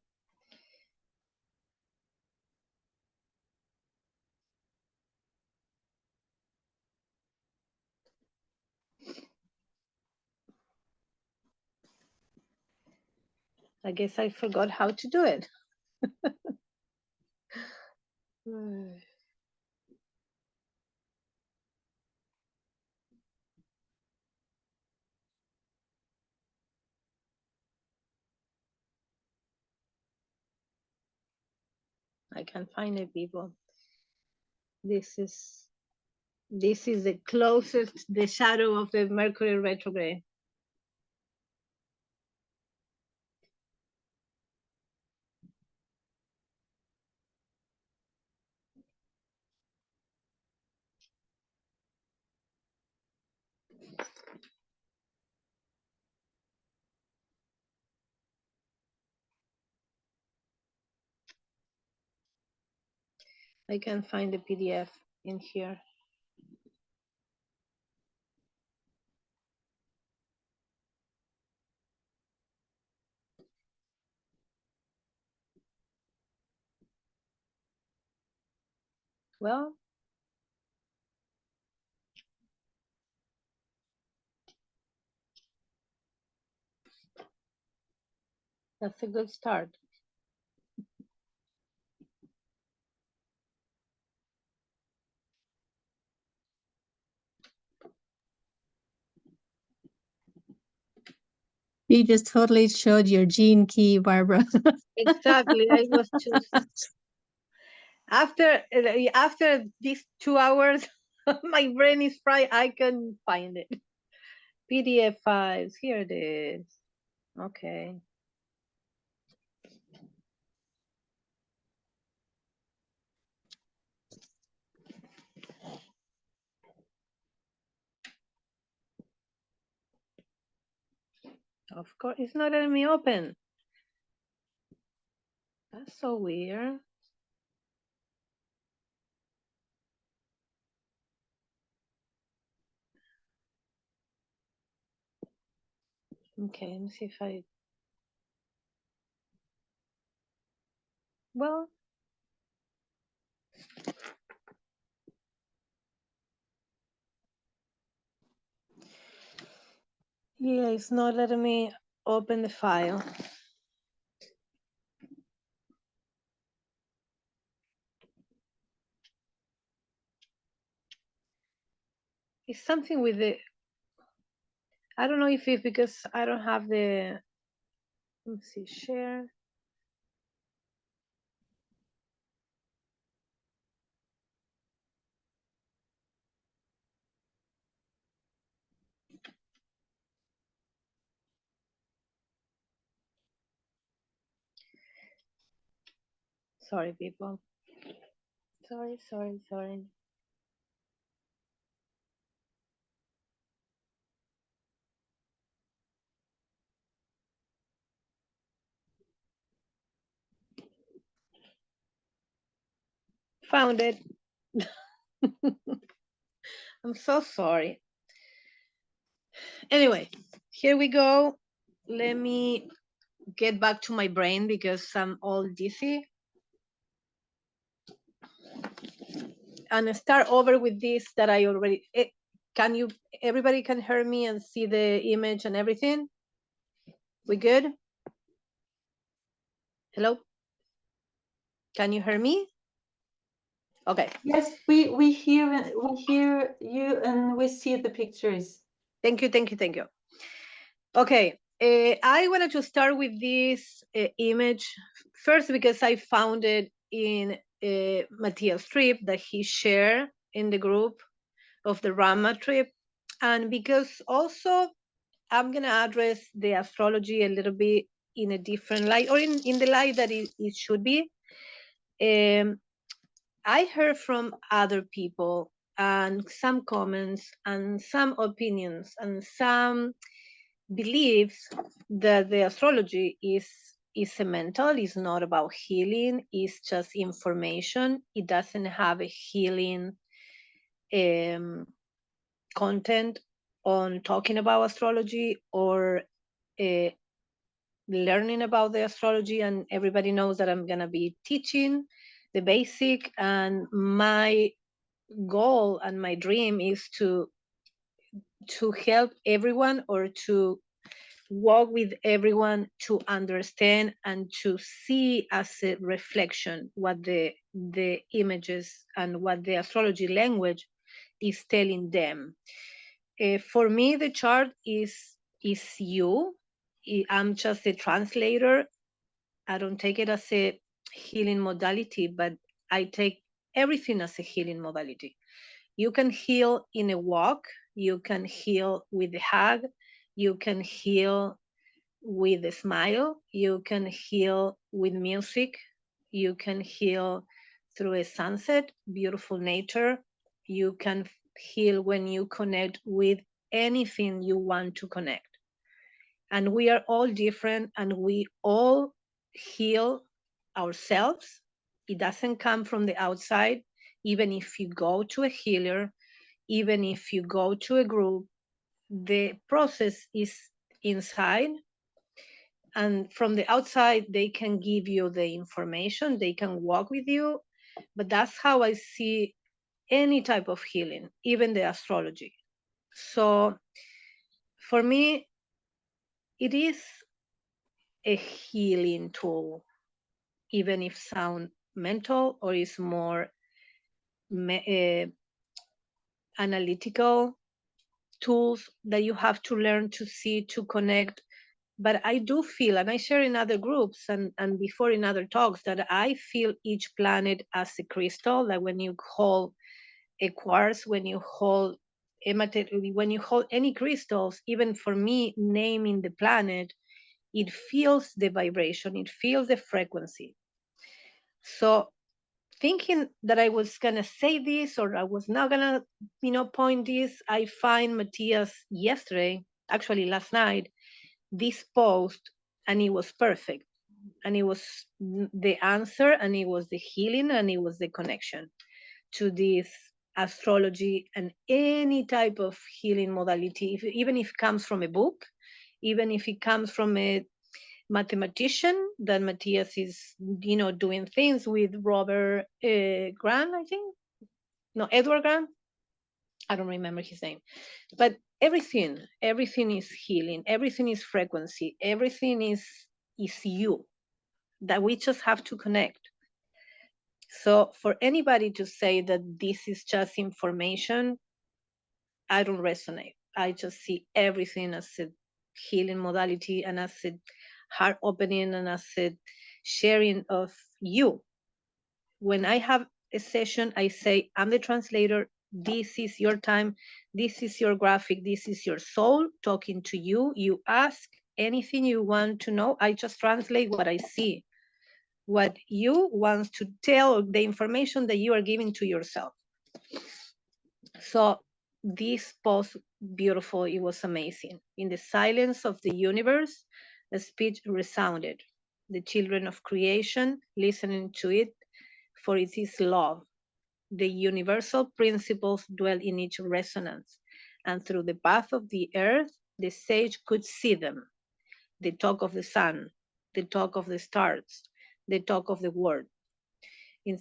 I guess I forgot how to do it. I can find it, people. This is the closest, the shadow of the Mercury retrograde. I can find the PDF in here. Well, that's a good start. You just totally showed your gene key, Barbara. Exactly. I was just after these 2 hours, my brain is fried. I can find it. PDF files. Here it is. Okay. Of course, it's not letting me open. That's so weird. Okay, let me see if I. Well, yeah, it's not letting me open the file. It's something with the. I don't know if it's because I don't have the. Let me see, share. Sorry, people. Sorry. Found it. I'm so sorry. Anyway, here we go. Let me get back to my brain because I'm all dizzy. And start over with this that I already, can you, everybody can hear me and see the image and everything? We good? Hello? Can you hear me? Okay. Yes, we hear you and we see the pictures. Thank you, thank you, thank you. Okay, I wanted to start with this image first because I found it in Matthias' trip that he shared in the group of the Rama trip. And because also I'm going to address the astrology a little bit in a different light, or in the light that it should be. I heard from other people and some comments and some opinions and some beliefs that the astrology is a mental, is not about healing, it's just information. It doesn't have a healing content on talking about astrology or learning about the astrology. And everybody knows that I'm going to be teaching the basic, and my goal and my dream is to help everyone, or to walk with everyone, to understand and to see as a reflection what the images and what the astrology language is telling them. For me, the chart is you. I'm just a translator. I don't take it as a healing modality, but I take everything as a healing modality. You can heal in a walk, you can heal with a hug, you can heal with a smile, you can heal with music, you can heal through a sunset, beautiful nature, you can heal when you connect with anything you want to connect. And we are all different, and we all heal ourselves. It doesn't come from the outside. Even if you go to a healer, even if you go to a group, the process is inside. And from the outside, they can give you the information, they can walk with you. But that's how I see any type of healing, even the astrology. So for me, it is a healing tool, even if sound mental or is more analytical tools that you have to learn to see, to connect. But I do feel, and I share in other groups and before in other talks, that I feel each planet as a crystal. Like when you hold a quartz, when you hold hematite, when you hold any crystals, even for me, naming the planet, it feels the vibration, it feels the frequency. So thinking that I was gonna say this, or I was not gonna, point this, I find Matthias yesterday, actually last night, this post, and it was perfect. And it was the answer, and it was the healing, and it was the connection to this astrology and any type of healing modality, even if it comes from a book, even if it comes from a mathematician that Matthias is, doing things with Robert Grant, I think. No, Edward Grant. I don't remember his name. But everything is healing. Everything is frequency. Everything is you, that we just have to connect. So for anybody to say that this is just information, I don't resonate. I just see everything as a healing modality, and as a heart opening, and as a sharing of you. When I have a session, I say, I'm the translator. This is your time. This is your graphic. This is your soul talking to you. You ask anything you want to know. I just translate what I see, what you want to tell, the information that you are giving to yourself. So this post, beautiful, it was amazing. In the silence of the universe, a speech resounded. The children of creation listening to it, for it is love. The universal principles dwell in each resonance, and through the path of the earth, the sage could see them. The talk of the sun, the talk of the stars, the talk of the word. In,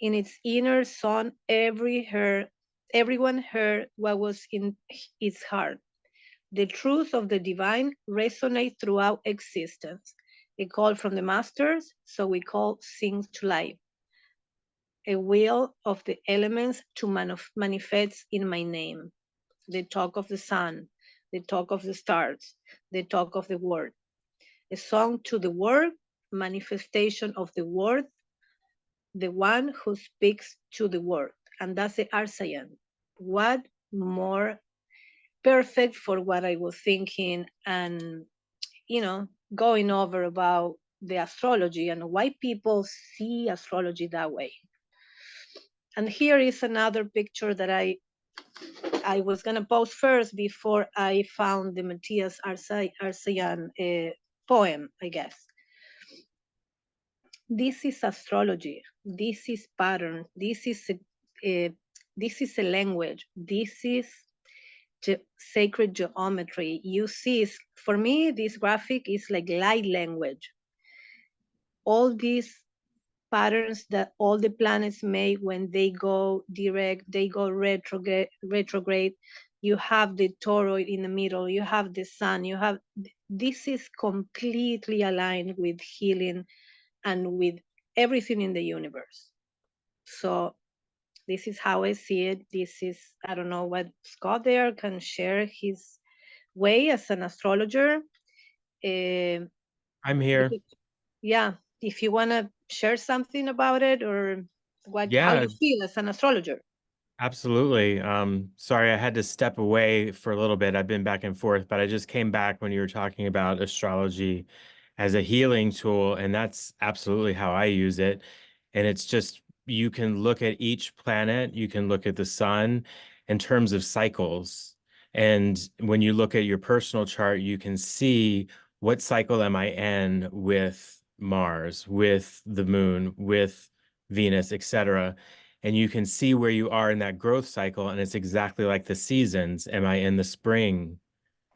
in its inner sun, everyone heard what was in its heart. The truth of the divine resonates throughout existence. A call from the masters, so we call things to life. A will of the elements to manifest in my name. The talk of the sun, the talk of the stars, the talk of the word. A song to the word, manifestation of the word, the one who speaks to the word. And that's the Arsayan. What more perfect for what I was thinking and, going over about the astrology and why people see astrology that way. And here is another picture that I was going to post first before I found the Matthias Arsayan poem, I guess. This is astrology. This is pattern. This is a language. This is sacred geometry. You see, for me, this graphic is like light language. All these patterns that all the planets make when they go direct, they go retrograde. You have the toroid in the middle, you have the sun, this is completely aligned with healing and with everything in the universe. So this is how I see it. This is, I don't know what Scott there can share his way as an astrologer. I'm here. Yeah, if you want to share something about it or how Yeah, you feel as an astrologer. absolutely. Sorry, I had to step away for a little bit. I've been back and forth, but I just came back when you were talking about astrology as a healing tool, and that's absolutely how I use it. And it's just you can look at each planet, you can look at the sun in terms of cycles. And when you look at your personal chart, you can see what cycle am I in with Mars, with the moon, with Venus, etc. And you can see where you are in that growth cycle. And it's exactly like the seasons. Am I in the spring?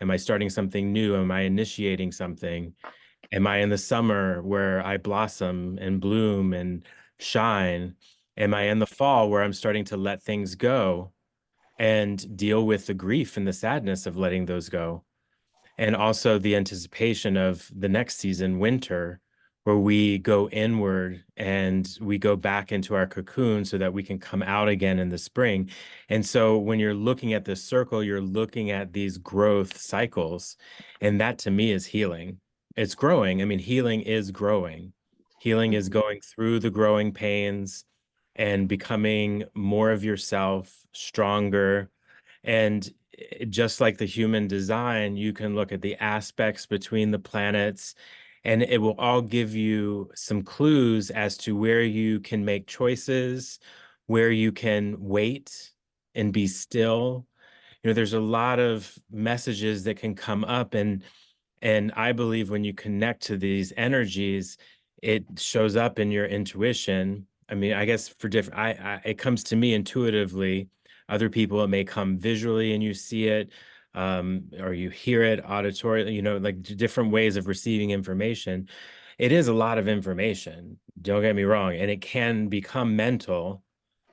Am I starting something new? Am I initiating something? Am I in the summer where I blossom and bloom and shine? Am I in the fall where I'm starting to let things go and deal with the grief and the sadness of letting those go? And also the anticipation of the next season, winter, where we go inward and we go back into our cocoon so that we can come out again in the spring. And so when you're looking at this circle, you're looking at these growth cycles. And that to me is healing. It's growing. I mean, healing is growing. Healing is going through the growing pains and becoming more of yourself, stronger. And just like the human design, you can look at the aspects between the planets, and it will all give you some clues as to where you can make choices, where you can wait and be still. There's a lot of messages that can come up, and I believe when you connect to these energies, it shows up in your intuition. I mean, I guess for different, it comes to me intuitively. Other people, it may come visually and you see it, or you hear it auditorily, like different ways of receiving information. It is a lot of information, don't get me wrong. And it can become mental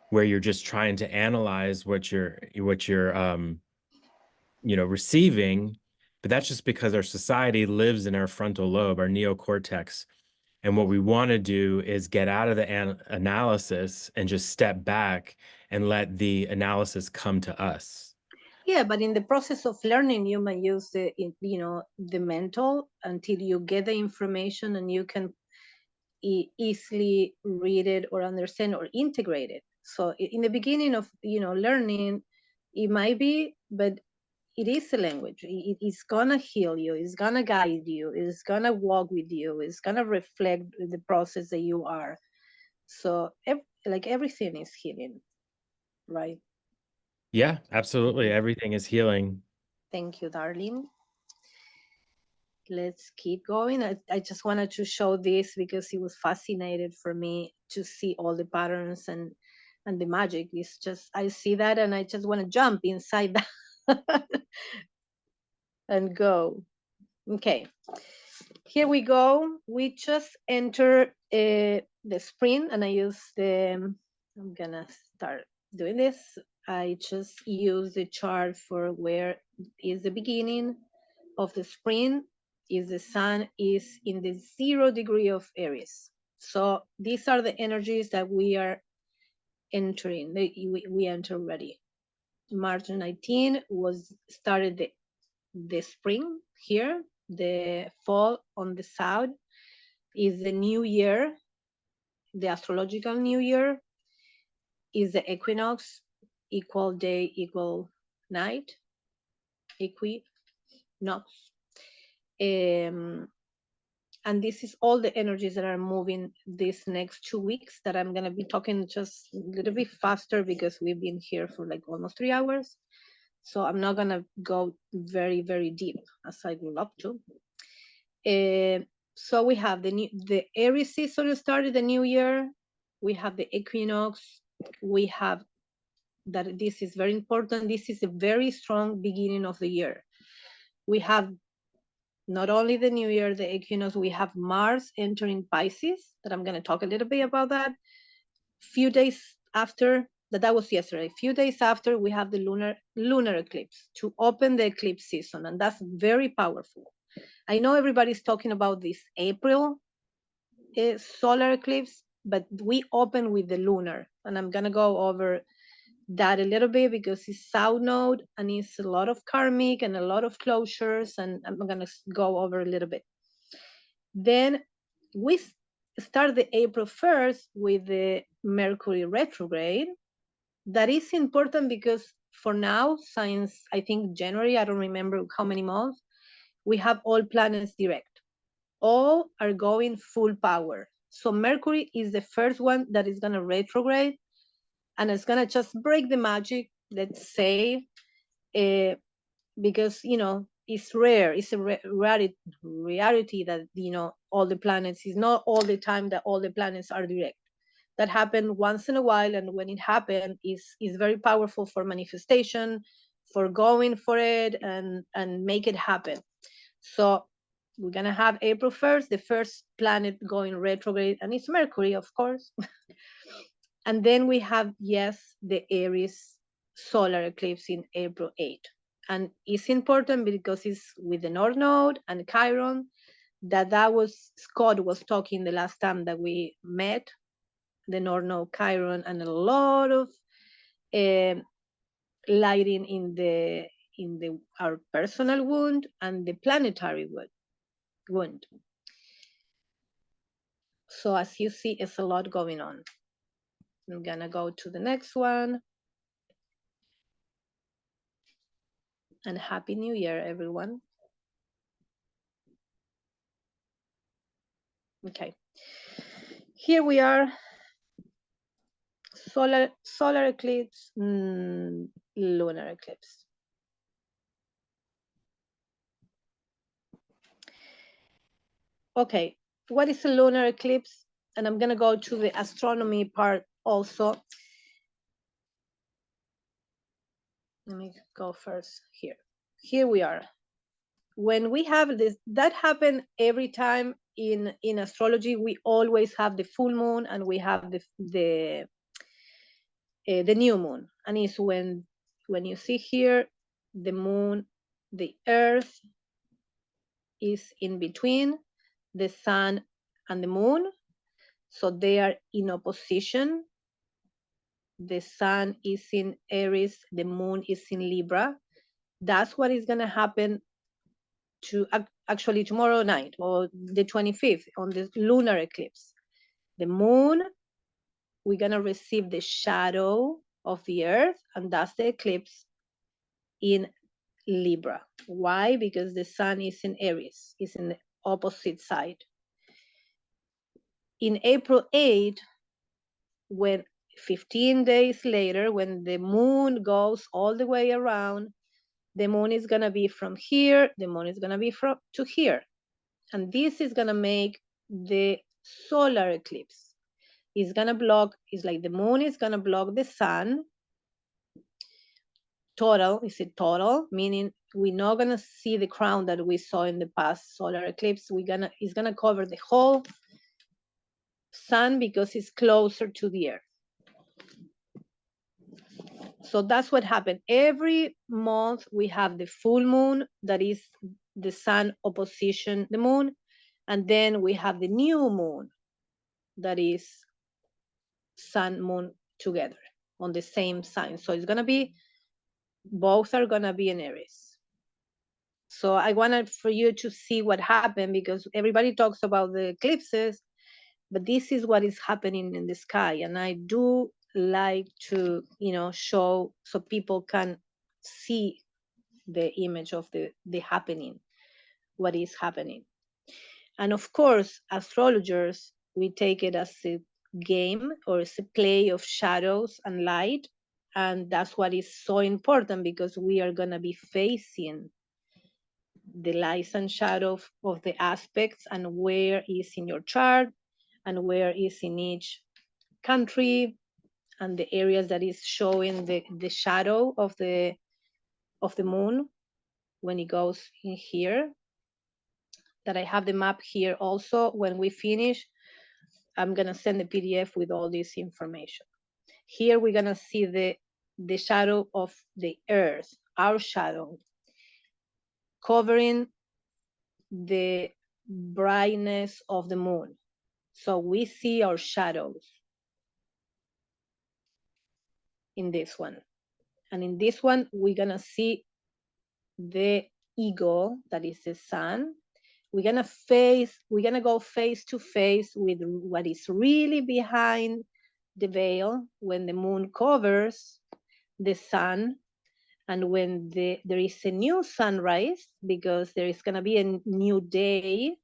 where you're just trying to analyze what you're receiving, but that's just because our society lives in our frontal lobe, our neocortex. And what we want to do is get out of the analysis and just step back and let the analysis come to us. Yeah, but in the process of learning, you might use the mental until you get the information and you can easily read it or understand or integrate it. So in the beginning of learning, it might be, but it is a language. It's gonna heal you. It's gonna guide you. It's gonna walk with you. It's gonna reflect the process that you are. So like everything is healing, right? Yeah, absolutely. Everything is healing. Thank you, darling. Let's keep going. I just wanted to show this because it was fascinated for me to see all the patterns and And the magic is just, I see that and I just want to jump inside that and go. Okay, here we go. We just enter the spring, and I use the, I'm gonna start doing this. I just use the chart for where is the beginning of the spring, is the sun is in the 0 degree of Aries. So these are the energies that we are entering. We enter already. March 19 was started the spring here. The fall on the south is the new year. The astrological new year is the equinox, equal day, equal night, equinox. And this is all the energies that are moving these next 2 weeks that I'm going to be talking just a little bit faster because we've been here for like almost 3 hours. So I'm not going to go very, very deep as I would love to. So we have the Aries season started the new year. We have the equinox. We have that this is very important. This is a very strong beginning of the year. We have not only the new year, the equinox, we have Mars entering Pisces, that I'm going to talk a little bit about that. Few days after, that was yesterday, few days after, we have the lunar eclipse to open the eclipse season, and that's very powerful. I know everybody's talking about this April solar eclipse, but we open with the lunar, and I'm going to go over that a little bit because it's South Node and it's a lot of karmic and a lot of closures, and I'm going to go over a little bit. Then we start the April 1st with the Mercury retrograde. That is important because for now, since I think January, I don't remember how many months, we have all planets direct. All are going full power. So Mercury is the first one that is going to retrograde, and it's going to just break the magic, let's say, because, you know, it's rare. It's a reality that, you know, all the planets, is not all the time that all the planets are direct. That happen once in a while, and when it happens, is very powerful for manifestation, for going for it and make it happen. So we're gonna have April 1st, the first planet going retrograde, and it's Mercury, of course. And then we have, yes, the Aries solar eclipse in April 8th. And it's important because it's with the North Node and Chiron. That was, Scott was talking the last time that we met, the North Node, Chiron, and a lot of lighting in the our personal wound and the planetary wound. So as you see, it's a lot going on. I'm gonna go to the next one. And Happy New Year, everyone. Okay, here we are. Solar eclipse, lunar eclipse. Okay, what is a lunar eclipse? And I'm gonna go to the astronomy part also. Let me go first here. Here we are. When we have this, that happen every time in astrology. We always have the full moon and we have the new moon, and it's when you see here the moon, the earth is in between the sun and the moon, so they are in opposition. The sun is in Aries, the moon is in Libra. That's what is going to happen to actually tomorrow night, or the 25th, on the lunar eclipse. The moon, we're going to receive the shadow of the earth, and that's the eclipse in Libra. Why? Because the sun is in Aries, is in the opposite side. In April 8, when 15 days later, when the moon goes all the way around, the moon is going to be from here, the moon is going to be from to here. And this is going to make the solar eclipse. is gonna block, is like the moon is gonna block the sun. Total, is it total? Meaning we're not gonna see the crown that we saw in the past solar eclipse. It's gonna cover the whole sun because it's closer to the earth. So that's what happened. Every month we have the full moon, that is the sun opposition the moon, and then we have the new moon, that is sun moon together on the same sign. So it's gonna be, both are gonna be in Aries. So I wanted for you to see what happened, because everybody talks about the eclipses, but this is what is happening in the sky. And I do like to, show so people can see the image of the happening, what is happening. And of course, astrologers, we take it as a game or as a play of shadows and light. And that's what is so important, because we are going to be facing the lights and shadows of the aspects, and where is in your chart, and where is in each country, and the areas that is showing the shadow of the moon when it goes in here. That I have the map here also. When we finish, I'm gonna send the PDF with all this information. Here we're gonna see the shadow of the earth, our shadow, covering the brightness of the moon. So we see our shadows in this one. And in this one, we're gonna see the ego, that is the sun. We're gonna go face to face with what is really behind the veil when the moon covers the sun, and when there is a new sunrise, because there is gonna be a new day,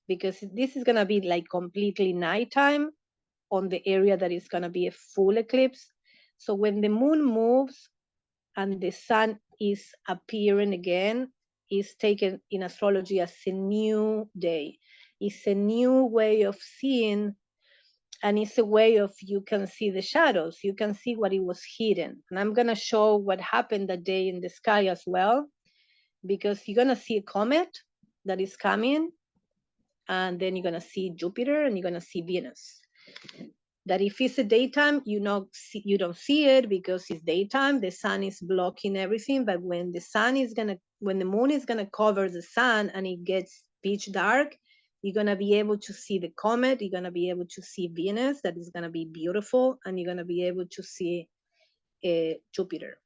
because this is gonna be like completely nighttime on the area that is gonna be a full eclipse. So when the moon moves and the sun is appearing again, is taken in astrology as a new day. It's a new way of seeing, and it's a way of, you can see the shadows, you can see what it was hidden. And I'm gonna show what happened that day in the sky as well, because you're gonna see a comet that is coming, and then you're gonna see Jupiter, and you're gonna see Venus. That if it's a daytime, you don't see it because it's daytime, the sun is blocking everything. But when when the moon is gonna cover the sun and it gets pitch dark, you're gonna be able to see the comet, you're gonna be able to see Venus, that is gonna be beautiful, and you're gonna be able to see Jupiter.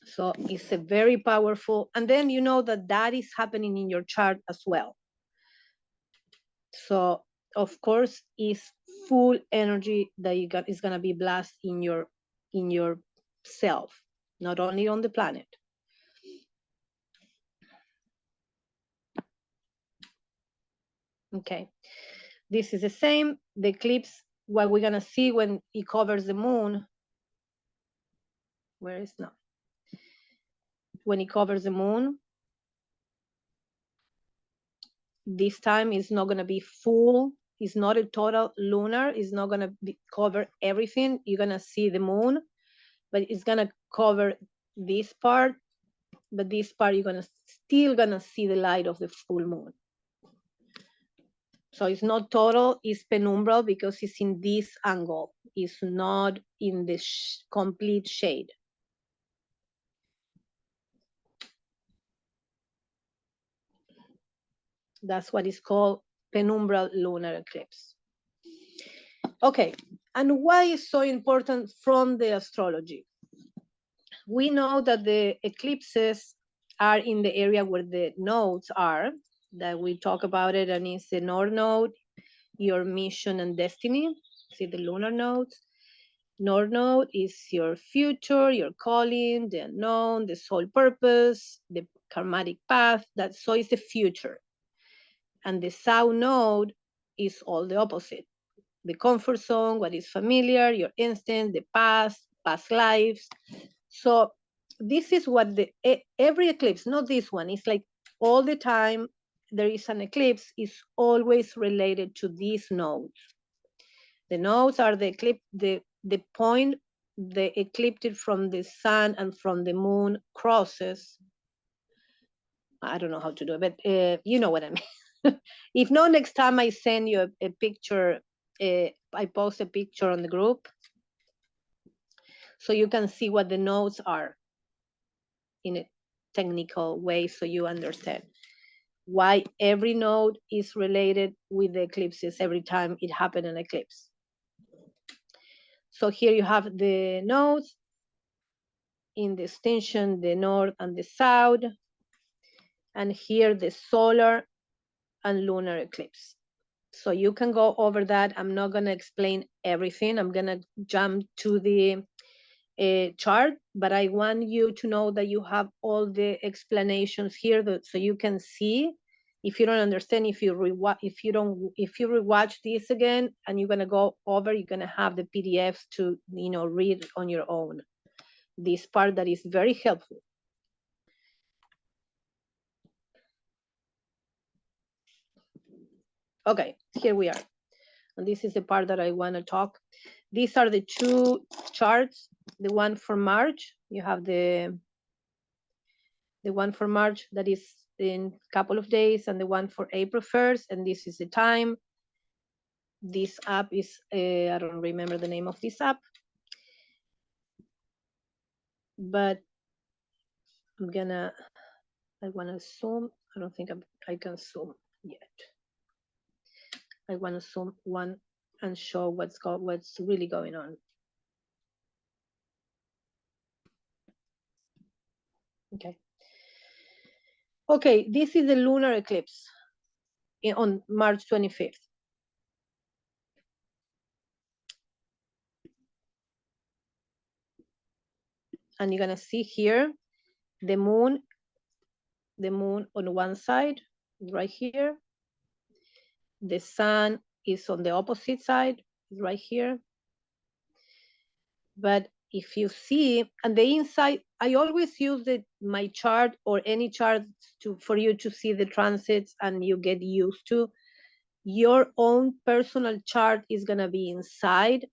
So it's a very powerful, and then you know that is happening in your chart as well. So of course, is full energy that is gonna be blast in your self, not only on the planet. Okay, this is the same. The eclipse, what we're gonna see when it covers the moon. Where is now? When it covers the moon, this time is not gonna be full. It's not a total lunar. It's not gonna cover everything. You're gonna see the moon, but it's gonna cover this part. But this part, you're still gonna see the light of the full moon. So it's not total, it's penumbral, because it's in this angle. It's not in the complete shade. That's what is called penumbral lunar eclipse. Okay, and why is so important from the astrology? We know that the eclipses are in the area where the nodes are, that we talk about it, and it's the North Node, your mission and destiny. See the lunar nodes. North Node is your future, your calling, the unknown, the soul purpose, the karmatic path. So is the future. And the South Node is all the opposite. The comfort zone, what is familiar, your instinct, the past lives. So this is what every eclipse, not this one, it's like all the time there is an eclipse, is always related to these nodes. The nodes are the point the eclipse from the sun and from the moon crosses. I don't know how to do it, but you know what I mean. If not, next time I send you a picture, I post a picture on the group so you can see what the nodes are in a technical way so you understand why every node is related with the eclipses every time it happened an eclipse. So here you have the nodes in the extension, the north and the south, and here the solar and lunar eclipse. So you can go over that. I'm not going to explain everything. I'm going to jump to the chart, but I want you to know that you have all the explanations here so you can see. If you don't understand, if you rewatch this again and you're going to go over, you're going to have the PDFs to read on your own. This part that is very helpful. Okay, here we are. And this is the part that I want to talk. These are the two charts. The one for March, you have the one for March that is in a couple of days, and the one for April 1st, and this is the time. This app is, I don't remember the name of this app, but I want to zoom. I don't think I can zoom yet. I want to zoom one and show what's really going on. Okay. Okay, this is the lunar eclipse on March 25th. And you're gonna see here the moon on one side, right here. The sun is on the opposite side, right here. But if you see, and the inside, I always use my chart or any chart for you to see the transits and you get used to. Your own personal chart is gonna be inside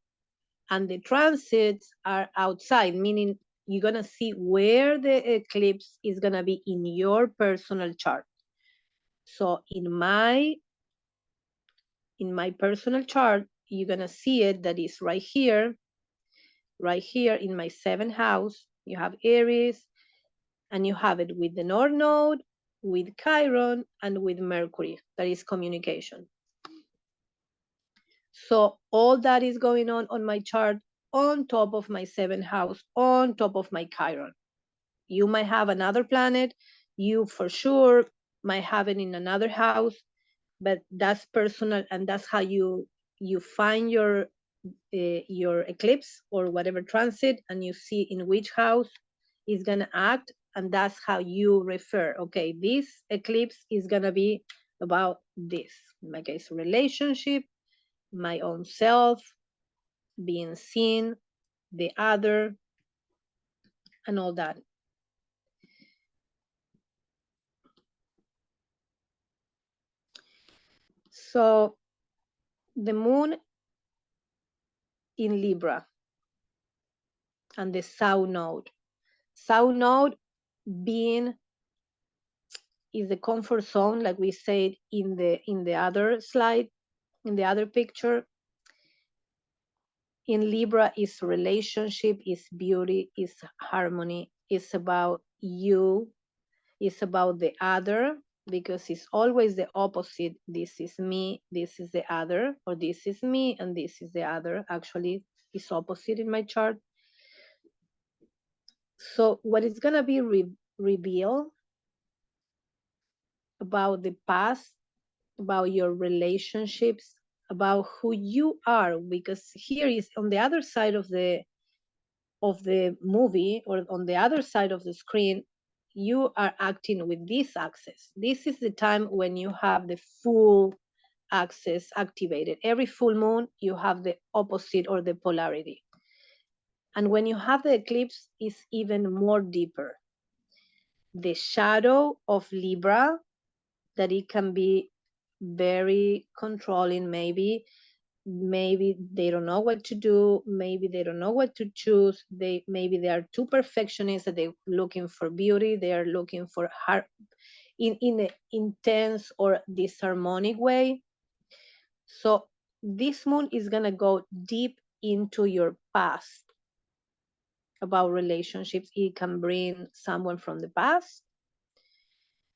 and the transits are outside, meaning you're gonna see where the eclipse is gonna be in your personal chart. So in my personal chart, you're gonna see it that is right here in my 7th house. You have Aries, and you have it with the North Node, with Chiron, and with Mercury. That is communication. So all that is going on my chart on top of my 7th house, on top of my Chiron. You might have another planet, you for sure might have it in another house, but that's personal, and that's how you find your eclipse or whatever transit, and you see in which house is gonna act, and that's how you refer. Okay, this eclipse is gonna be about this. In my case, relationship, my own self, being seen, the other, and all that. So the moon in Libra and the South Node. South Node being is the comfort zone, like we said in the other slide, in the other picture. In Libra is relationship, is beauty, is harmony, is about you, is about the other, because it's always the opposite. This is me, this is the other, or this is me and this is the other. Actually, it's opposite in my chart. So what is gonna be revealed about the past, about your relationships, about who you are, because here is on the other side of the movie, or on the other side of the screen, you are acting with this axis. This is the time when you have the full axis activated. Every full moon, you have the opposite or the polarity. And when you have the eclipse, it's even more deeper. The shadow of Libra, that it can be very controlling maybe, maybe they don't know what to do, maybe they don't know what to choose, maybe they are too perfectionist, that they're looking for beauty, they are looking for hard in an intense or disharmonic way. So this moon is going to go deep into your past about relationships. It can bring someone from the past.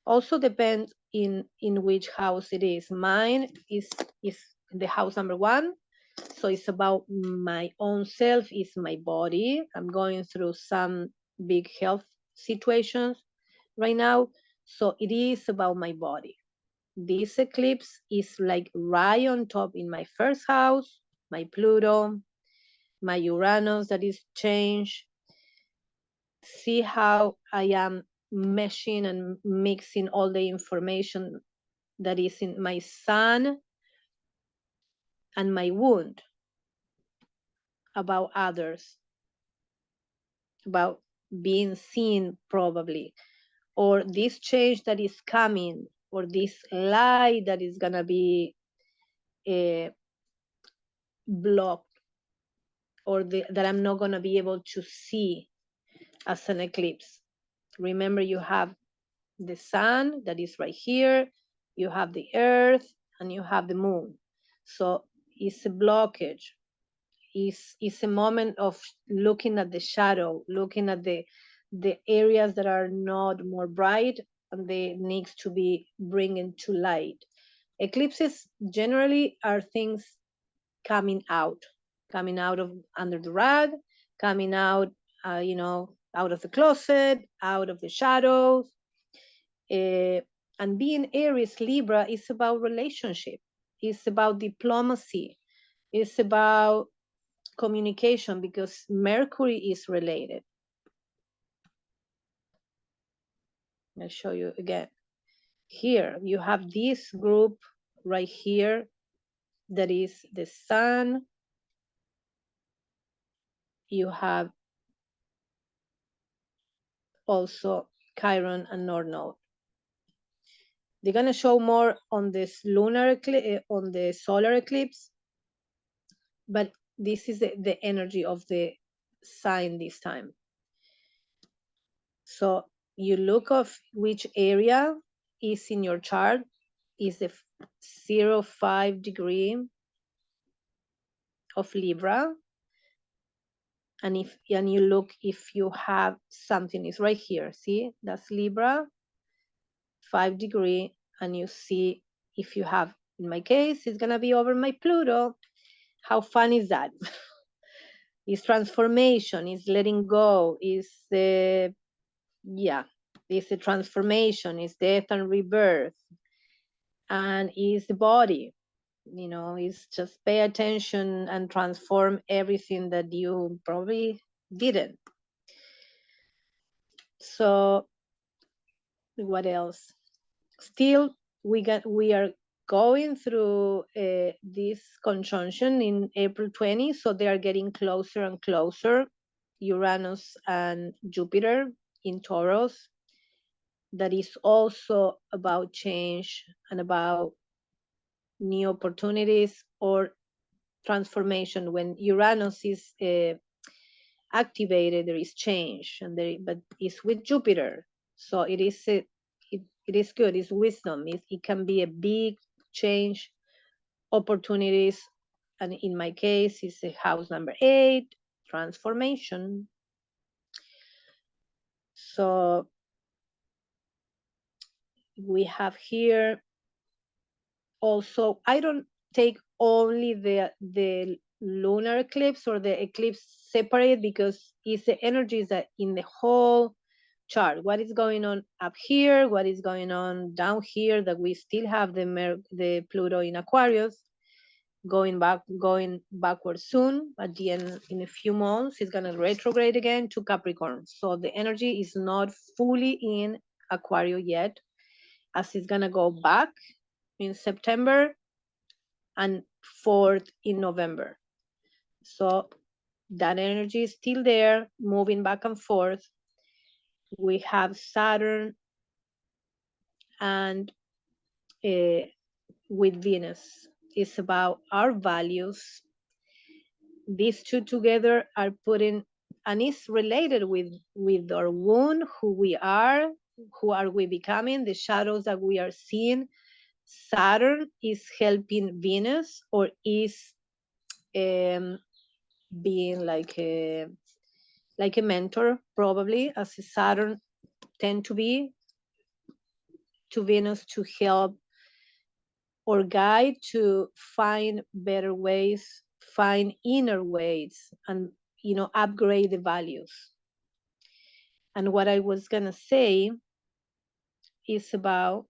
Also depends in which house it is. Mine is the house number 1. So it's about my own self, it's my body. I'm going through some big health situations right now. So it is about my body. This eclipse is like right on top in my first house, my Pluto, my Uranus that is changed. See how I am meshing and mixing all the information that is in my sun and my wound about others, about being seen probably, or this change that is coming, or this lie that is gonna be blocked, or that I'm not gonna be able to see as an eclipse. Remember, you have the sun that is right here, you have the earth, and you have the moon. So it's a blockage. It's a moment of looking at the shadow, looking at the areas that are not more bright, and they needs to be bringing to light. Eclipses generally are things coming out of under the rug, coming out, out of the closet, out of the shadows. And being Aries Libra is about relationship. It's about diplomacy. It's about communication, because Mercury is related. I'll show you again. Here you have this group right here that is the Sun. You have also Chiron and North Node. They're gonna show more on this lunar eclipse, on the solar eclipse, but this is the energy of the sign this time. So you look of which area is in your chart, is the 0.5 degree of Libra, and you look if you have something, is right here. See, that's Libra, 5 degree, and you see if you have. In my case, it's gonna be over my Pluto. How fun is that? It's transformation, it's letting go, it's it's a transformation, it's death and rebirth, and it's the body. It's just pay attention and transform everything that you probably didn't. So what else? Still, we are going through this conjunction in April 20, so they are getting closer and closer. Uranus and Jupiter in Taurus. That is also about change and about new opportunities or transformation. When Uranus is activated, there is change, but it's with Jupiter, so it is good. It's wisdom. It can be a big change, opportunities, and in my case, it's a house number 8, transformation. So we have here also, I don't take only the lunar eclipse or the eclipse separate, because it's the energies that in the whole chart. What is going on up here? What is going on down here? That we still have the Pluto in Aquarius going backwards soon. At the end, in a few months, it's gonna retrograde again to Capricorn. So the energy is not fully in Aquarius yet, as it's gonna go back in September and forth in November. So that energy is still there, moving back and forth. We have Saturn and with Venus. is about our values. These two together are putting, and it's related with our wound, who we are, who are we becoming, the shadows that we are seeing. Saturn is helping Venus, or is being like a mentor, probably, as a Saturn tend to be to Venus, to help or guide to find better ways, find inner ways, and upgrade the values. And what I was gonna say is about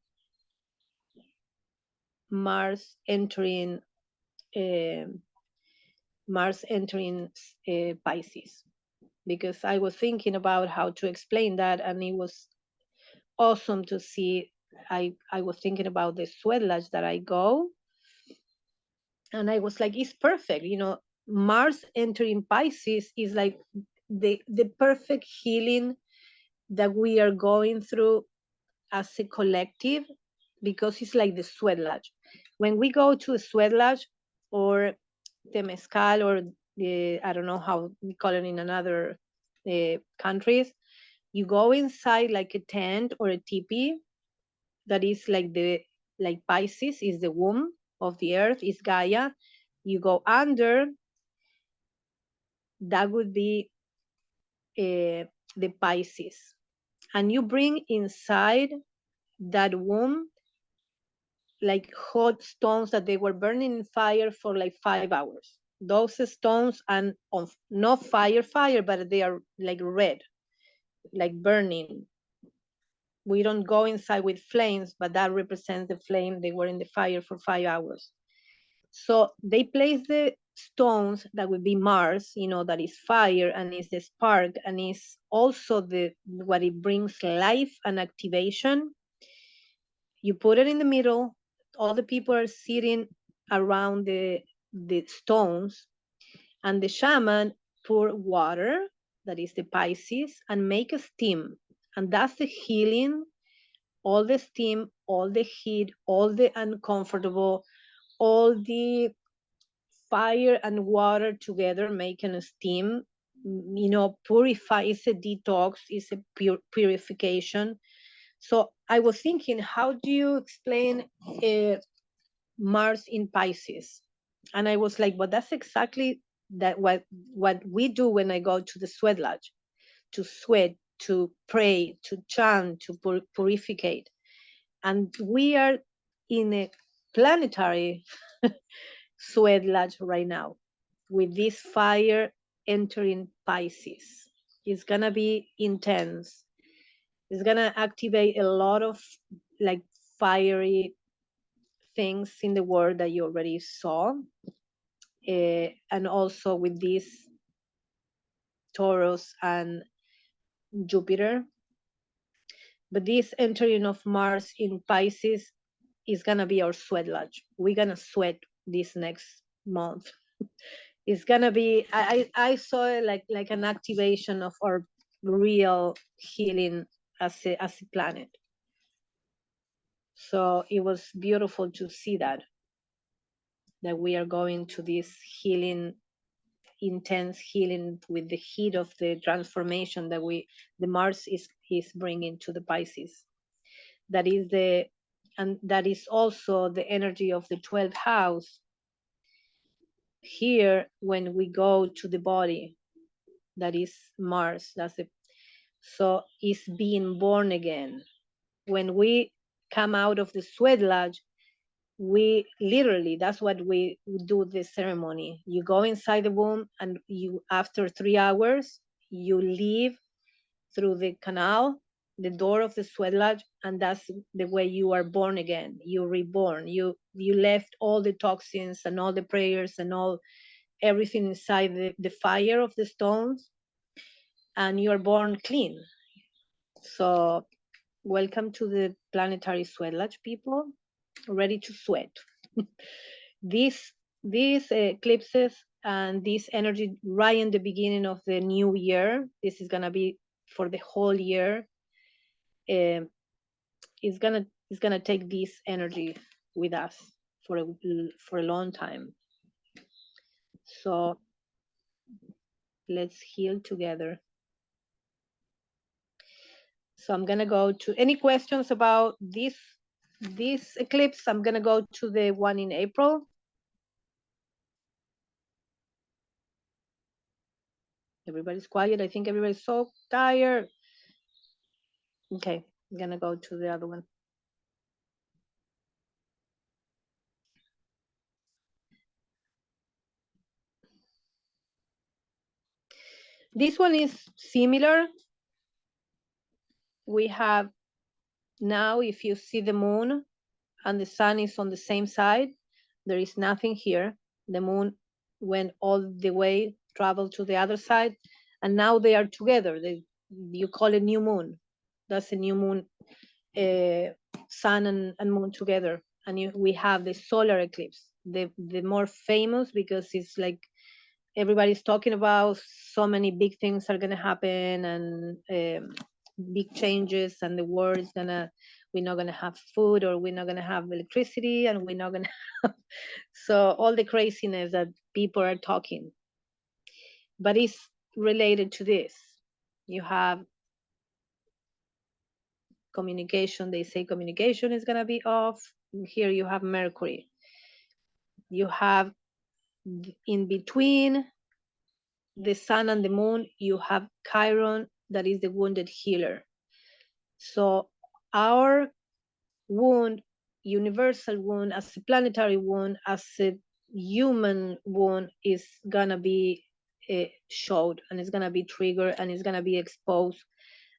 Mars entering uh, Pisces, because I was thinking about how to explain that, and it was awesome to see. I was thinking about the sweat lodge that I go, and I was like, it's perfect. Mars entering Pisces is like the perfect healing that we are going through as a collective, because it's like the sweat lodge. When we go to a sweat lodge, or temescal, or the, I don't know how we call it in another countries, you go inside like a tent or a teepee that is like Pisces is the womb of the earth, is Gaia. You go under, that would be the Pisces, and you bring inside that womb like hot stones that they were burning in fire for like 5 hours. Those stones and on not fire, but they are like red, like burning. We don't go inside with flames, but that represents the flame. They were in the fire for 5 hours. So they place the stones that would be Mars, that is fire, and is the spark, and is also the what it brings life and activation. You put it in the middle. All the people are sitting around the stones, and the shaman pour water, that is the Pisces, and make a steam, and that's the healing. All the steam, all the heat, all the uncomfortable, all the fire and water together making a steam, purify. It's a detox, it's a purification. So I was thinking, how do you explain Mars in Pisces? And I was like, well, that's exactly that what we do when I go to the sweat lodge, to sweat, to pray, to chant, to purificate. And we are in a planetary sweat lodge right now, with this fire entering Pisces. It's gonna be intense. It's gonna activate a lot of like fiery things in the world that you already saw, and also with this Taurus and Jupiter. But this entering of Mars in Pisces is gonna be our sweat lodge. We're gonna sweat this next month. It's gonna be. I saw it like an activation of our real healing as a planet. So it was beautiful to see that we are going to this healing, intense healing, with the heat of the transformation that the Mars is bringing to the Pisces. That is also the energy of the 12th house. Here, when we go to the body, that is Mars. So it's being born again. When we come out of the sweat lodge, we literally, that's what we do, the ceremony. You go inside the womb, and you, after 3 hours, you leave through the canal, the door of the sweat lodge, and that's the way you are born again. You're reborn. You left all the toxins and all the prayers and everything inside the fire of the stones, and you are born clean. So welcome to the planetary sweat lodge, people, ready to sweat. These eclipses and this energy right in the beginning of the new year, this is gonna be for the whole year. Is gonna take this energy with us. for a long time. So let's heal together. So I'm gonna go to any questions about this eclipse. I'm gonna go to the one in April. Everybody's quiet. I think everybody's so tired. Okay, I'm gonna go to the other one. This one is similar. We have now, if you see the moon and the sun is on the same side, there is nothing here. The moon went all the way, traveled to the other side, and now they are together. You call it new moon. That's a new moon, sun and moon together. And we have the solar eclipse, the more famous, because it's like everybody's talking about so many big things are going to happen, and big changes, and the world is we're not going to have food, or we're not going to have electricity, and we're not going to have so all the craziness that people are talking. But it's related to this. You have communication. They say communication is going to be off. Here you have Mercury. You have in between the sun and the moon, you have Chiron, that is the wounded healer. So our wound, universal wound, as a planetary wound, as a human wound, is gonna be showed, and it's gonna be triggered, and it's gonna be exposed,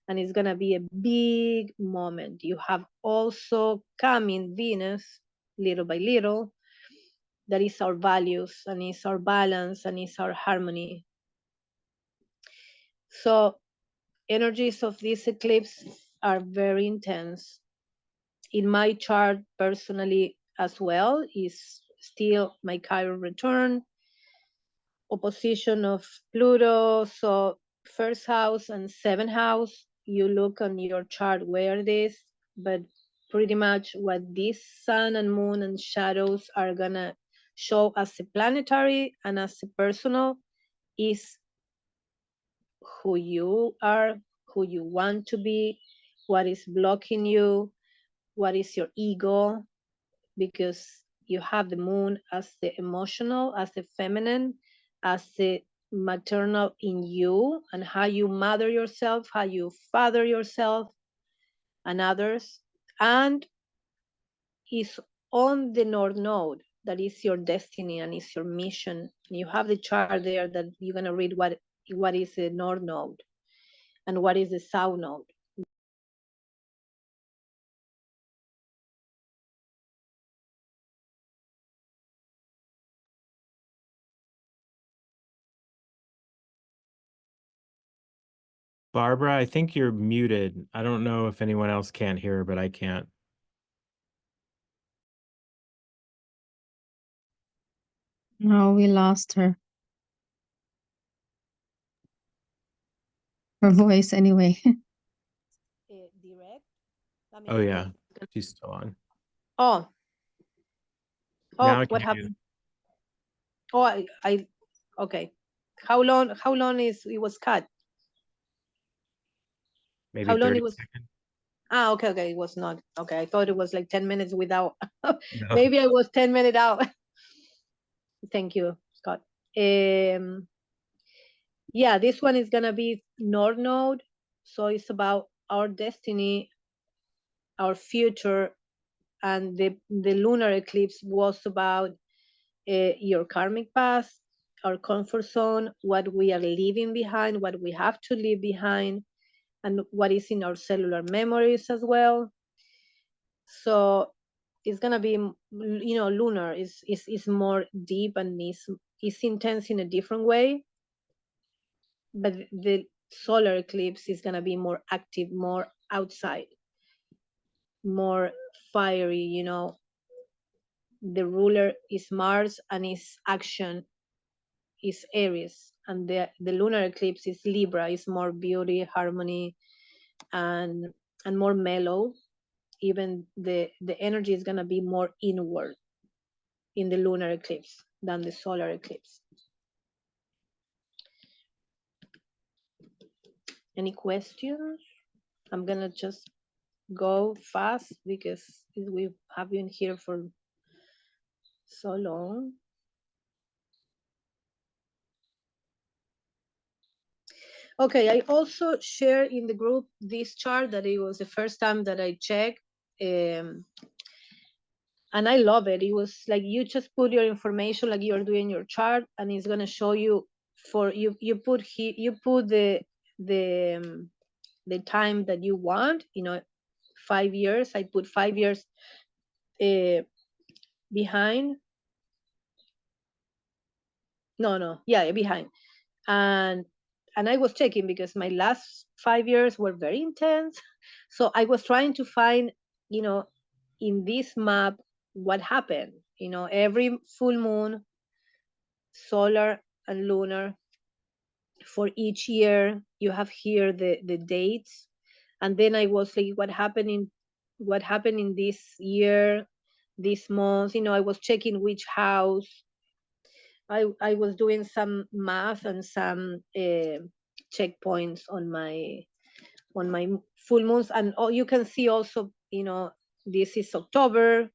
and it's gonna be a big moment. You have also coming Venus, little by little. That is our values, and is our balance, and is our harmony. So energies of this eclipse are very intense. In my chart personally as well, is still my Chiron return, opposition of Pluto. So first house and seventh house, you look on your chart where it is, but pretty much what this sun and moon and shadows are gonna show as a planetary and as a personal is who you are, who you want to be, what is blocking you, what is your ego, because you have the moon as the emotional, as the feminine, as the maternal in you, and how you mother yourself, how you father yourself and others, and is on the North Node. That is your destiny and is your mission. And you have the chart there that you're gonna read what is the North Node and what is the South Node. Barbara, I think you're muted. I don't know if anyone else can't hear, but I can't. No, we lost her. Her voice, anyway. Direct. I mean, Oh yeah, she's still on. Oh, Now I can what hear you. happened? Oh, I okay. How long is it was cut? Maybe How long 30 it was? seconds. Okay, it was not. Okay, I thought it was like 10 minutes without. No. Maybe I was 10 minutes out. Thank you, Scott. Yeah, this one is gonna be North Node, so it's about our destiny, our future, and the lunar eclipse was about your karmic past, our comfort zone, what we are leaving behind, what we have to leave behind, and what is in our cellular memories as well. So it's gonna be, lunar is more deep and is intense in a different way, but the solar eclipse is gonna be more active, more outside, more fiery. The ruler is Mars, and its action is Aries, and the lunar eclipse is Libra. Is more beauty, harmony, and more mellow. Even the energy is gonna be more inward. in the lunar eclipse than the solar eclipse. Any questions? I'm gonna just go fast because we have been here for so long. Okay, I also share in the group this chart that it was the first time that I checked. And I love it. It was like you just put your information like you're doing your chart, and it's gonna show you for you. You put the time that you want. 5 years. I put 5 years behind. No, yeah, behind. And I was checking because my last 5 years were very intense. So I was trying to find, in this map what happened. Every full moon, solar and lunar, for each year you have here the dates. And then I was like, what happened in this year, this month. I was checking which house. I was doing some math and some checkpoints on my full moons. And you can see also, this is October.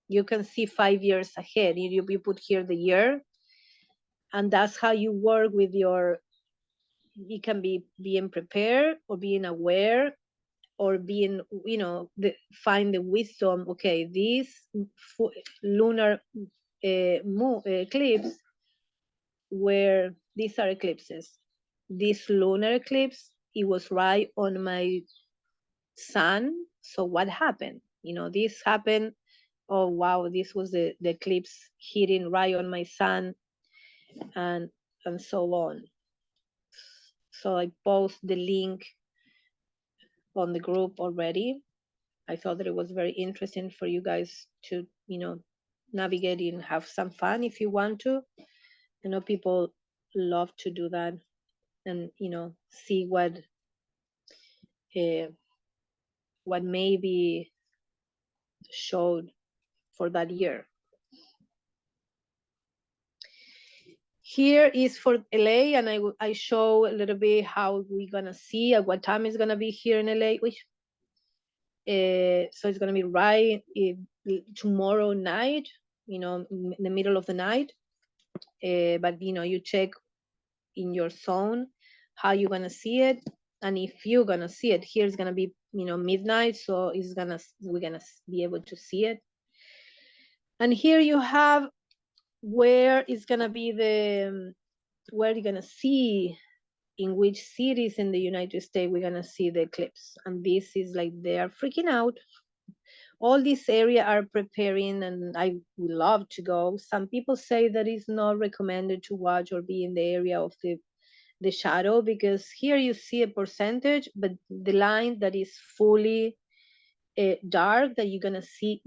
You can see 5 years ahead. You put here the year, and that's how you work with your. It can be being prepared or being aware or being, find the wisdom. Okay, this lunar eclipse, where these are eclipses. This lunar eclipse, it was right on my sun. So what happened? This happened. Oh wow, this was the eclipse hitting right on my sun, and so on. So I post the link on the group already. I thought that it was very interesting for you guys to, navigate and have some fun if you want to. I know people love to do that, and see what may be showed for that year. Here is for LA, and I show a little bit how we're gonna see at what time it's gonna be here in LA. So it's gonna be right tomorrow night, in the middle of the night. But you check in your zone how you're gonna see it, and if you're gonna see it, here's gonna be midnight, so we're gonna be able to see it. And here you have where it's gonna be where you're gonna see, in which cities in the United States we're gonna see the eclipse. And this is like they are freaking out. All this area are preparing, and I would love to go. Some people say that it's not recommended to watch or be in the area of the shadow, because here you see a percentage, but the line that is fully dark, that you're gonna see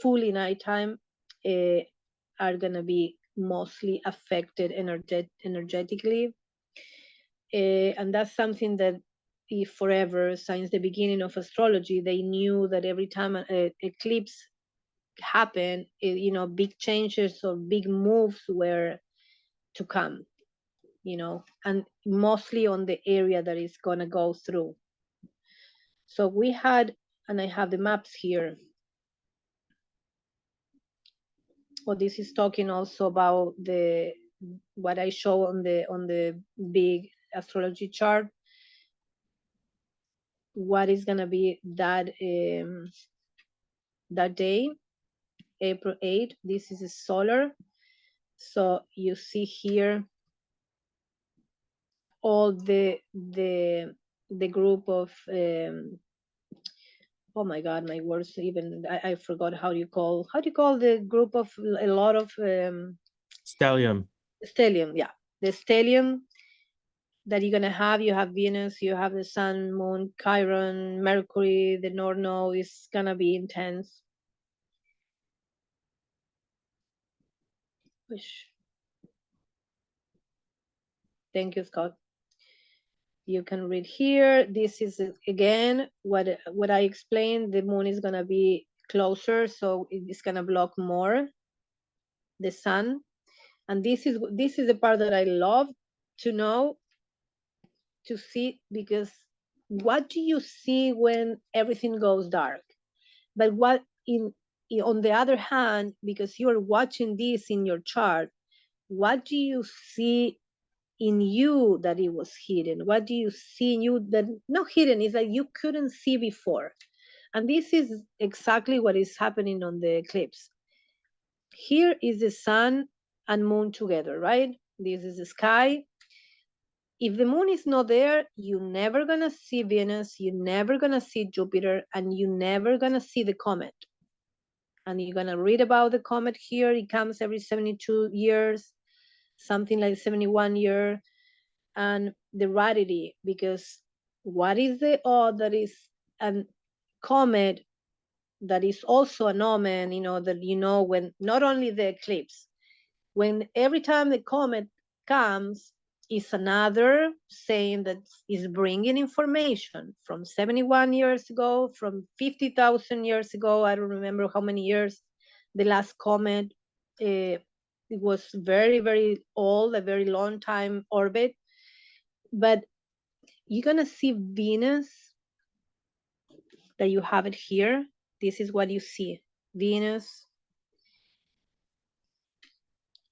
fully nighttime, are gonna be mostly affected energetically. And that's something that forever, since the beginning of astrology, they knew that every time an eclipse happened, big changes or big moves were to come, and mostly on the area that is going to go through. So we had, and I have the maps here. Well, this is talking also about what I show on the big astrology chart. What is gonna be that day, April 8th. This is a solar. So you see here all the group of oh my god, my words, even I forgot how do you call the group of a lot of Stellium. Stellium, yeah, the stellium that you're gonna have. You have Venus, you have the Sun, Moon, Chiron, Mercury, the North Node is gonna be intense. Thank you, Scott. You can read here. This is again what I explained. The moon is gonna be closer, so it's gonna block more the sun. And this is the part that I love to know, to see, because what do you see when everything goes dark? But what on the other hand, because you're watching this in your chart, what do you see in you that it was hidden? What do you see in you that not hidden, is that you couldn't see before? And this is exactly what is happening on the eclipse. Here is the sun and moon together, right? This is the sky. If the moon is not there, you're never gonna see Venus, you're never gonna see Jupiter, and you're never gonna see the comet. And you're gonna read about the comet here. It comes every 72 years, something like 71 year. And the rarity, because what is the odd that is a comet that is also an omen, that when not only the eclipse, when every time the comet comes, is another saying that is bringing information from 71 years ago, from 50,000 years ago. I don't remember how many years the last comet. It was very, very old, a very long time orbit. But you're gonna see Venus, that you have it here. This is what you see, Venus.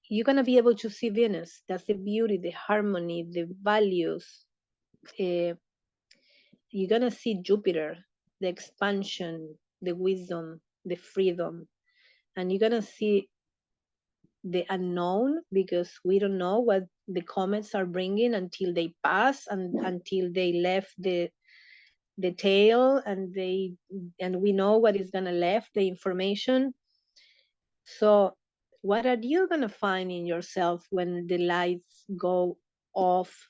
You're gonna be able to see Venus. That's the beauty, the harmony, the values. You're gonna see Jupiter, the expansion, the wisdom, the freedom, and you're gonna see the unknown, because we don't know what the comets are bringing until they pass and until they left the tail, and we know what is gonna left, the information. So what are you gonna find in yourself when the lights go off,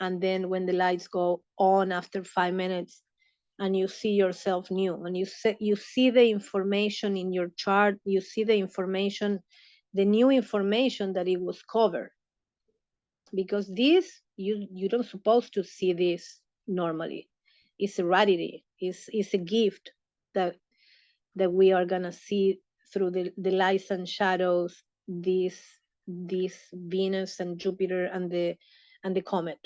and then when the lights go on after 5 minutes, and you see yourself new, and you see the information in your chart, you see the information, the new information that it was covered, because this, you don't supposed to see this normally. It's a rarity, it's a gift that we are gonna see through the lights and shadows, this Venus and Jupiter and the comet.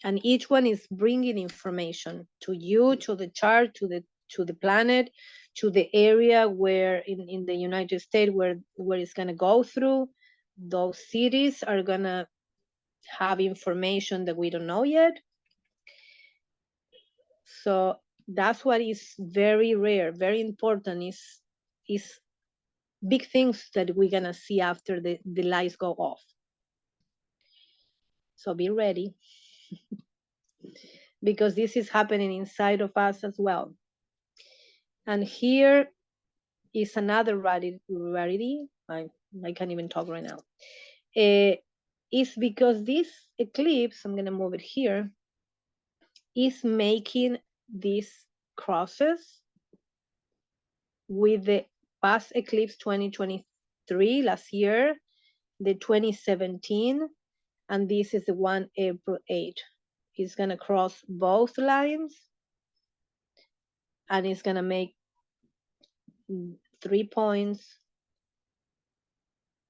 And each one is bringing information to you, to the chart, to the planet, to the area where in the United States where it's gonna go through. Those cities are gonna have information that we don't know yet. So that's what is very rare, very important, is big things that we're gonna see after the lights go off. So be ready, because this is happening inside of us as well. And here is another rarity. I can't even talk right now. Is because this eclipse, I'm gonna move it here, is making these crosses with the past eclipse 2023 last year, the 2017, and this is the one April 8. It's gonna cross both lines, and it's gonna make 3 points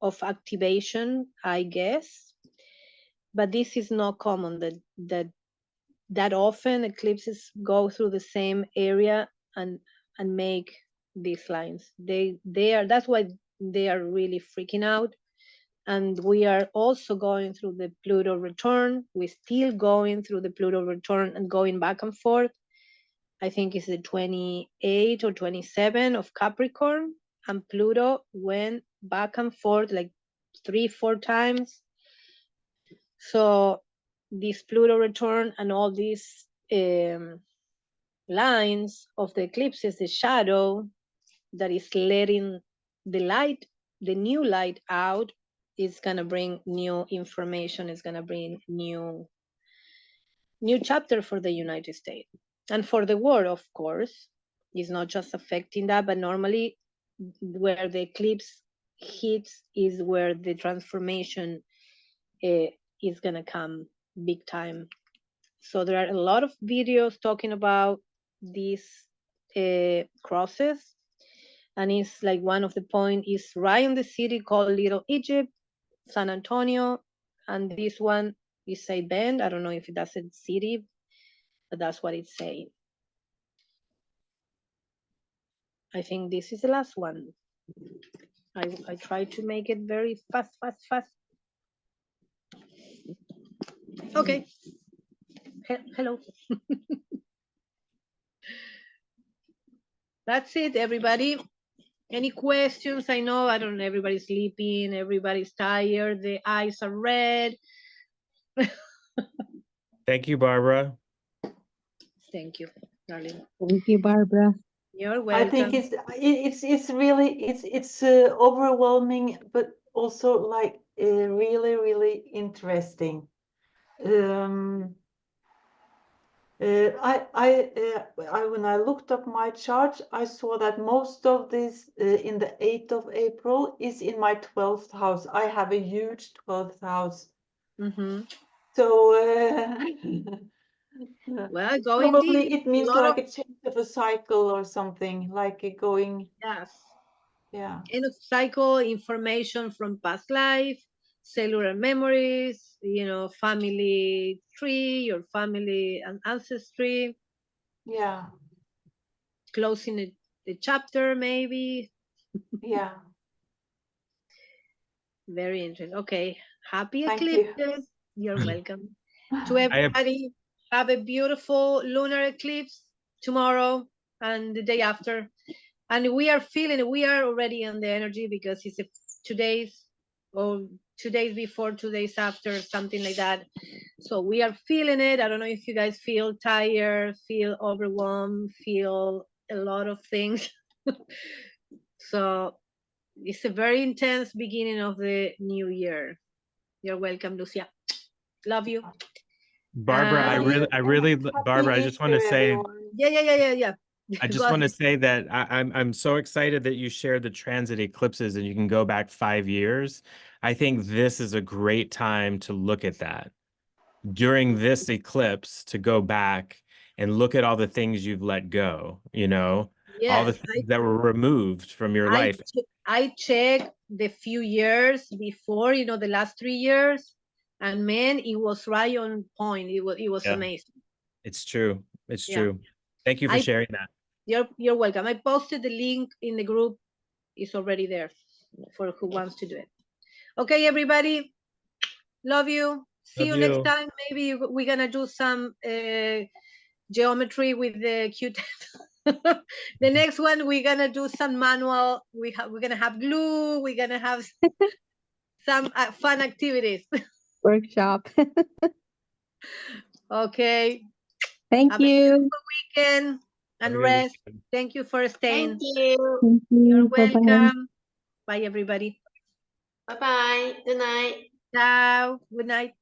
of activation, I guess. But this is not common that often eclipses go through the same area and make these lines. That's why they are really freaking out. And we are also going through the Pluto return. We're still going through the Pluto return and going back and forth. I think it's the 28 or 27 of Capricorn, and Pluto went back and forth like 3-4 times. So this Pluto return and all these lines of the eclipses, the shadow that is letting the light, the new light out, is gonna bring new information, is gonna bring new chapter for the United States and for the world, of course. It's not just affecting that, but normally where the eclipse hits is where the transformation is gonna come big time. So there are a lot of videos talking about these crosses. And it's like one of the point is right in the city called Little Egypt, San Antonio, and this one is say Bend. I don't know if that's a city, but that's what it's saying. I think this is the last one. I try to make it very fast. Okay. Hello. That's it, everybody. Any questions? I know, I don't know, everybody's sleeping, everybody's tired, the eyes are red. Thank you, Barbara. Thank you, darling. Thank you, Barbara. You're I welcome. think it's really overwhelming, but also like really interesting. When I looked up my chart, I saw that most of this in the 8th of April is in my 12th house. I have a huge 12th house. Mm-hmm. So Well, going probably deep. it means Lot like of, a change of a cycle or something, like a going, yes. yeah. End of cycle, information from past life, cellular memories, family tree, your family and ancestry, Yeah, closing the chapter maybe. yeah. Very interesting. Okay. Happy Thank you. eclipses. You're welcome. To I have everybody, have a beautiful lunar eclipse tomorrow and the day after. And we are feeling it. We are already on the energy because it's 2 days or 2 days before, 2 days after, something like that. So we are feeling it. I don't know if you guys feel tired, feel overwhelmed, feel a lot of things. So it's a very intense beginning of the new year. You're welcome, Lucia. Love you. Barbara, And Barbara, I Happy just want to Easter, say, everyone. yeah. I Go just want to ahead. say that I'm so excited that you shared the transit eclipses and you can go back 5 years. I think this is a great time to look at that. During this eclipse, to go back and look at all the things you've let go, all the Yes, things that were removed from your I life. I checked the few years before, the last 3 years, and man, it was right on point. It was Yeah, amazing. it's true. It's Yeah, true. Thank you for I sharing that. you're welcome. I posted the link in the group. It's already there for who wants to do it. Okay, everybody, love you. See Love you next you. time. Maybe we're gonna do some geometry with the Q-tip. The next one we're gonna do some manual. We're gonna have glue. We're gonna have some fun activities. Workshop. Okay. Thank Have a you. beautiful weekend Have and a good rest. weekend. Thank you for staying. Thank you. Thank You're you. Bye-bye. welcome. Bye, everybody. Bye bye. Good night. Ciao. Good night.